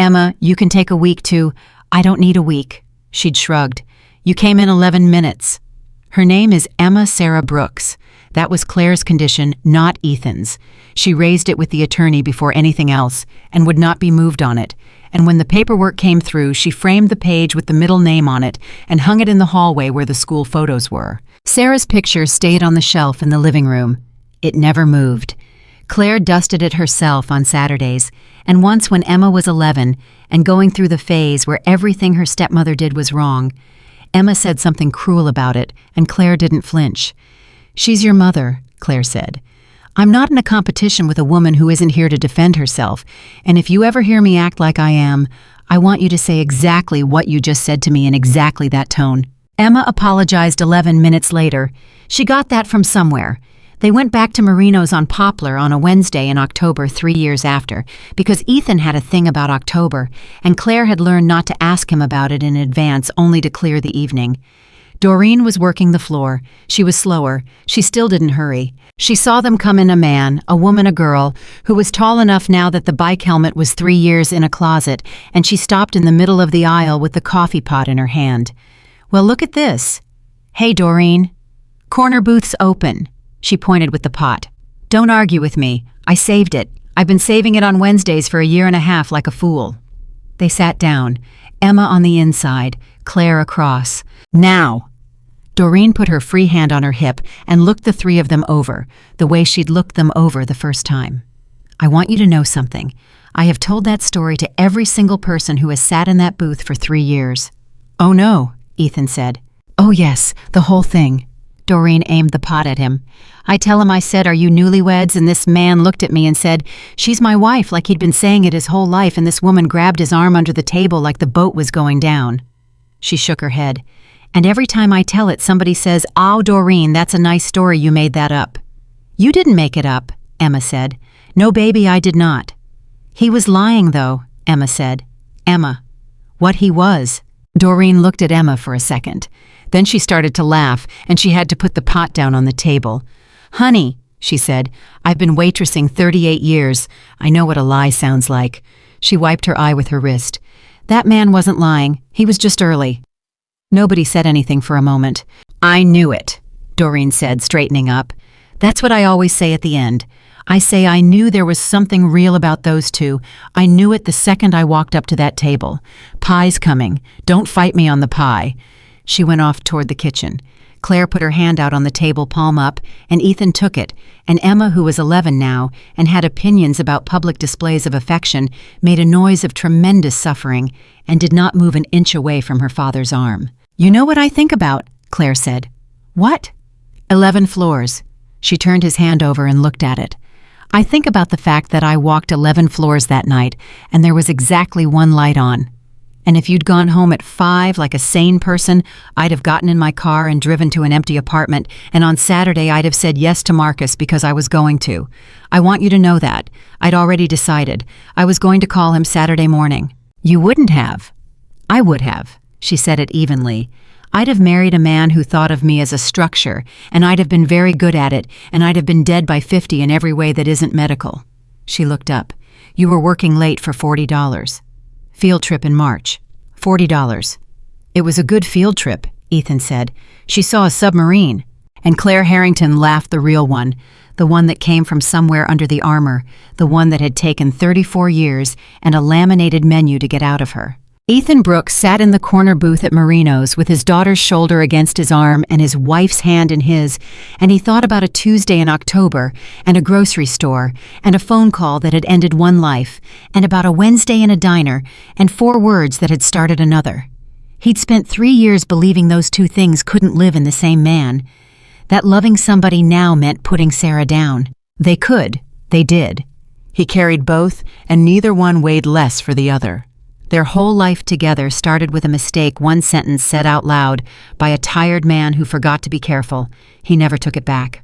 Emma, you can take a week to—" "I don't need a week." She'd shrugged. "You came in 11 minutes. Her name is Emma Sarah Brooks. That was Claire's condition, not Ethan's. She raised it with the attorney before anything else and would not be moved on it. And when the paperwork came through, she framed the page with the middle name on it and hung it in the hallway where the school photos were. Sarah's picture stayed on the shelf in the living room. It never moved. Claire dusted it herself on Saturdays, and once when Emma was 11 and going through the phase where everything her stepmother did was wrong, Emma said something cruel about it, and Claire didn't flinch. "She's your mother," Claire said. "I'm not in a competition with a woman who isn't here to defend herself, and if you ever hear me act like I am, I want you to say exactly what you just said to me in exactly that tone." Emma apologized 11 minutes later. She got that from somewhere. They went back to Marino's on Poplar on a Wednesday in October 3 years after, because Ethan had a thing about October, and Claire had learned not to ask him about it in advance only to clear the evening. Doreen was working the floor. She was slower. She still didn't hurry. She saw them come in, a man, a woman, a girl, who was tall enough now that the bike helmet was 3 years in a closet, and she stopped in the middle of the aisle with the coffee pot in her hand. "Well, look at this." "Hey, Doreen. Corner booth's open." She pointed with the pot. "Don't argue with me. I saved it. I've been saving it on Wednesdays for a year and a half like a fool." They sat down, Emma on the inside, Claire across. "Now." Doreen put her free hand on her hip and looked the three of them over, the way she'd looked them over the first time. "I want you to know something. I have told that story to every single person who has sat in that booth for 3 years. "Oh no," Ethan said. "Oh yes, the whole thing." Doreen aimed the pot at him. "I tell him I said, 'Are you newlyweds?' and this man looked at me and said, 'She's my wife,' like he'd been saying it his whole life, and this woman grabbed his arm under the table like the boat was going down." She shook her head. "And every time I tell it, somebody says, 'Oh, Doreen, that's a nice story, you made that up.'" "You didn't make it up," Emma said. "No, baby, I did not." "He was lying, though," Emma said. "Emma." "What he was." Doreen looked at Emma for a second. Then she started to laugh, and she had to put the pot down on the table. "Honey," she said, "I've been waitressing 38 years. I know what a lie sounds like." She wiped her eye with her wrist. "That man wasn't lying. He was just early." Nobody said anything for a moment. "I knew it," Doreen said, straightening up. "That's what I always say at the end. I say I knew there was something real about those two. I knew it the second I walked up to that table. Pie's coming. Don't fight me on the pie." She went off toward the kitchen. Claire put her hand out on the table, palm up, and Ethan took it, and Emma, who was 11 now and had opinions about public displays of affection, made a noise of tremendous suffering and did not move an inch away from her father's arm. "You know what I think about?" Claire said. "What?" 11 floors. She turned his hand over and looked at it. "I think about the fact that I walked 11 floors that night, and there was exactly one light on. And if you'd gone home at 5 like a sane person, I'd have gotten in my car and driven to an empty apartment, and on Saturday I'd have said yes to Marcus because I was going to. I want you to know that. I'd already decided. I was going to call him Saturday morning." "You wouldn't have." "I would have." She said it evenly. I'd have married a man who thought of me as a structure, and I'd have been very good at it, and I'd have been dead by 50 in every way that isn't medical." She looked up. "You were working late for $40. Field trip in March. $40. "It was a good field trip," Ethan said. "She saw a submarine." And Claire Harrington laughed, the real one, the one that came from somewhere under the armor, the one that had taken 34 years and a laminated menu to get out of her. Ethan Brooks sat in the corner booth at Marino's with his daughter's shoulder against his arm and his wife's hand in his, and he thought about a Tuesday in October and a grocery store and a phone call that had ended one life, and about a Wednesday in a diner and 4 words that had started another. He'd spent 3 years believing those two things couldn't live in the same man, that loving somebody now meant putting Sarah down. They could. They did. He carried both, and neither one weighed less for the other. Their whole life together started with a mistake, one sentence said out loud by a tired man who forgot to be careful. He never took it back.